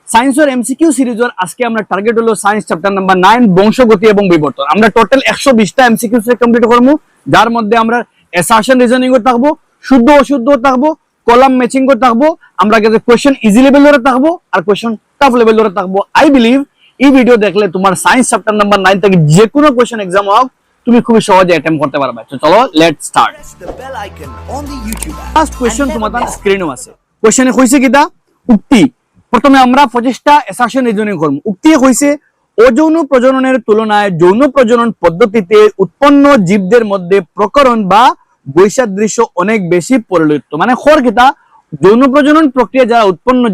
সায়েন্সের এমসিকিউ সিরিজের আজকে আমরা টার্গেট হলো সায়েন্স চ্যাপ্টার নাম্বার 9 বংশগতি এবং বিবর্তন। আমরা টোটাল 120টা এমসিকিউ কমপ্লিট করব, যার মধ্যে আমরা অ্যাসারশন রিজনিং এ থাকবো, শুদ্ধ অশুদ্ধ থাকবো, কলাম ম্যাচিং করে থাকবো, আমরা কাছে কোশ্চেন ইজি লেভেল ধরে থাকবো আর কোশ্চেন টাফ লেভেল ধরে থাকবো। আই বিলিভ এই ভিডিও দেখলে তোমার সায়েন্স চ্যাপ্টার নাম্বার 9 থেকে যে কোনো কোশ্চেন এক্সাম হোক তুমি খুব সহজে অ্যাটেম্প করতে পারবে। তো চলো লেটস স্টার্ট। ফার্স্ট কোশ্চেন তোমাদের স্ক্রিনও আছে। কোশ্চেনে কইছে কিটা উক্তি। প্রথমে আমরা 25টা অ্যাসারশন রিজনিং করব। উক্তি কইছে অযৌন প্রজননের তুলনায় যৌন প্রজনন পদ্ধতিতে উৎপন্ন জীবদের মধ্যে প্রকরণ বা বৈসাদৃশ্য অনেক বেশি পরিলক্ষিত। মানে খর কিটা যৌন প্রজনন প্রক্রিয়া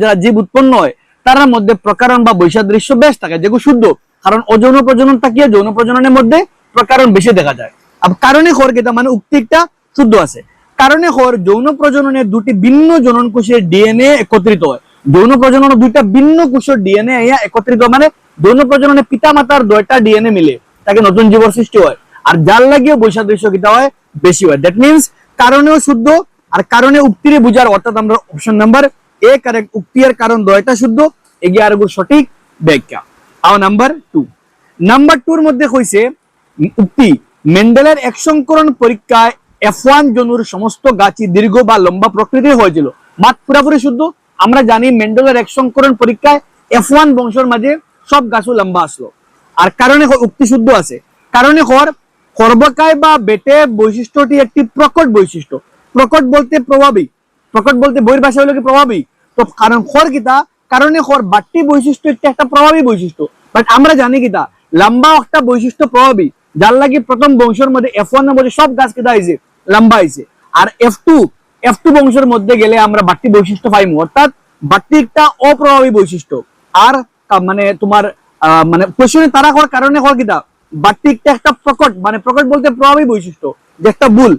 যারা জীব উৎপন্ন হয় তার মধ্যে প্রকরণ বা বৈসাদৃশ্য বেশ থাকে, যেগুলো শুদ্ধ। কারণ অযৌন প্রজনন থাকিয়ে যৌন প্রজননের মধ্যে প্রকরণ বেশি দেখা যায়। আর কারণে খর কিটা মানে উক্তিটা শুদ্ধ আছে। কারণে খর যৌন প্রজননের দুটি ভিন্ন জনন কোষের ডিএনএ একত্রিত হয়। যৌন প্রজনন দুইটা ভিন্ন কোষের ডিএনএ একত্রিত মানে যৌন প্রজননে পিতা মাতার 2টা ডিএনএ মিলে তাকে নতুন জীবন সৃষ্টি হয়। আর যার লাগিয়ে বৈসাদৃশ্য কিটা হয় বেশি হয়। দ্যাট মিন্স কারণেও শুদ্ধ আর কারণে উক্তিরে বুঝার, অর্থাৎ আমরা অপশন নাম্বার এ কারেক্ট। উক্তি এর কারণ 2টা শুদ্ধ, এগিয়ে আর সঠিক ব্যাখ্যা। আর নাম্বার 2 এর মধ্যে কইছে উক্তি মেন্ডেলের এক সংকরণ পরীক্ষায় F1 জনুর সমস্ত গাছই দীর্ঘ বা লম্বা প্রকৃতির হয়েছিল। মাত পুরাপুরি শুদ্ধ। আমরা জানি মেন্ডেলের এক সংকরণ পরীক্ষায় F1 বংশের মাঝে সব গাছও লম্বা আসলো। আর কারণে উক্তি শুদ্ধ আছে। কারণে খর্বকায় বা বেটে বৈশিষ্ট্যটি একটি প্রকট বৈশিষ্ট্য। প্রকট বলতে প্রভাবী, প্রকট বলতে বইয়ের ভাষা হলো কি প্রভাবী। তো কারণ খর কিতা কারণে বাট্টি বৈশিষ্ট্য একটা প্রভাবী বৈশিষ্ট্য। বাট আমরা জানি কিতা লম্বা একটা বৈশিষ্ট্য প্রভাবী, যার লাগি প্রথম বংশের মধ্যে F1 এর মধ্যে সব গাছ কিতা হয়েছে লম্বা হয়েছে। আর F2 বংশের মধ্যে গেলে আমরা বাট্টি বৈশিষ্ট্য পাইমু, অর্থাৎ বাট্টি একটা অপ্রভাবী বৈশিষ্ট্য। আর মানে তোমার মানে কোশ্চেনে তারা হওয়ার কারণে হওয়ার কিতা বাট্টি একটা প্রকট, মানে প্রকট বলতে প্রভাবী বৈশিষ্ট্য, যে একটা ভুল।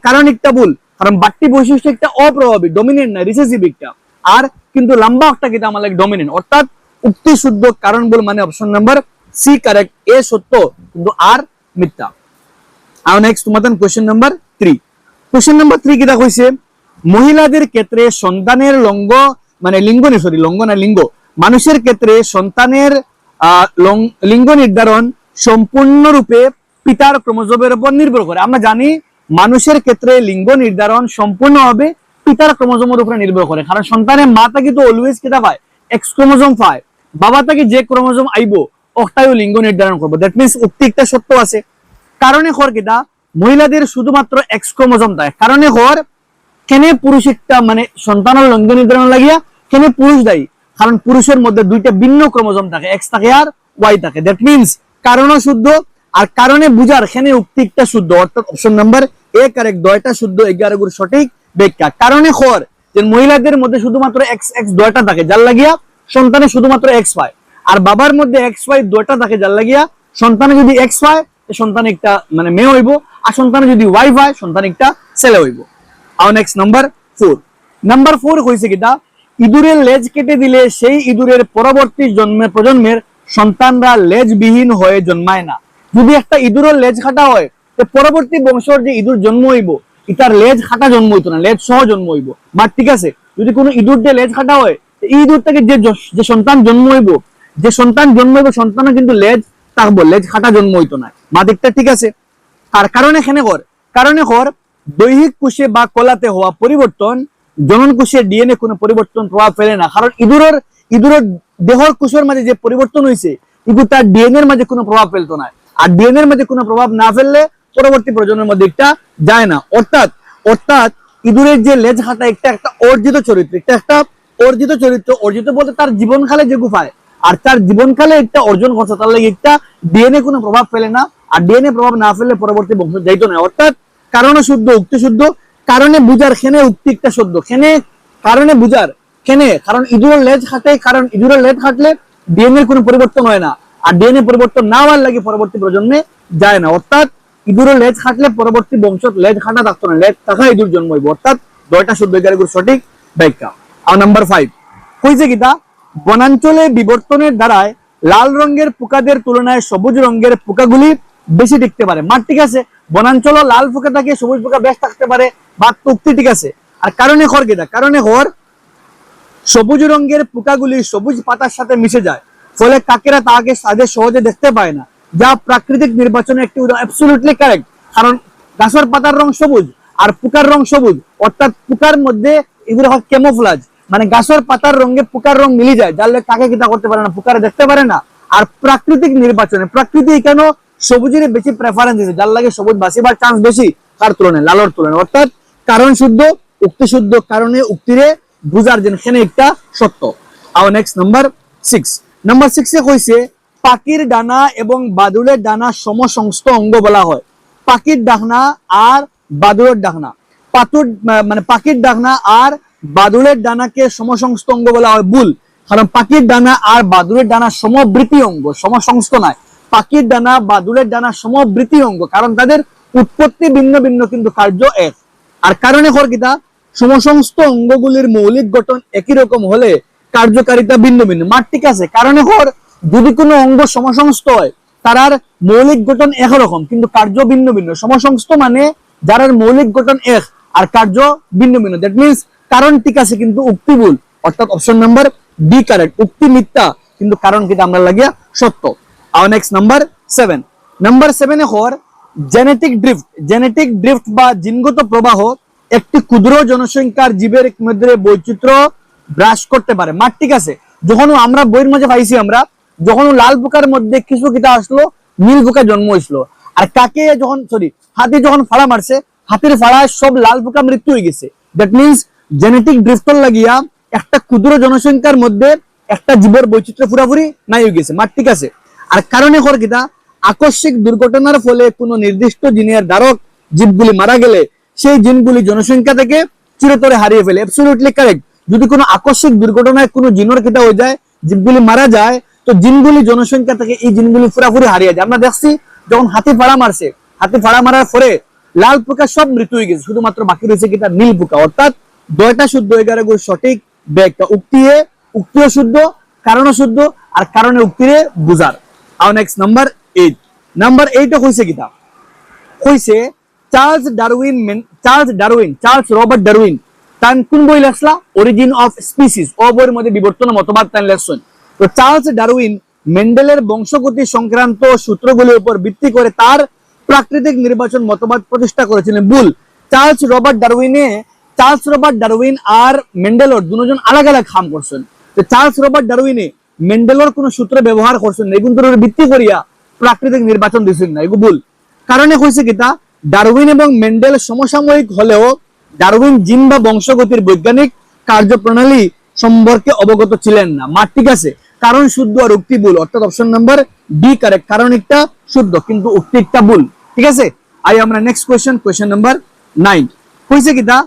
কারণ একটা ভুল, কারণ বাট্টি বৈশিষ্ট্য একটা অপ্রভাবী, ডমিনেন্ট না, রিসেসিভ একটা। আর কিন্তু লম্বা একটা কিতা আমার লাগে ডমিনেন্ট, অর্থাৎ উক্তি শুদ্ধ কারণ বল মানে অপশন নাম্বার সি কারেক্ট। এ সত্য কিন্তু আর মিথ্যা। আর নেক্সট তোমাদের কোশ্চেন নাম্বার 3। কোশ্চেন নাম্বার 3 কিটা কইছে মহিলাদের ক্ষেত্রে সন্তানের লিঙ্গ মানুষের ক্ষেত্রে সন্তানের লিঙ্গ নির্ধারণ সম্পূর্ণরূপে পিতার ক্রোমোজোমের উপর নির্ভর করে। আমরা জানি মানুষের ক্ষেত্রে লিঙ্গ নির্ধারণ সম্পূর্ণভাবে পিতার ক্রোমোজোমের উপর নির্ভর করে। কারণ সন্তানের মা তাকে তো অলওয়েজ কিটা পায় এক্স ক্রোমোজোম পায়, বাবা তাকে যে ক্রোমোজোম আইবো ওটাও লিঙ্গ নির্ধারণ করবো। দ্যাট মিন্স উক্তি একটা সত্য আছে। কারণে হর কিটা মহিলাদের শুধুমাত্র এক্স ক্রোমোজোম দেয়। কারণে হর কেনে পুরুষ একটা মানে সন্তানের লিঙ্গ নির্ধারণ লাগিয়া কেনে পুরুষ দেয়, কারণ পুরুষের মধ্যে 2টা ভিন্ন ক্রোমোজোম থাকে, এক্স থাকে আর ওয়াই থাকে। দ্যাট মিন্স কারণও শুদ্ধ আর কারণে বুঝার এখানে উক্তি একটা শুদ্ধ, অর্থাৎ অপশন নাম্বার এ কারেক্ট। 2টা শুদ্ধ, 11 গুণ সঠিক ব্যাখ্যা। কারণে হর যে মহিলাদের মধ্যে শুধুমাত্র এক্স 2টা থাকে, যার লাগিয়া সন্তানে শুধুমাত্র এক্স পায়। আর বাবার মধ্যে এক্স ওয়াই 2টা থাকে, যার লাগিয়া সন্তানে যদি এক্স পায় সন্তান একটা মানে মেয়ে হইব, আর সন্তানে যদি ওয়াই পায় সন্তান একটা ছেলে হইব। আর নেক্সট নাম্বার 4 হইছে কিটা ইঁদুরের লেজ কেটে দিলে সেই ইঁদুরের পরবর্তী প্রজন্মের সন্তানরা লেজবিহীন হয়ে জন্মায় না। যদি একটা ইঁদুরের লেজ কাটা হয় পরবর্তী বংশের যে ইঁদুর জন্ম হইব এটার লেজ কাটা জন্ম হইতো না, লেজ সহ জন্ম হইব। বাট ঠিক আছে, যদি কোনো ইঁদুর দিয়ে লেজ কাটা হয় এই ইঁদুর থেকে যে সন্তান জন্ম হইব সন্তানের কিন্তু লেজ থাকবো, লেজ কাটা জন্ম হইতো না। মাদিকটা ঠিক আছে। আর কারণে কারণে দৈহিক কোষে বা কলাতে হওয়া পরিবর্তন জনন কোষের ডিএনএ কোনো পরিবর্তন প্রভাব ফেলে না। কারণ ইঁদুরের দেহর কোষের মাঝে যে পরিবর্তন হয়েছে এগুলো তার ডিএনএ এর মাঝে কোনো প্রভাব ফেলতো না। আর ডিএনএ এর মাঝে কোনো প্রভাব না ফেললে পরবর্তী প্রজন্মের মধ্যে একটা যায় না। অর্থাৎ ইঁদুরের যে লেজ কাটা একটা অর্জিত চরিত্র, অর্জিত বলতে তার জীবনকালে যে গুফায় আর তার জীবনকালে একটা অর্জন করছে, তার লাগে একটা ডিএনএ কোনো প্রভাব ফেলে না। আর ডিএনএ প্রভাব না ফেললে পরবর্তী বংশ যাইতো না। অর্থাৎ কারণে শুদ্ধ, উক্তি শুদ্ধ। কারণে বুঝার খেনে উক্তি একটা শুদ্ধ, খেনে কারণে বুঝার খেনে। কারণ ইঁদুরের লেজ কাটে, কারণ ইঁদুরের লেজ কাটলে ডিএনএ কোনো পরিবর্তন হয় না, আর ডিএনএ পরিবর্তন না হওয়ার লাগে পরবর্তী প্রজন্মে যায় না। অর্থাৎ ইঁদুরের লেজ কাটলে পরবর্তী বংশ লেজ কাটা থাকতো না, লেজ থাকা ইঁদুর জন্ম হইব। অর্থাৎ 2টা শুদ্ধ, 11 গুণ সঠিক ব্যাখ্যা। আর নাম্বার 5 কইছে কিটা বনাঞ্চলে বিবর্তনের দ্বারায় লাল রঙের পোকাদের তুলনায় সবুজ রঙের পোকাগুলি বেশি টিকতে পারে। মার ঠিক আছে, বনাঞ্চল লাল পোকা থাকে, সবুজ পোকা বেশ থাকতে পারে, বাদ উক্তি ঠিক আছে। আর কারণে হর কিটা কারণে হর সবুজ রঙের পোকাগুলি সবুজ পাতার সাথে মিশে যায়, ফলে কাকেরা তাকে তাদের সহজে দেখতে পায় না, যা প্রাকৃতিক নির্বাচনে একটি অ্যাবসলিউটলি কারেক্ট। কারণ গাছের পাতার রং সবুজ আর পোকার রং সবুজ, অর্থাৎ পোকার মধ্যে এগুলো হয় ক্যামোফ্লাজ, মানে গাছের পাতার রঙে পোকার রং মিলে যায়, যার কাকে কিতা করতে পারে না, পোকারে দেখতে পারে না। আর প্রাকৃতিক নির্বাচনে প্রকৃতি কেন সবুজের বেশি প্রেফারেন্স দিচ্ছে, যার লাগে সবুজ বাঁচিবার চান্স বেশি কার তুলনায়, লালর তুলনায়। অর্থাৎ কারণ শুদ্ধ উক্তি শুদ্ধ, কারণে উক্তিরে বুঝার জন্য এখানে একটা সত্য। আর নেক্সট নাম্বার 6, নাম্বার 6 এ কইছে পাখির ডানা এবং বাদুড়ের ডানা সমসংস্থ অঙ্গ বলা হয়। পাখির ডানা আর বাদুড়ের ডানা, মানে পাখির ডানা আর বাদুড়ের ডানাকে সমসংস্থ অঙ্গ বলা হয় ভুল। কারণ পাখির ডানা আর বাদুড়ের ডানা সমবৃত্তি অঙ্গ, সমসংস্থ নয়। পাখির ডানা বাদুড়ের ডানা সমবৃত্তি অঙ্গ, কারণ তাদের উৎপত্তি ভিন্ন ভিন্ন কিন্তু কার্য এক। আর কারণে কিতা সমসংস্থ অঙ্গগুলির মৌলিক গঠন একই রকম হলে কার্যকারিতা ভিন্ন ভিন্ন। মার ঠিক আছে, কারণে যদি কোনো অঙ্গ সমসংস্থ হয় তার মৌলিক গঠন একরকম কিন্তু কার্য ভিন্ন ভিন্ন। সমসংস্থ মানে যার মৌলিক গঠন এক আর কার্য ভিন্ন ভিন্ন, দ্যাট মিন্স কারণ ঠিক আছে কিন্তু উক্তি ভুল, অর্থাৎ অপশন নাম্বার বি কারেক্ট। উক্তি মিথ্যা কিন্তু কারণ কিন্তু আমরা লাগিয়া সত্য। আর next number 7, number 7 a genetic drift বা জিনগত প্রবাহ একটি ক্ষুদ্র জনসংখ্যার জীবের মধ্যে বৈচিত্র্য হ্রাস করতে পারে। মার ঠিক আছে, যখন আমরা বইয়ের মাঝে পাইছি আমরা, যখন লাল পোকার মধ্যে কিছু কিতা আসলো, নীল পোকা জন্ম হয়েছিল। আর কাকে যখন হাতি যখন ফাড়া মারছে, হাতির ফাড়ায় সব লাল পোকা মৃত্যু হয়ে গেছে। দ্যাট মিন্স জেনেটিক ড্রিফটর লাগিয়া একটা ক্ষুদ্র জনসংখ্যার মধ্যে একটা জীবের বৈচিত্র্য পুরাপুরি নাই হয়ে গেছে। মার ঠিক আছে। আর কারণে কিতা আকস্মিক দুর্ঘটনার ফলে কোনো নির্দিষ্ট জিনের ধারক জীবগুলি মারা গেলে সেই জিনগুলি জনসংখ্যা থেকে চিরতরে হারিয়ে ফেলে। Absolutely correct. যদি কোনো আকস্মিক দুর্ঘটনায় কোনো জিনের কিতা হয়ে যায়, জীবগুলি মারা যায়, তো জিনগুলি জনসংখ্যা থেকে এই জিনগুলি পুরাপুরি হারিয়ে যায়। আমরা দেখছি যখন হাতি ফাড়া মারছে, হাতি ফাড়া মারার পরে লাল পোকা সব মৃত্যু হয়ে গেছে, শুধুমাত্র বাকি রয়েছে কিতা নীল পোকা। অর্থাৎ 2টা শুদ্ধ 11 গুণ সঠিক ব্যাখ্যা। উক্তিও শুদ্ধ, কারণও শুদ্ধ, আর কারণে উক্তিরে বুঝার। আর নেক্সট নাম্বার 8, নাম্বার 8 কইছে কিতা কইছে চার্লস রবার্ট ডারউইন তান কোন বই লেখলা, অরিজিন অফ স্পিসিস, ও বইয়ের মধ্যে বিবর্তন মতবাদ তান লেখছেন। তো চার্লস ডারউইন মেন্ডেলের বংশগতি সংক্রান্ত সূত্রগুলির উপর ভিত্তি করে তার প্রাকৃতিক নির্বাচন মতবাদ প্রতিষ্ঠা করেছিলেন। ভুল। চার্লস রবার্ট ডারউইন আর মেন্ডেলর দুজন আলাদা আলাদা কাম করছেন। তো চার্লস রবার্ট ডারউইনে মেন্ডেলর কোন সূত্র ব্যবহার করছেন না, এগুলোর উপর ভিত্তি করিয়া প্রাকৃতিক নির্বাচন দিয়েছেন না, এগুলো ভুল। কারণে কইছে কিতা ডারউইন এবং মেন্ডেল সমসাময়িক হলেও ডারউইন জিন বা বংশগতির বৈজ্ঞানিক কার্যপ্রণালী সম্পর্কে অবগত ছিলেন না। মার ঠিক আছে, কারণ শুদ্ধ আর উক্তি ভুল, অর্থাৎ অপশন নাম্বার বি কারেক্ট। কারণ একটা শুদ্ধ কিন্তু উক্তি একটা ভুল। ঠিক আছে, আই আমরা নেক্সট কোয়েশ্চন নাম্বার 9 কইছে কিতা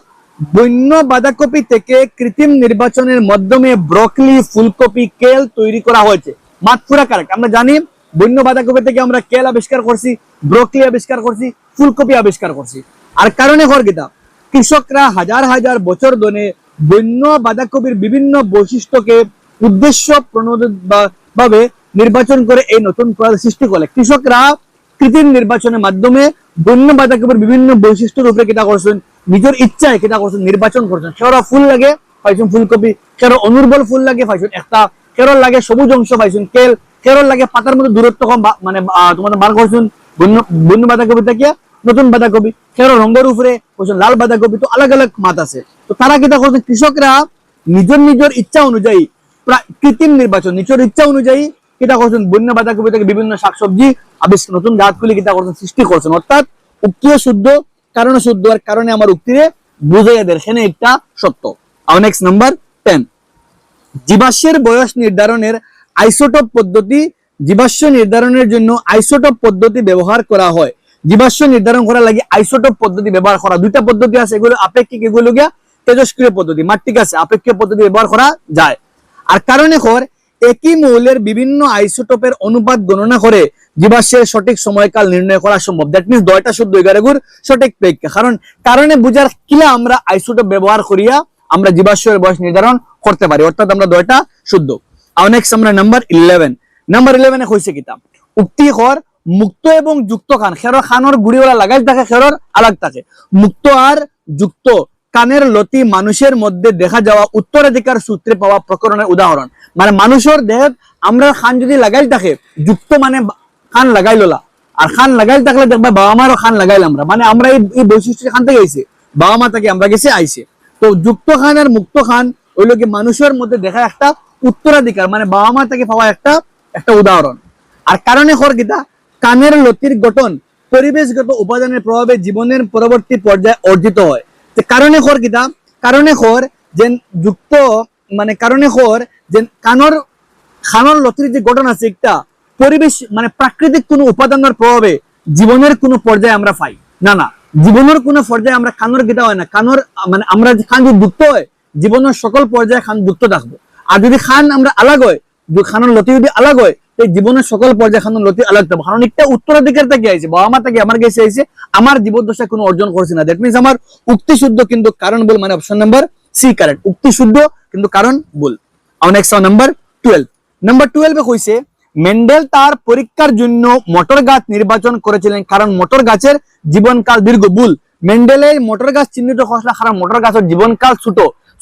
বন্য বাঁধাকপি থেকে কৃত্রিম নির্বাচনের মাধ্যমে ব্রকলি, ফুলকপি, কেল তৈরি করা হয়েছে। মাতপুরা কারেক্ট। আমরা জানি বন্য বাঁধাকপি থেকে আমরা কেল আবিষ্কার করছি, ব্রকলি আবিষ্কার করছি, ফুলকপি আবিষ্কার করছি। আর কারণে কিতা কৃষকরা হাজার হাজার বছর ধরে বন্য বাঁধাকপির বিভিন্ন বৈশিষ্ট্যকে উদ্দেশ্য ভাবে নির্বাচন করে এই নতুন প্রজাতি সৃষ্টি করে। কৃষকরা কৃত্রিম নির্বাচনের মাধ্যমে বন্য বাঁধাকপির বিভিন্ন বৈশিষ্ট্যের উপরে কিতা করছেন, নিজের ইচ্ছায় কিতা করছেন, নির্বাচন করছেন। কেউরা ফুল লাগে পাইছেন ফুলকপি, কেউ অনুর্বল ফুল লাগে পাইছেন একটা, কেউ লাগে সবুজ অংশ পাইছেন কেল, কেউ লাগে পাতার মধ্যে দূরত্ব কম, মানে তোমাদের বার করছেন বন্য বাঁধাকপি থেকে নতুন বাঁধাকপি, কেউ রঙের উপরে লাল বাঁধাকপি। তো আলাদা আলাদা মাত আছে। তো তারা কিতা করছেন, কৃষকরা নিজের ইচ্ছা অনুযায়ী কৃত্রিম নির্বাচন, নিজের ইচ্ছা অনুযায়ী কিতা করছেন বন্য বাঁধাকপি থেকে বিভিন্ন শাকসবজি আবিষ্কার, নতুন জাতগুলি কিতা করছেন সৃষ্টি করছেন। অর্থাৎ উক্তিও শুদ্ধ, কারণে শুদ্ধ, আর কারণে আমার উক্তিরে বুঝাইয়া দেয়, সেখানে একটা সত্য। আর নেক্সট নাম্বার 10, জীবাশ্মের বয়স নির্ধারণের আইসোটোপ পদ্ধতি। জীবাশ্ম নির্ধারণের জন্য আইসোটোপ পদ্ধতি ব্যবহার করা হয়। জীবাশ্ম নির্ধারণ করার লাগে আইসোটোপ পদ্ধতি ব্যবহার করা। 2টা পদ্ধতি আছে, এগুলো আপেক্ষিক, এগুলো গিয়া তেজস্ক্রিয় পদ্ধতি। মার ঠিক আছে, আপেক্ষিক পদ্ধতি ব্যবহার করা যায়। আর কারণে একই মৌলের বিভিন্ন আইসোটোপের অনুপাত গণনা করে জীবাশ্মের সঠিক সময়কাল নির্ণয় করা সম্ভব। দ্যাট মিন্স 2টা শুদ্ধ 11 গুণ সঠিক ব্যাখ্যা। কারণে বুঝার কিলা আমরা আইসোটোপ ব্যবহার করিয়া আমরা জীবাশ্মের বয়স নির্ধারণ করতে পারি, অর্থাৎ আমরা 2টা শুদ্ধ। আর নেক্সট আমরা নাম্বার 11, নাম্বার 11 এ কইছে কিতা উক্তি মুক্ত এবং যুক্ত খান। খেরর খানর গুড়িওয়ালা লাগাই থাকে, খেরর আলাগ থাকে। মুক্ত আর যুক্ত কানের লতি মানুষের মধ্যে দেখা যাওয়া উত্তরাধিকার সূত্রে পাওয়া প্রকরণের উদাহরণ। মানে মানুষের দেহে আমরা খান যদি লাগাই থাকে, যুক্ত মানে খান লাগাই লোলা, আর খান লাগাই থাকলে দেখবা বাবা মারও খান লাগাইলাম আমরা, মানে আমরা এই বৈশিষ্ট্য খান থেকে আইছে, বাবা মা থেকে আমরা গেছে আইছে। তো যুক্ত খান আর মুক্ত খান ওইগুলো কি মানুষের মধ্যে দেখা একটা উত্তরাধিকার, মানে বাবা মা থেকে পাওয়া একটা উদাহরণ। আর কারণে হর গীতা কানের লতির গঠন পরিবেশগত উপাদানের প্রভাবে জীবনের পরবর্তী পর্যায়ে অর্জিত হয়। কারণে হর গীতা কারণে হর যে যুক্ত মানে কারণে হর যে খানর লতির যে গঠন আছে একটা পরিবেশ মানে প্রাকৃতিক কোন উপাদানের প্রভাবে জীবনের কোন পর্যায়ে আমরা পাই না, জীবনের কোন পর্যায়ে আমরা খানোর গীতা হয় না, খানোর মানে আমরা খান যদি যুক্ত হয় জীবনের সকল পর্যায়ে খান যুক্ত থাকবো। আর যদি খান আমরা আলাগ হয়, খানোর লতি যদি আলাগ হয়, এই জীবনের সকল পর্যায়ে খানোর লতি আলাগ থাকবো। কারণ একটা উত্তরাধিকার থেকে আইছে, বাবা মা থেকে আমার কাছে আইছে, আমার জীবদ্দশা কোনো অর্জন করছে না। দ্যাট মিনস আমার উক্তি শুদ্ধ কিন্তু কারণ ভুল, মানে অপশন নাম্বার সি কারেক্ট, উক্তি শুদ্ধ কিন্তু কারণ ভুল। Next number 12। নাম্বার 12 কইছে মেন্ডেল তার পরীক্ষার জন্য মটর গাছ নির্বাচন করেছিলেন কারণ মটর গাছের জীবনকাল দীর্ঘ। ভুল। মেন্ডেলের মটর গাছ চিহ্নিত করছিল কারণ মটর গাছের জীবনকাল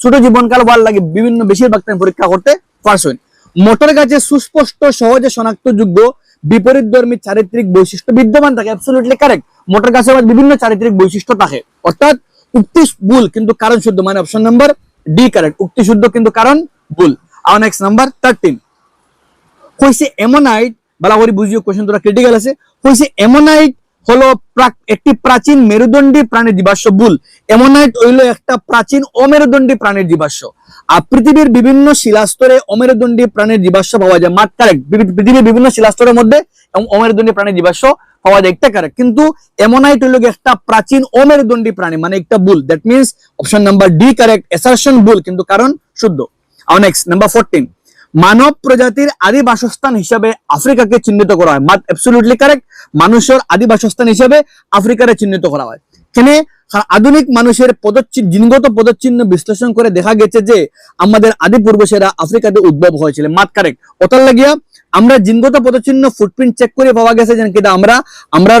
ছোট জীবনকাল ভাল লাগে, বিভিন্ন বেশিরভাগ পরীক্ষা করতে পারছেন। মটর গাছের সুস্পষ্ট সহজে শনাক্তযোগ্য বিপরীতধর্মী চারিত্রিক বৈশিষ্ট্য বিদ্যমান থাকে। Absolutely correct. মটর গাছের বিভিন্ন চারিত্রিক বৈশিষ্ট্য থাকে, অর্থাৎ উক্তি ভুল কিন্তু কারণ শুদ্ধ, মানে অপশন নাম্বার ডি কারেক্ট, উক্তি শুদ্ধ কিন্তু কারণ ভুল। আর নেক্সট নাম্বার 13 কইছে অ্যামোনাইট, ভালো করে বুঝিও কোশ্চেন তোরা ক্রিটিক্যাল আছে। কইছে অ্যামোনাইট হলো একটি প্রাচীন মেরুদণ্ডী প্রাণীর জীবাশ্ম। ভুল। অ্যামোনাইট হইলো একটা প্রাচীন অমেরুদণ্ডী প্রাণীর জীবাশ্ম। আর পৃথিবীর বিভিন্ন শিলাস্তরে অমেরুদণ্ডী প্রাণীর জীবাশ্ম পাওয়া যায়। মাত্র কারেক্ট। পৃথিবীর বিভিন্ন শিলাস্তরের মধ্যে অমেরুদণ্ডী প্রাণীর জীবাশ্ম পাওয়া যায়, একটা কারেক্ট। কিন্তু অ্যামোনাইট হইলো একটা প্রাচীন অমেরুদণ্ডী প্রাণী, মানে একটা ভুল। That means option number D correct, assertion ভুল কিন্তু কারণ শুদ্ধ। আর নেক্সট নাম্বার 14 মানব প্রজাতির আদি বাসস্থান হিসাবে আফ্রিকাকে চিহ্নিত করা হয়। Absolutely correct. মানুষের আদি বাসস্থান হিসাবে আফ্রিকারে চিহ্নিত করা হয়। এখানে আধুনিক মানুষের জিনগত পদচিহ্ন বিশ্লেষণ করে দেখা গেছে যে আমাদের আদি পূর্বজেরা আফ্রিকাতে উদ্ভব হয়েছিল। মাত কারেক্ট। ওটার লাগিয়া আমরা জিনগত পদচিহ্ন ফুটপ্রিন্ট চেক করে পাওয়া গেছে যে কিনা আমরা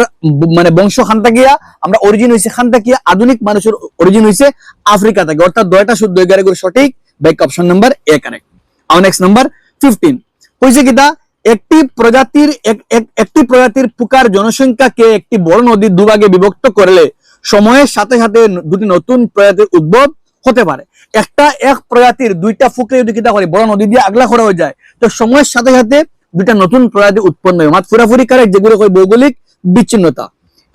মানে বংশ খান থাকিয়া আমরা অরিজিন হয়েছে খান থাকিয়া, আধুনিক মানুষের অরিজিন হয়েছে আফ্রিকা থেকে, অর্থাৎ 2টা শুদ্ধ 11 সঠিক। ব্যাক অপশন নাম্বার এ কারেক্ট। আর নেক্সট নাম্বার 15 কইছে কিটা একটি প্রজাতির পোকার জনসংখ্যাকে একটি বড় নদীর দুভাগে বিভক্ত করলে সময়ের সাথে সাথে দুটি নতুন প্রজাতির উদ্ভব হতে পারে। এক প্রজাতির দুইটা ফুকে যদি কিটা করে বড় নদী দিয়ে আগলা করা হয়ে যায়, তো সময়ের সাথে সাথে দুইটা নতুন প্রজাতি উৎপন্ন হয়। মাত্র পুরাপুরি কারেক্ট, যেগুলো হয় ভৌগোলিক বিচ্ছিন্নতা।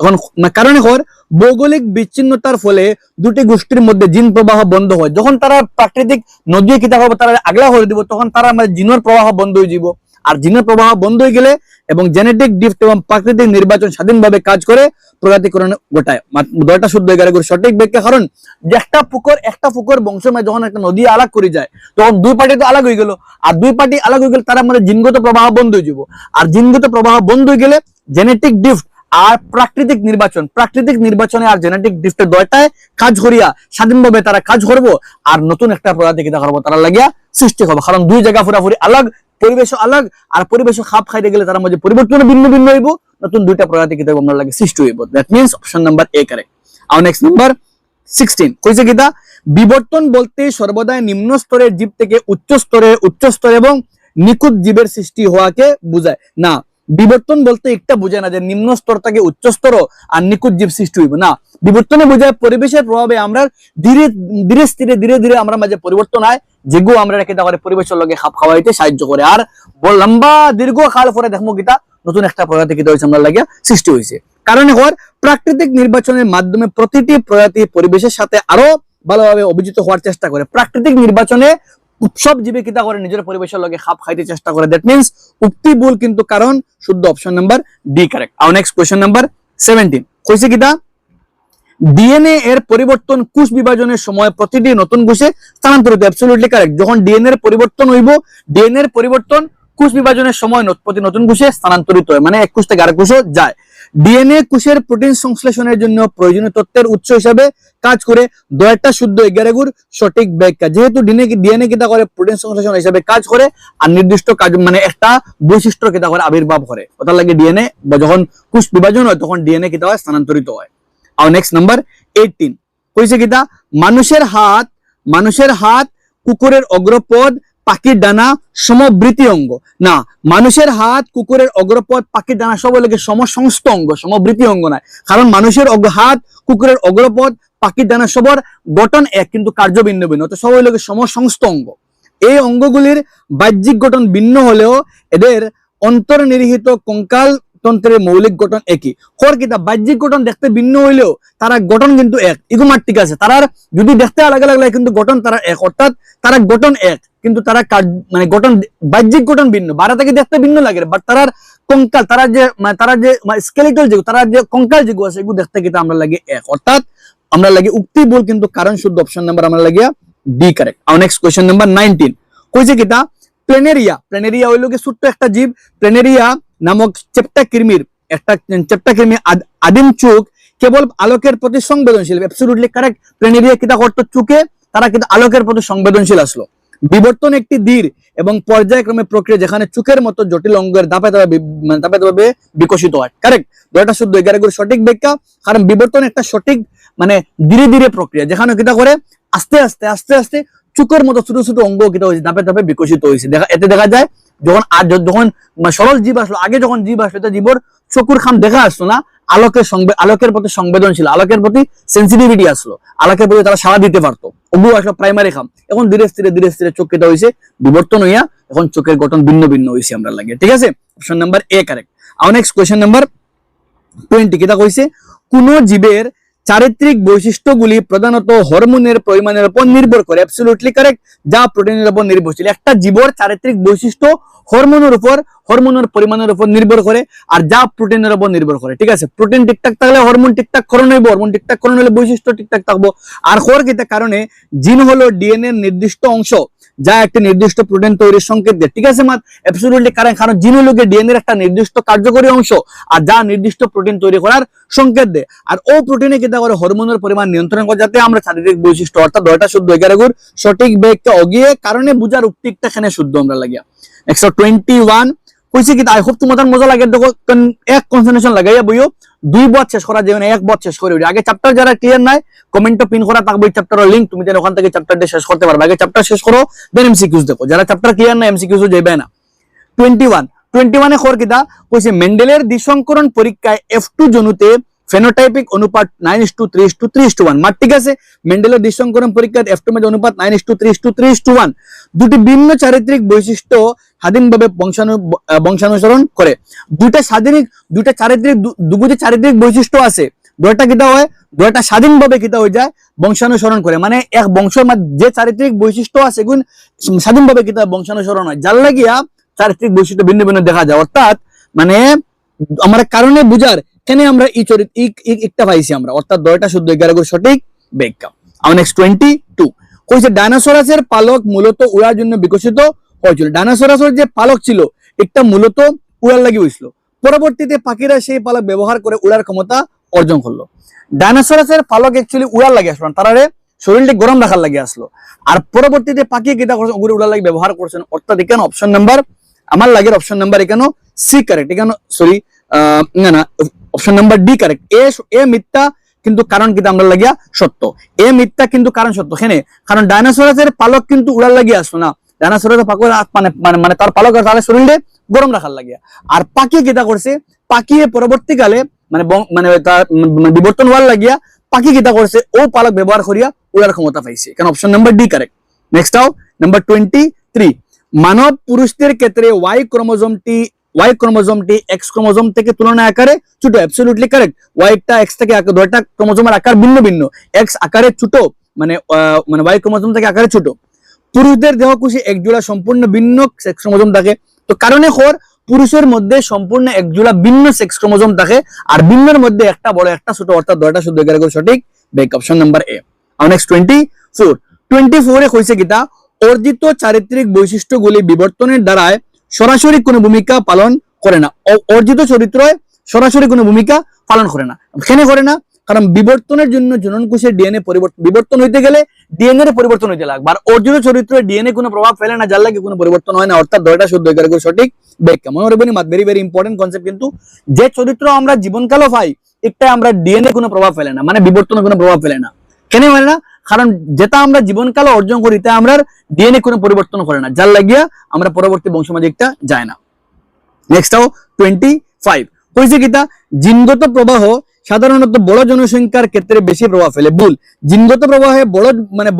এখন কারণে হর ভৌগোলিক বিচ্ছিন্নতার ফলে দুটি গোষ্ঠীর মধ্যে জিন প্রবাহ বন্ধ হয়। যখন তারা প্রাকৃতিক নদী কিতা হবে তারা আগলা করে দিব, তখন তারা আমাদের জিনের প্রবাহ বন্ধ হয়ে যাব। আর জিনের প্রবাহ বন্ধ হয়ে গেলে এবং জেনেটিক ডিফট এবং প্রাকৃতিক নির্বাচন স্বাধীনভাবে কাজ করে প্রজাতিকরণ ঘটায়। 2টা শুদ্ধ 11 সঠিক ব্যাখ্যা। কারণ যে একটা পুকুর বংশময় যখন একটা নদী আলাগ করে যায়, তখন দুই পার্টি তো আলাগ হয়ে গেল, আর দুই পার্টি আলাগ হয়ে গেলে তারা আমাদের জিনগত প্রবাহ বন্ধ হয়ে যাব। আর জিনগত প্রবাহ বন্ধ হয়ে গেলে জেনেটিক ডিফট আর প্রাকৃতিক নির্বাচনে আর জেনেটিক ডিফটের 2টায় কাজ করিয়া স্বাধীনভাবে তারা কাজ করবো, আর নতুন একটা প্রজাতি কিতা করবো তারা লাগিয়া সৃষ্টি হবে। কারণ দুই জায়গা পুরাপুরি আলাগ, পরিবেশ আলাগ, আর পরিবেশ খাপ খাইতে গেলে তার মধ্যে পরিবর্তন ভিন্ন ভিন্ন হইব, নতুন দুইটা প্রজাতি কিতা আমরা লাগে সৃষ্টি হইব। That means option number A correct. আর নেক্সট নাম্বার 16 কইছে কিতা বিবর্তন বলতে সর্বদাই নিম্ন স্তরের জীব থেকে উচ্চ স্তরে এবং নিখুঁত জীবের সৃষ্টি হওয়াকে বোঝায় না। বিবর্তন বলতে একটা বোঝায় না যে নিম্ন স্তর থেকে উচ্চ স্তর আর নিখুঁত জীব সৃষ্টি হইব না। বিবর্তনে বোঝায় পরিবেশের প্রভাবে আমরা ধীরে ধীরে আমরা মাঝে পরিবর্তন হয়, যেগুলো আমরা কিতা করে পরিবেশের লগে খাপ খাওয়াইতে সাহায্য করে। আর লম্বা দীর্ঘ কাল পরে দেখবো কিতা নতুন একটা প্রজাতি কিতা হয়েছে আমরা লাগিয়া সৃষ্টি হয়েছে। কারণ হওয়ার প্রাকৃতিক নির্বাচনের মাধ্যমে প্রতিটি প্রজাতি পরিবেশের সাথে আরো ভালোভাবে অভিজিত হওয়ার চেষ্টা করে। প্রাকৃতিক নির্বাচনে উৎসব জীবে কিতা করে নিজের পরিবেশের লগে খাপ খাইতে চেষ্টা করে। দ্যাট মিনস উক্তি ভুল কিন্তু কারণ শুদ্ধ। Option number D correct. আর নেক্সট কোশ্চেন নাম্বার 17 কইছে কিতা ডিএনএ এর পরিবর্তন কোষ বিভাজনের সময় প্রতিটি নতুন কোষে স্থানান্তরিত। Absolutely correct. যখন ডিএনএ এর পরিবর্তন হইব, ডিএনএ এর পরিবর্তন কোষ বিভাজনের সময় প্রতি নতুন কোষে স্থানান্তরিত হয়, মানে এক কোষ থেকে আরেক কোষে যায়। ডিএনএ কোষের প্রোটিন সংশ্লেষণের জন্য প্রয়োজনীয় তথ্যের উৎস হিসাবে কাজ করে। 2টা শুদ্ধ 11 সঠিক ব্যাখ্যা। যেহেতু ডিএনএ কিতা করে প্রোটিন সংশ্লেষণ হিসাবে কাজ করে, আর নির্দিষ্ট কাজ মানে একটা বৈশিষ্ট্য কিতা করে আবির্ভাব করে। ওটার লাগে ডিএনএ যখন কোষ বিভাজন হয় তখন ডিএনএ কিতা হয় স্থানান্তরিত হয়। আর নেক্সট নাম্বার 18 কইছে কিতা মানুষের হাত কুকুরের অগ্রপদ পাখির ডানা সমবৃত্তি অঙ্গ। না, মানুষের হাত কুকুরের অগ্রপদ পাখির ডানা সব হলো সমসংস্থ অঙ্গ, সমবৃত্তি অঙ্গ নয়। কারণ মানুষের হাত কুকুরের অগ্রপদ পাখির ডানা সবর গঠন এক, কিন্তু কার্য ভিন্ন ভিন্ন, তো সব হলো সমসংস্থ অঙ্গ। এই অঙ্গগুলির বাহ্যিক গঠন ভিন্ন হলেও এদের অন্তর্নিহিত কঙ্কাল তন্ত্রের মৌলিক গঠন একই। খর কিতা বাহ্যিক গঠন দেখতে ভিন্ন হইলেও তারা গঠন কিন্তু এক। ইগুমার ঠিক আছে, তারা যদি দেখতে আলাদা আলাদা লাগে কিন্তু গঠন তারা এক, অর্থাৎ তারা গঠন এক কিন্তু তারা মানে গঠন বাহ্যিক গঠন ভিন্ন, বাড়া থেকে দেখতে ভিন্ন লাগে, বাট তারার কঙ্কাল তারা যে স্কেলিটাল যেগুলো তারা যে কঙ্কাল যেগুলো আছে এগুলো দেখতে কিন্তু আমরা লাগে এক, অর্থাৎ আমরা লাগে উক্তি বল কিন্তু কারণ শুদ্ধ। অপশন নাম্বার আমরা লাগিয়া ডি কারেক্ট। আর নেক্সট কোশ্চেন নাম্বার 19 কইছে কিতা প্লেনেরিয়া হইলো কি ছোট্ট একটা জীব। প্লেনেরিয়া নামক চেপ্টা কৃমির আদিম চোখ কেবল আলোকের প্রতি সংবেদনশীল। Absolutely correct. প্লেনেরিয়া কিতা করতো চোখে তারা কিন্তু আলোকের প্রতি সংবেদনশীল আসলো। বিবর্তন একটি ধীর এবং পর্যায়ক্রমে প্রক্রিয়া যেখানে চোখের মতো জটিল অঙ্গের ধাপে ধাপে বিকশিত হয়। কারেক্ট, দুইটা শুদ্ধ। 11 সঠিক ব্যাখ্যা। কারণ বিবর্তন একটা সঠিক মানে ধীরে ধীরে প্রক্রিয়া যেখানে কিতা করে আস্তে আস্তে চোখের মতো ছোট ছোট অঙ্গ কিতা হয়েছে ধাপে ধাপে বিকশিত হয়েছে। এতে দেখা যায় যখন সরল জীব আসলো, আগে যখন জীব আসলো জীবর চকুর খাম দেখা আসতো না, আলোকের প্রতি সংবেদনশীল, আলোকের প্রতি সেন্সিটিভিটি আসলো, আলোকের প্রতি তারা সাড়া দিতে পারতো, ওগুলো আসলো প্রাইমারি খাম। এখন ধীরে ধীরে চোখ কেটে হয়েছে বিবর্তন হইয়া এখন চোখের গঠন ভিন্ন ভিন্ন হয়েছে আমরা লাগে। ঠিক আছে, অপশন নাম্বার এ কারেক্ট। আর নেক্সট কোয়েশ্চেন নাম্বার 20 কিতা কইছে কোন জীবের চারিত্রিক বৈশিষ্ট্যগুলি প্রধানত হরমোনের পরিমাণের উপর নির্ভর করে। অ্যাবসলিউটলি কারেক্ট, যা প্রোটিনের উপর নির্ভরশীল। একটা জীবর চারিত্রিক বৈশিষ্ট্য হরমোনের পরিমাণের উপর নির্ভর করে আর যা প্রোটিনের উপর নির্ভর করে। ঠিক আছে, প্রোটিন ঠিকঠাক থাকলে হরমোন ঠিকঠাক করণ হইব, হরমোন ঠিকঠাক করণ হলে বৈশিষ্ট্য ঠিকঠাক থাকবো। আর খর কিতা কারণে জিন হলো ডিএনএ নির্দিষ্ট অংশ যা একটা নির্দিষ্ট প্রোটিন তৈরির সংকেত দেয়। ঠিক আছে মাত, অ্যাবসলিউটলি কারণ জিন হলো ডিএনএ একটা নির্দিষ্ট কার্যকরী অংশ আর যা নির্দিষ্ট প্রোটিন তৈরি করার সংকেত দেয়। আর ও প্রোটিনে কিতা করে হরমোনের পরিমাণ নিয়ন্ত্রণ করে যাতে আমরা শারীরিক বৈশিষ্ট্য, অর্থাৎ 2টা শুদ্ধ। 11 সঠিক ব্যাখ্যা অগিয়ে কারণে বুঝার উক্তিটা এখানে শুদ্ধ আমরা লাগিয়া। 121 কইছে কি আই হোপ তোমাদের মজা লাগে। দেখো এক কনসেন্ট্রেশন লাগাইয়া বইও, 2 বট শেষ করা যাবে না, 1 বট শেষ করে আগে চ্যাপ্টার যারা ক্লিয়ার নাই কমেন্টে পিন করা থাকবে এই চ্যাপ্টারের লিংক, তুমি যেন ওখান থেকে চ্যাপ্টারটা শেষ করতে পারবে। আগে চ্যাপ্টার শেষ করো দেন এমসিকিউজ দেখো, যারা চ্যাপ্টার ক্লিয়ার না এমসিকিউজ যাবে না। 21 এ খর কিতা কইছে মেন্ডেলের দ্বিসংকরণ পরীক্ষায় F2 জনুতে ফেনোটাইপিক অনুপাত 9:3:3:1 মার। ঠিক আছে, মেন্ডেলের দ্বিসংকরণ পরীক্ষায় F2 মধ্যে অনুপাত 9:3:3:1। দুটি ভিন্ন চারিত্রিক বৈশিষ্ট্য স্বাধীনভাবে বংশানুসরণ করে। দুইটা চারিত্রিক বৈশিষ্ট্য আছে, দুইটা কিতা হয়, দুইটা স্বাধীনভাবে কিতা হয়ে যায় বংশানুসরণ করে। মানে এক বংশের মধ্যে যে চারিত্রিক বৈশিষ্ট্য আছে এগুলো স্বাধীনভাবে কিতা বংশানুসরণ হয়, যার লাগিয়া চারিত্রিক বৈশিষ্ট্য ভিন্ন ভিন্ন দেখা যায়। অর্থাৎ মানে আমরা কারণে বুঝার কেন আমরা একটা পাইছি আমরা, অর্থাৎ 2টা শুদ্ধ। 11 সঠিক ব্যাখ্যা। আর নেক্সট 22 কইছে ডাইনোসরাসের পালক মূলত উড়ার জন্য বিকশিত হয়েছিল। ডাইনোসরাসের যে পালক ছিল একটা মূলত উড়ার লাগি হয়েছিল, পরবর্তীতে পাখিরা সেই পালক ব্যবহার করে উড়ার ক্ষমতা অর্জন করলো। ডাইনোসরাসের পালক অ্যাকচুয়ালি উড়ার লাগে আসলো, তারারে শরীরটা গরম রাখার লাগে আসলো, আর পরবর্তীতে পাখি কিতা করছেন ওগুলো উড়ার লাগে ব্যবহার করছেন। অর্থাৎ এখানে অপশন নাম্বার আমার লাগে অপশন নাম্বার এখানে সি কারেক্ট। এখানে সরি না অপশন নাম্বার ডি কারেক্ট। এ মিথ্যা কিন্তু কারণ কিন্তু আমরা লাগিয়া সত্য। এ মিথ্যা কিন্তু কারণ সত্য। এখানে কারণ ডাইনোসরাসের পালক কিন্তু উড়ার লাগিয়া আসলো না, ডাইনোসরাসের মানে তার পালক আর তার শরীরে গরম রাখার লাগিয়া। আর পাখি কিতা করছে, পাখি পরবর্তীকালে মানে তার বিবর্তন হওয়ার লাগিয়া পাখি কিতা করছে ও পালক ব্যবহার করিয়া উড়ার ক্ষমতা পাইছে। কারণ option number D correct. Next number 23 মানব পুরুষদের ক্ষেত্রে ওয়াই ক্রোমোজোমটি এক্স ক্রোমোজোম থেকে তুলনা আকারে ছোট। Absolutely correct. ওয়াইটা এক্স থেকে 2টা ক্রোমোজোমের আকার ভিন্ন ভিন্ন, এক্স আকারে ছোট মানে ওয়াই ক্রোমোজোম থেকে আকারে ছোট। পুরুষদের দেহকোষে এক জোড়া সম্পূর্ণ ভিন্ন সেক্স ক্রোমোজোম থাকে। তো কারণে খর পুরুষের মধ্যে সম্পূর্ণ এক জোড়া ভিন্ন সেক্স ক্রোমোজোম থাকে আর ভিন্নের মধ্যে একটা বড় একটা ছোট, অর্থাৎ 2টা শুদ্ধ। 11 সঠিক ব্যাখ্যা অপশন নাম্বার এ। আর নেক্সট 24 এ কইছে কিতা অর্জিত চারিত্রিক বৈশিষ্ট্যগুলি বিবর্তনের দ্বারায় সরাসরি কোনো ভূমিকা পালন করে না। অর্জিত চরিত্র সরাসরি কোনো ভূমিকা পালন করে না। কেন করে না? কারণ বিবর্তনের জন্য জননকোষের ডিএনএ বিবর্তন হইতে গেলে ডিএনএ এর পরিবর্তন হইতে লাগবে, আর অর্জিত চরিত্রে ডিএনএ কোনো প্রভাব ফেলে না, যার লাগে কোনো পরিবর্তন হয় না। অর্থাৎ 2টা শুদ্ধ। 11 সঠিক ব্যাখ্যা। মনে রাখবেন ভেরি ভেরি ইম্পর্টেন্ট কনসেপ্ট, কিন্তু যে চরিত্র আমরা জীবনকালও পাই একটা আমরা ডিএনএ কোনো প্রভাব ফেলে না, মানে বিবর্তনের কোনো প্রভাব ফেলে না। কেন হয় না? কারণ যেটা আমরা জীবনকালে অর্জন করি তা আমরা ডিএনএ কোনো পরিবর্তন করে না, যার লাগিয়া আমরা পরবর্তী বংশমাজিকটা যায় না। নেক্সট আও 25 কইছে কিতা জিনগত প্রবাহ সাধারণত বড় জনসংখ্যার ক্ষেত্রে বেশি প্রভাব ফেলে। ভুল, জিনগত প্রবাহে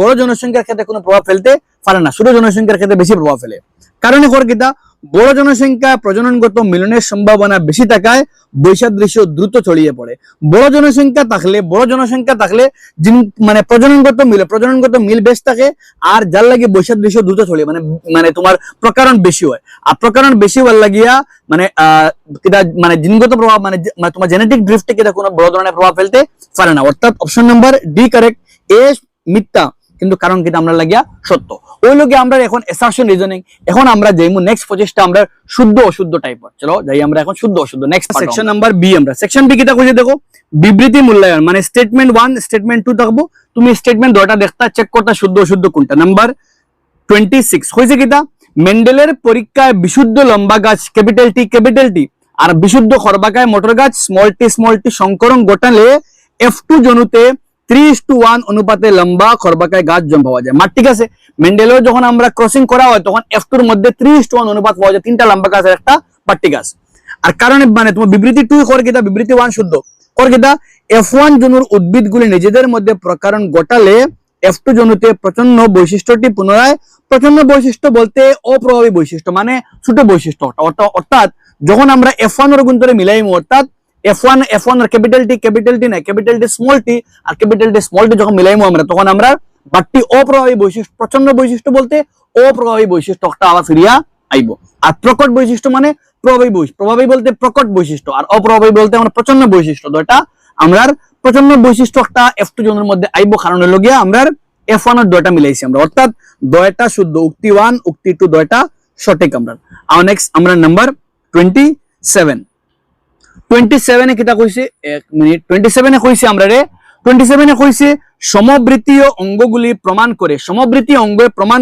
বড় জনসংখ্যার ক্ষেত্রে কোনো প্রভাব ফেলতে পারে না, ছোট জনসংখ্যার ক্ষেত্রে বেশি প্রভাব ফেলে। কারণ এখন কিতা বড় জনসংখ্যা প্রজননগত মিলনের সম্ভাবনা বেশি থাকায় বৈসাদৃশ্য দ্রুত ছড়িয়ে পড়ে। বড় জনসংখ্যা থাকলে প্রজননগত মিল বেশ থাকে, আর যার লাগে বৈসাদৃশ্য দ্রুত ছড়িয়ে মানে তোমার প্রকারণ বেশি হয়। আর প্রকারণ বেশি হওয়ার লাগিয়া জিনগত প্রভাব তোমার জেনেটিক ড্রিফটে কিনা কোনো বড় ধরনের প্রভাব ফেলতে পারে না। অর্থাৎ অপশন নাম্বার ডি কারেক্ট, এ মিথ্যা কিন্তু কারণ কিন্তু আমরা লাগিয়া সত্য। ওই লোকে আমরা এখন অ্যাসারশন রিজনিং, এখন আমরা যাইমু নেক্সট প্রচেষ্টা আমরা শুদ্ধ অশুদ্ধ টাইপের। চলো যাই আমরা এখন শুদ্ধ অশুদ্ধ নেক্সট সেকশন নাম্বার বি। আমরা সেকশন বি কিটা কইছে দেখো, বিবৃতি মূল্যায়ন মানে স্টেটমেন্ট 1 স্টেটমেন্ট 2 থাকবো, তুমি স্টেটমেন্ট দুটো দেখতা চেক করতা শুদ্ধ অশুদ্ধ কোনটা। নাম্বার 26 কইছে কিটা মেন্ডেলের পরীক্ষায় বিশুদ্ধ লম্বা গাছ ক্যাপিটাল টি আর বিশুদ্ধ খরবাকায় মোটর গাছ স্মল টি সংকরণ ঘটালে F2 জনুতে 3:1 অনুপাতে লম্বা খরবাকায় গাছ জন্ম পাওয়া যায়। ঠিক আছে, মেন্ডেলের যখন আমরা ক্রসিং করা হয় তখন F2 এর মধ্যে 3:1 অনুপাত পাওয়া যায়, তিনটা লম্বা গাছের একটা মাটি গাছ। আর কারণে তোমার বিবৃতি 2 কর কিটা বিবৃতি 1 শুদ্ধ কর কিটা F1 জনুর উদ্ভিদগুলি নিজেদের মধ্যে প্রকারণ ঘটালে F2 জনুতে প্রচন্ন বৈশিষ্ট্যটি পুনরায়, প্রচন্ন বৈশিষ্ট্য বলতে অপ্রভাবী বৈশিষ্ট্য মানে ছোট বৈশিষ্ট্য, অর্থাৎ যখন আমরা F1 এর গুণরে মিলাইমু, অর্থাৎ F1 এর ক্যাপিটাল টি না ক্যাপিটাল টি স্মল টি আর ক্যাপিটাল টি স্মল টি যখন মিলাইমু আমরা, তখন আমরা বাটটি অপ্রভাবী বৈশিষ্ট্য, প্রচন্ন বৈশিষ্ট্য বলতে অপ্রভাবী বৈশিষ্ট্যটা আবার ফিরিয়া আইব। আর প্রকট বৈশিষ্ট্য মানে প্রভাবী বলতে প্রকট বৈশিষ্ট্য, আর অপ্রভাবী বলতে আমরা প্রচন্ন বৈশিষ্ট্য। তো এটা আমরা প্রচন্ন বৈশিষ্ট্যটা F2 জনের মধ্যে আইব, কারণ হলো গিয়া আমরা F1 এর দুইটা মিলাইছি আমরা, অর্থাৎ দুইটা শুদ্ধ, উক্তি 1 উক্তি 2 দুইটা সঠিক। আমরা আর নেক্সট আমরা নাম্বার 27 এ কিটা কইছে, এক মিনিট, 27 এ কইছে আমরা 27 এ কইছে সমবৃত্তীয় অঙ্গগুলি প্রমাণ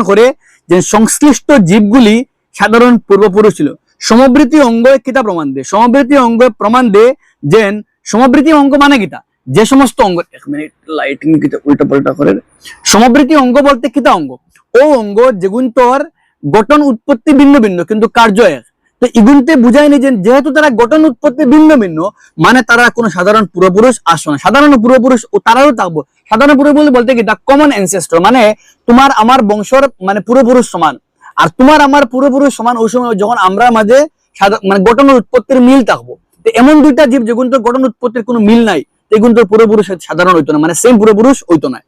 করে যে সংশ্লিষ্ট জীবগুলি সাধারণ পূর্বপুরুষ ছিল। সমবৃত্তীয় অঙ্গ কিটা প্রমাণ দেয়? সমবৃত্তীয় অঙ্গ প্রমাণ দেয় যে সমবৃত্তীয় অঙ্গ মানে কিটা, যে সমস্ত অঙ্গ, এক মিনিট লাইটিং কিটা উল্টা পাল্টা করে, সমবৃত্তীয় অঙ্গ বলতে কিটা অঙ্গ, ও অঙ্গ যেগুন তোর গঠন উৎপত্তি ভিন্ন ভিন্ন কিন্তু কার্য এক। তো ইগুনতে বুঝায় নি যে যেহেতু তারা গঠন উৎপত্তি ভিন্ন ভিন্ন মানে তারা কোনো সাধারণ পূর্বপুরুষ আসে না। সাধারণ পূর্বপুরুষ তারাও থাকবো, সাধারণ পূর্বপুরুষ বলতে কি কমন অ্যানসেস্টর, মানে তোমার আমার বংশর মানে পূর্বপুরুষ সমান, আর তোমার আমার পূর্বপুরুষ সমান ওই সময় যখন আমরা মাঝে মানে গঠন উৎপত্তির মিল থাকবো। তো এমন দুইটা জীব যেগুন তোর গঠন উৎপত্তির কোনো মিল নাই, এগুন তোর পূর্বপুরুষ সাধারণ হইতো না, মানে সেম পূর্বপুরুষ হইতো না।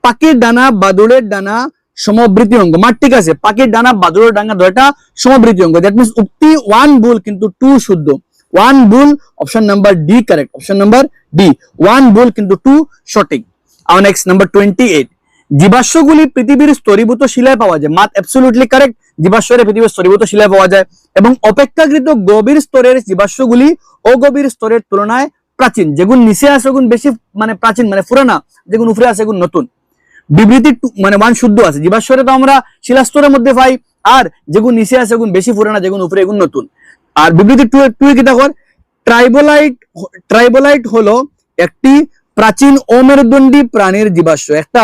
পাখির ডানা বাদুড়ের ডানা সমবৃত্তি অঙ্গ, ঠিক আছে, পাখির ডানা বাদুড়ের ডানা দুইটা সমবৃত্তি অঙ্গ। দ্যাট মিন্স উক্তি 1 ভুল কিন্তু 2 শুদ্ধ। 1 ভুল, option number D correct, option number D 1 ভুল কিন্তু 2 সঠিক। আর নেক্সট নাম্বার 28 জীবাশ্মগুলি পৃথিবীর স্তরীভূত শিলায় পাওয়া যায়। অ্যাবসলিউটলি কারেক্ট, জীবাশ্মরে পৃথিবীর স্তরীভূত শিলায় পাওয়া যায় এবং অপেক্ষাকৃত গভীর স্তরের জীবাশ্মগুলি অগভীর স্তরের তুলনায় প্রাচীন। যেগুন নিচে আছে ওগুন বেশি মানে প্রাচীন মানে পুরানা, যেগুন উপরে আছে এগুন নতুন। বিবৃতি 1 শুদ্ধ আছে, জীবাশ্মরে তো আমরা শিলাস্তরের মধ্যে পাই, আর যেগুন নিচে আছে এগুন বেশি পুরানা, যেগুন উপরে এগুন নতুন। আর বিবৃতি 2 কি দেখো, ট্রাইবোলাইট হলো একটি প্রাচীন অমেরুদণ্ডী প্রাণীর জীবাশ্ম। একটা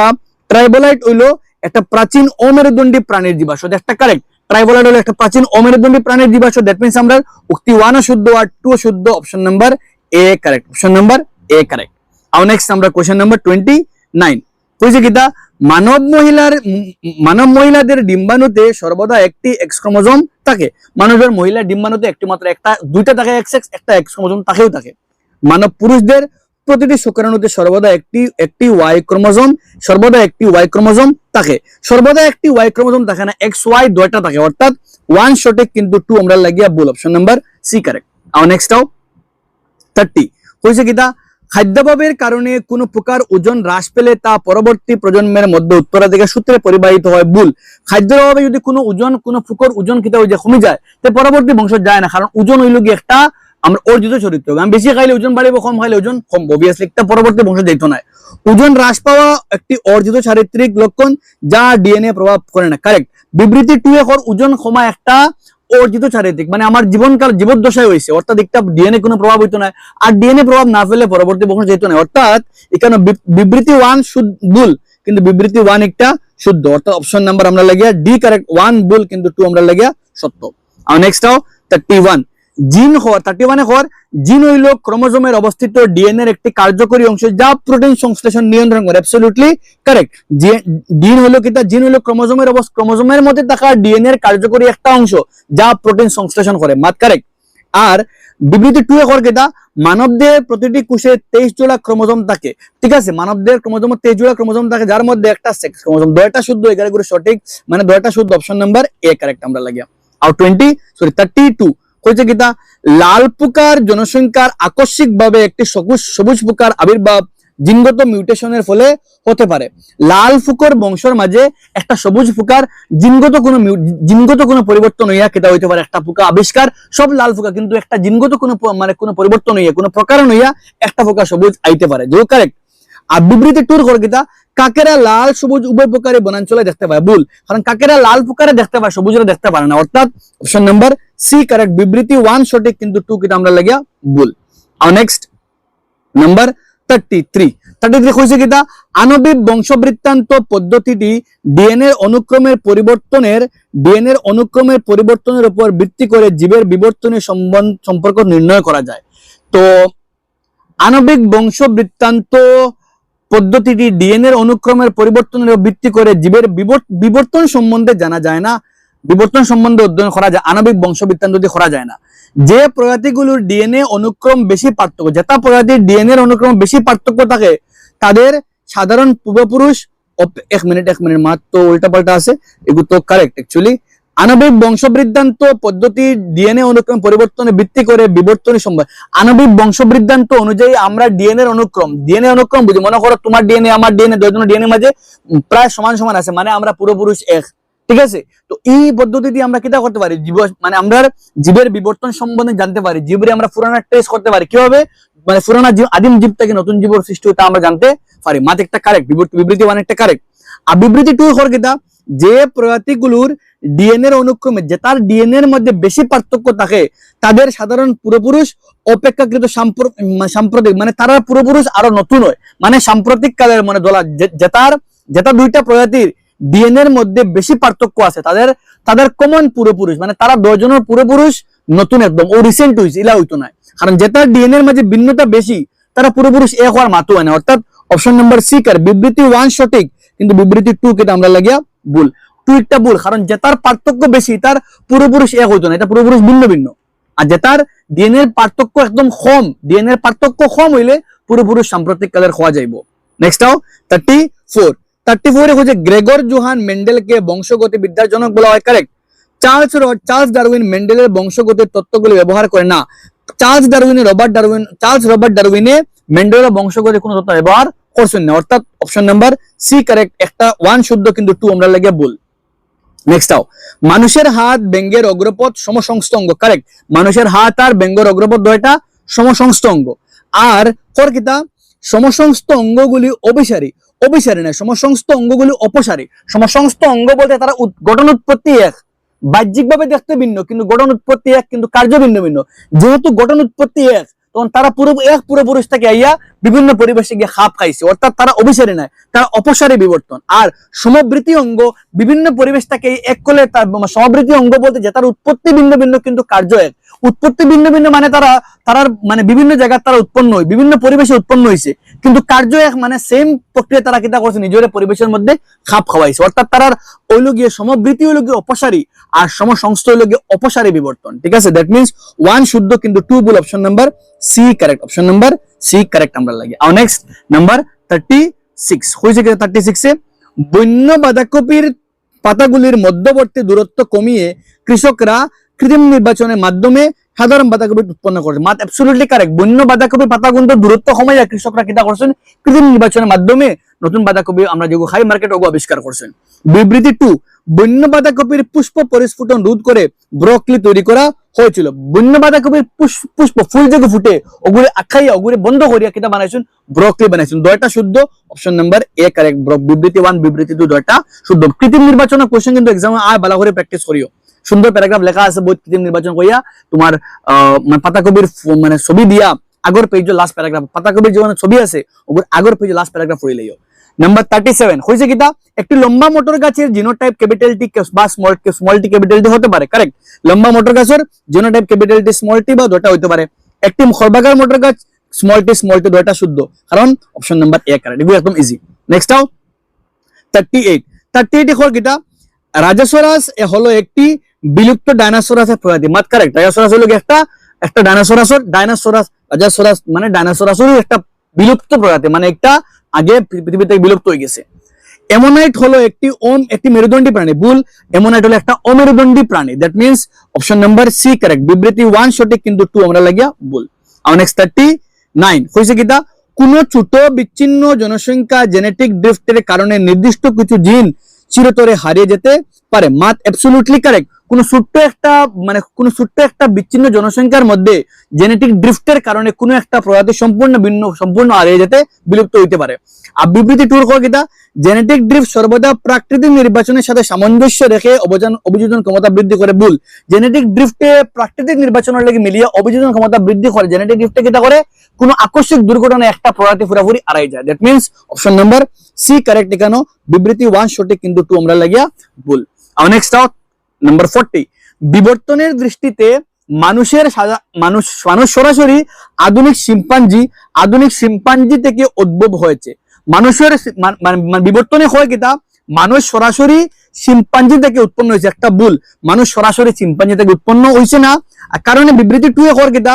ট্রাইবোলাইট হইলো একটা প্রাচীন অমেরুদণ্ডী প্রাণীর জীবাশ্ম, একটা কারেক্ট। ট্রাইবোলাইট হলো একটা প্রাচীন অমেরুদণ্ডী প্রাণীর জীবাশ্ম। দ্যাট মিন্স আমরা উক্তি 1 শুদ্ধ আর 2 শুদ্ধ, option number A correct, option number A correct. আর নেক্সট আমরা কোশ্চেন নাম্বার 29 কইছে কিটা মানব মহিলাদের ডিম্বাণুতে সর্বদা একটি এক্স ক্রোমোজোম থাকে। মানবের মহিলার ডিম্বাণুতে একটি মাত্র একটা দুইটা থাকে এক্স একটা এক্স ক্রোমোজোম তাকেও থাকে। মানব পুরুষদের প্রতিটি শুক্রাণুতে সর্বদা একটি ওয়াই ক্রোমোজোম থাকে। সর্বদা একটি ওয়াই ক্রোমোজোম থাকে না, এক্স ওয়াই দুইটা থাকে, অর্থাৎ 1 সঠিক কিন্তু 2 আমরা লাগিয়া ভুল, অপশন নাম্বার সি কারেক্ট। আর নেক্সট 30 কইছে কিটা খাদ্যাভাবের কারণে কোনো প্রকার ওজন হ্রাস পেলে তা পরবর্তী প্রজন্মের মধ্যে উত্তরাধিকার সূত্রে পরিবাহিত হয়। ভুল, খাদ্যের অভাবে যদি কোনো প্রকার ওজন কিতা হয়ে যায় কমে যায়, তো পরবর্তী বংশ যায় না, কারণ ওজন হইল গিয়ে একটা আমরা অর্জিত চরিত্র। আমি বেশি খাইলে ওজন বাড়িব, কম খাইলে ওজন কমবো, অবভিয়াসলি একটা পরবর্তী বংশ যেত না। ওজন হ্রাস পাওয়া একটি অর্জিত চারিত্রিক লক্ষণ যা ডিএনএ প্রভাব করে না, কারেক্ট। বিবৃতি 2 ওজন কমা একটা অর্জিত চারিত্রিক, মানে আমার জীবনকাল জীবদ্দশায় হয়েছে, অর্থাৎ একটা ডিএনএ কোনো প্রভাব হইতো না, আর ডিএনএ প্রভাব না ফেলে পরবর্তী বংশ যেত না, অর্থাৎ এখানে বিবৃতি 1 ভুল, কিন্তু বিবৃতি 1 একটা শুদ্ধ, অর্থাৎ অপশন নাম্বার আমরা লাগিয়া ডি কারেক্ট, 1 ভুল কিন্তু 2 আমরা লাগিয়া সত্য। আর নেক্সট আও 31 জিন হওয়ার 31 এ হওয়ার জিন হইল ক্রোমোজোমের অবস্থিত ডিএনএ এর একটি কার্যকরী অংশ যা প্রোটিন সংশ্লেষণ নিয়ন্ত্রণ করে, অ্যাবসলিউটলি কারেক্ট। জিন হলো কিটা, জিন হলো ক্রোমোজোমের মধ্যে থাকা ডিএনএ এর কার্যকরী একটা অংশ যা প্রোটিন সংশ্লেষণ করে, মাত কারেক্ট। আর বিবৃতি 2 এ হওয়ার কিটা, মানবদেহের প্রতিটি কোষে 23 জোড়া ক্রোমোজোম থাকে, ঠিক আছে, মানবদেহের ক্রোমোজোমে 23 জোড়া ক্রোমোজোম থাকে, যার মধ্যে একটা সেক্স ক্রোমোজোম, দয়টা শুদ্ধ, এগুলো সঠিক, মানে দয়টা শুদ্ধ, অপশন নাম্বার এ কারেক্ট আমরা লাগিয়া। আর 32 কইছে কিটা, লাল পোকার জনসংখ্যার আকস্মিকভাবে একটি সবুজ পোকার আবির্ভাব জিনগত মিউটেশনের ফলে হতে পারে। লাল পোকার বংশের মাঝে একটা সবুজ পোকার জিনগত কোনো পরিবর্তন হইয়া কেটা হইতে পারে একটা পোকা আবিষ্কার, সব লাল পোকা কিন্তু একটা জিনগত কোনো পরিবর্তন হইয়া কোনো প্রকারণ হইয়া একটা পোকা সবুজ আইতে পারে, যেও কারেক্ট। আর বিবৃতি 2 এর কিটা, কাকেরা লাল সবুজ উভয় প্রকারে বনাঞ্চলে দেখতে পায়, ভুল, কারণ কাকেরা লাল প্রকারে দেখতে পায়, সবুজরা দেখতে পারে না, অর্থাৎ অপশন নাম্বার সি কারেক্ট, বিবৃতি 1 সঠিক কিন্তু 2 কিটা আমরা লাগিয়া ভুল। আর নেক্সট নাম্বার 33 কইছে কিটা, আণবিক বংশবৃত্তান্ত পদ্ধতিটি ডিএনএ অনুক্রমের পরিবর্তনের উপর ভিত্তি করে জীবের বিবর্তনের সম্পর্ক নির্ণয় করা যায়। তো আণবিক বংশবৃত্তান্ত পদ্ধতিটি ডিএনএ অনুক্রমের পরিবর্তনের ভিত্তি করে জীবের বিবর্তন সম্বন্ধে জানা যায় না, বিবর্তন সম্বন্ধে অধ্যয়ন করা যায়, আণবিক বংশবৃত্তান্ত দিয়ে করা যায় না। যে প্রজাতিগুলোর ডিএনএ অনুক্রম বেশি পার্থক্য, যেটা প্রজাতির ডিএনএ অনুক্রম বেশি পার্থক্য থাকে তাদের সাধারণ পূর্বপুরুষ, এক মিনিট মাত্র উল্টা পাল্টা আছে, এগুলো তো কারেক্ট অ্যাকচুয়ালি। আণবিক বংশবৃদ্ধান্ত পদ্ধতি ডিএনএ অনুক্রম পরিবর্তনে ভিত্তি করে বিবর্তনের সম্ভব। আণবিক বংশবৃদ্ধান্ত অনুযায়ী আমরা ডিএনএ অনুক্রম বুঝি, মনে করো তোমার ডিএনএ আমার ডিএনএ, দুজনের ডিএনএ মাঝে প্রায় সমান আছে, মানে আমরা পূর্বপুরুষ এক, ঠিক আছে। তো এই পদ্ধতি আমরা কিটা করতে পারি, মানে আমরা জীবের বিবর্তন সম্বন্ধে জানতে পারি, জীবরে আমরা পুরানা টেস্ট করতে পারি, কিভাবে, মানে পুরানা আদিম জীব থেকে নতুন জীবর সৃষ্টি হতে আমরা জানতে পারি, মাত্র একটা কারেক্ট, বিবৃতি 1 একটা কারেক্ট। আর বিবৃতি 2 হর কিটা, যে প্রজাতিগুলোর ডিএনএ এর অনুক্রমে যে তার ডিএনএ এর মধ্যে বেশি পার্থক্য থাকে তাদের সাধারণ পূর্বপুরুষ অপেক্ষাকৃত সাম্প্রতিক, মানে তারা পূর্বপুরুষ আরো নতুন হয়, মানে সাম্প্রতিক কালের, মানে দলা যেটা দুইটা প্রজাতির ডিএনএ এর মধ্যে বেশি পার্থক্য আছে তাদের কমন পূর্বপুরুষ, মানে তারা 2 জনের পূর্বপুরুষ নতুন একদম, ও রিসেন্ট হইছে, ইলা হইতো না, কারণ যেটা ডিএনএ এর মাঝে ভিন্নতা বেশি তারা পূর্বপুরুষ এক হওয়ার মাতো হয় না, অর্থাৎ অপশন নাম্বার সি কার, বিবৃতি 1 সঠিক কিন্তু বিবৃতি 2 কেটা আমরা লাগিয়া ভুল, 2 একটা ভুল, কারণ যেটার পার্থক্য বেশি তার পূর্বপুরুষ এক হইতো না, এটা পূর্বপুরুষ ভিন্ন, আর যেটার ডিএনএ এর পার্থক্য একদম কম, ডিএনএ এর পার্থক্য কম হইলে পূর্বপুরুষ সাম্প্রতিক কালের হওয়া যাইব। নেক্সট আও 34 এ হচ্ছে গ্রেগর জোহান মেন্ডেলকে বংশগতি বিদ্যার জনক বলা হয়, কারেক্ট। চার্লস ডারউইন মেন্ডেলের বংশগতির তত্ত্বগুলি ব্যবহার করে না, চার্লস রবার্ট ডারউইনে মেন্ডেলের বংশগতির কোনো তত্ত্ব ব্যবহার করছেন না, অর্থাৎ অপশন নাম্বার সি কারেক্ট, একটা 1 শুদ্ধ কিন্তু 2 আমরা লাগে ভুল। নেক্সট আও, মানুষের হাত ব্যঙ্গের অগ্রপথ সমসংস্থ অঙ্গ, কারেক্ট, মানুষের হাত আর ব্যঙ্গের অগ্রপথ দুইটা সমসংস্থ অঙ্গ। আর কিতা, সমসংস্থ অঙ্গগুলি অভিসারী না, সমসংস্থ অঙ্গগুলি অপসারী। সমসংস্থ অঙ্গ বলতে তারা গঠন উৎপত্তি এক, বাহ্যিকভাবে দেখতে ভিন্ন কিন্তু গঠন উৎপত্তি এক, কিন্তু কার্য ভিন্ন। যেহেতু গঠন উৎপত্তি এক, তখন তারা পূর্বপুরুষ থেকে আইয়া বিভিন্ন পরিবেশে গিয়ে খাপ খাইছে, অর্থাৎ তারা অভিসারী নয়, তারা অপসারী বিবর্তন। আর সমবৃত্তি অঙ্গ বিভিন্ন পরিবেশ থেকে এক করলে তার সমবৃত্তি অঙ্গ বলতে যে তার উৎপত্তি ভিন্ন কিন্তু কার্য এক। উৎপত্তি ভিন্ন মানে তারা মানে বিভিন্ন জায়গায় তারা উৎপন্ন হয়, বিভিন্ন পরিবেশে উৎপন্ন হয়েছে, কিন্তু কার্য এক, মানে সেম প্রক্রিয়া তারা কিতা করছে, নিজের পরিবেশের মধ্যে খাপ খাওয়াইছে, অর্থাৎ তারার হইল গিয়ে সমবৃত্তি হইল গিয়ে অপসারী আর সমসংস্থ হইল গিয়ে অপসারী বিবর্তন, ঠিক আছে। দ্যাট মিন্স 1 শুদ্ধ কিন্তু 2 ভুল, option number C correct, option number C correct আমরা লাগে। আর নেক্সট নাম্বার 36 হইছে কি, 36 এ বন্য বাঁধাকপির পাতাগুলির মধ্যবর্তী দূরত্ব কমিয়ে কৃষকরা কৃত্রিম নির্বাচনের মাধ্যমে সাধারণ বাঁধাকপি উৎপন্ন করছে, মাত অ্যাবসলিউটলি কারেক্ট। বন্য বাঁধাকপির পাতাগুলো দূরত্ব কমাইয়া কৃষকরা কিটা করছেন, কৃত্রিম নির্বাচনের মাধ্যমে নতুন বাঁধাকপি আমরা যেগুলো খাই মার্কেট ওগুলো আবিষ্কার করছেন। বিবৃতি 2, বন্য বাঁধাকপির পুষ্প পরিস্ফুটন রোধ করে ব্রকলি তৈরি করা হয়েছিল। বন্য বাঁধাকপির পুষ্প ফুল যেগুলো ফুটে ওগুলো আখাইয়া ওগুলো বন্ধ করিয়া কিটা বানাইছেন, ব্রকলি বানাইছেন, দুইটা শুদ্ধ, অপশন নাম্বার এ কারেক্ট। বিবৃতি 1 বিবৃতি 2 দুইটা শুদ্ধ। কৃত্রিম নির্বাচনের কোশ্চেন কিন্তু এক্সামে আয় ভালো করে প্র্যাকটিস করিও, সুন্দর প্যারাগ্রাফ লেখা আছে বই কৃত্রিম নির্বাচন কইয়া তোমার মানে পাতাকবির মানে ছবি দিয়া আগর পেজ লাস্ট প্যারাগ্রাফ পাতাকবির যে ছবি আছে ওগুলো আগর পেজ লাস্ট প্যারাগ্রাফ পড়ে লইও। নাম্বার 37 হইছে কিটা একটি লম্বা মোটর গাছের জিনোটাইপ ক্যাপিটাল টি বা স্মল টি ক্যাপিটাল টি হতে পারে। কারেক্ট, লম্বা মোটর গাছের genotype capital T small tea বা দুটো হতে পারে। একটি খরবাগার মোটর গাছ স্মল টি দুটো শুদ্ধ, কারণ অপশন নাম্বার এ কারেক্ট, এগুলো একদম ইজি। নেক্সট আও 38 হল কিটা রাজাসোরাস হলো একটি বিলুপ্ত ডাইনোসরাসের প্রজাতি। মাত কারেক্ট, রাজাসোরাস হলো একটা ডাইনোসরাস রাজাসোরাস মানে ডাইনোসরাসের একটা বিলুপ্ত প্রজাতি, মানে একটা আগে পৃথিবী থেকে বিলুপ্ত হয়ে গেছে। অ্যামোনাইট হলো একটি মেরুদণ্ডী প্রাণী। ভুল, অ্যামোনাইট হলো একটা অমেরুদণ্ডী প্রাণী। That means option number C correct. বিবৃতি 1 সঠিক কিন্তু 2 আমরা লাগিয়া ভুল। আর নেক্সট 39 হইছে কিটা কোন ছোট বিচ্ছিন্ন জনসংখ্যা জেনেটিক ড্রিফটের কারণে নির্দিষ্ট কিছু জিন চিরতরে হারিয়ে যেতে পারে। মাত অ্যাবসলিউটলি কারেক্ট। কোন ছোট্ট একটা বিচ্ছিন্ন জনসংখ্যার মধ্যে জেনেটিক ড্রিফটের কারণে কোন একটা প্রজাতি সম্পূর্ণ হারিয়ে যেতে বিলুপ্ত হইতে পারে। আর বিবৃতি 2 কয় কিটা জেনেটিক ড্রিফট সর্বদা প্রাকৃতিক নির্বাচনের সাথে সামঞ্জস্য রেখে অভিযোজন ক্ষমতা বৃদ্ধি করে। ভুল, জেনেটিক ড্রিফটে প্রাকৃতিক নির্বাচনের লাগি মিলিয়ে অভিযোজন ক্ষমতা বৃদ্ধি করে। জেনেটিক ড্রিফটে কিটা করে কোন আকস্মিক দুর্ঘটনায় একটা প্রজাতি পুরোপুরি হারাই যায়। That means option number C correct. এখানে বিবৃতি 1 সঠিক কিন্তু 2 আমরা লাগিয়া ভুল। আর নেক্সট আউট নাম্বার 40 বিবর্তনের দৃষ্টিতে মানুষ সরাসরি আধুনিক শিম্পাঞ্জি থেকে উদ্ভব হয়েছে। মানুষের বিবর্তনে হয় কিটা মানুষ সরাসরি শিম্পাঞ্জি থেকে উৎপন্ন হয়েছে, একটা ভুল। মানুষ সরাসরি শিম্পাঞ্জি থেকে উৎপন্ন হয়েছে না, কারণে বিবৃতি 2 এ হয় কিটা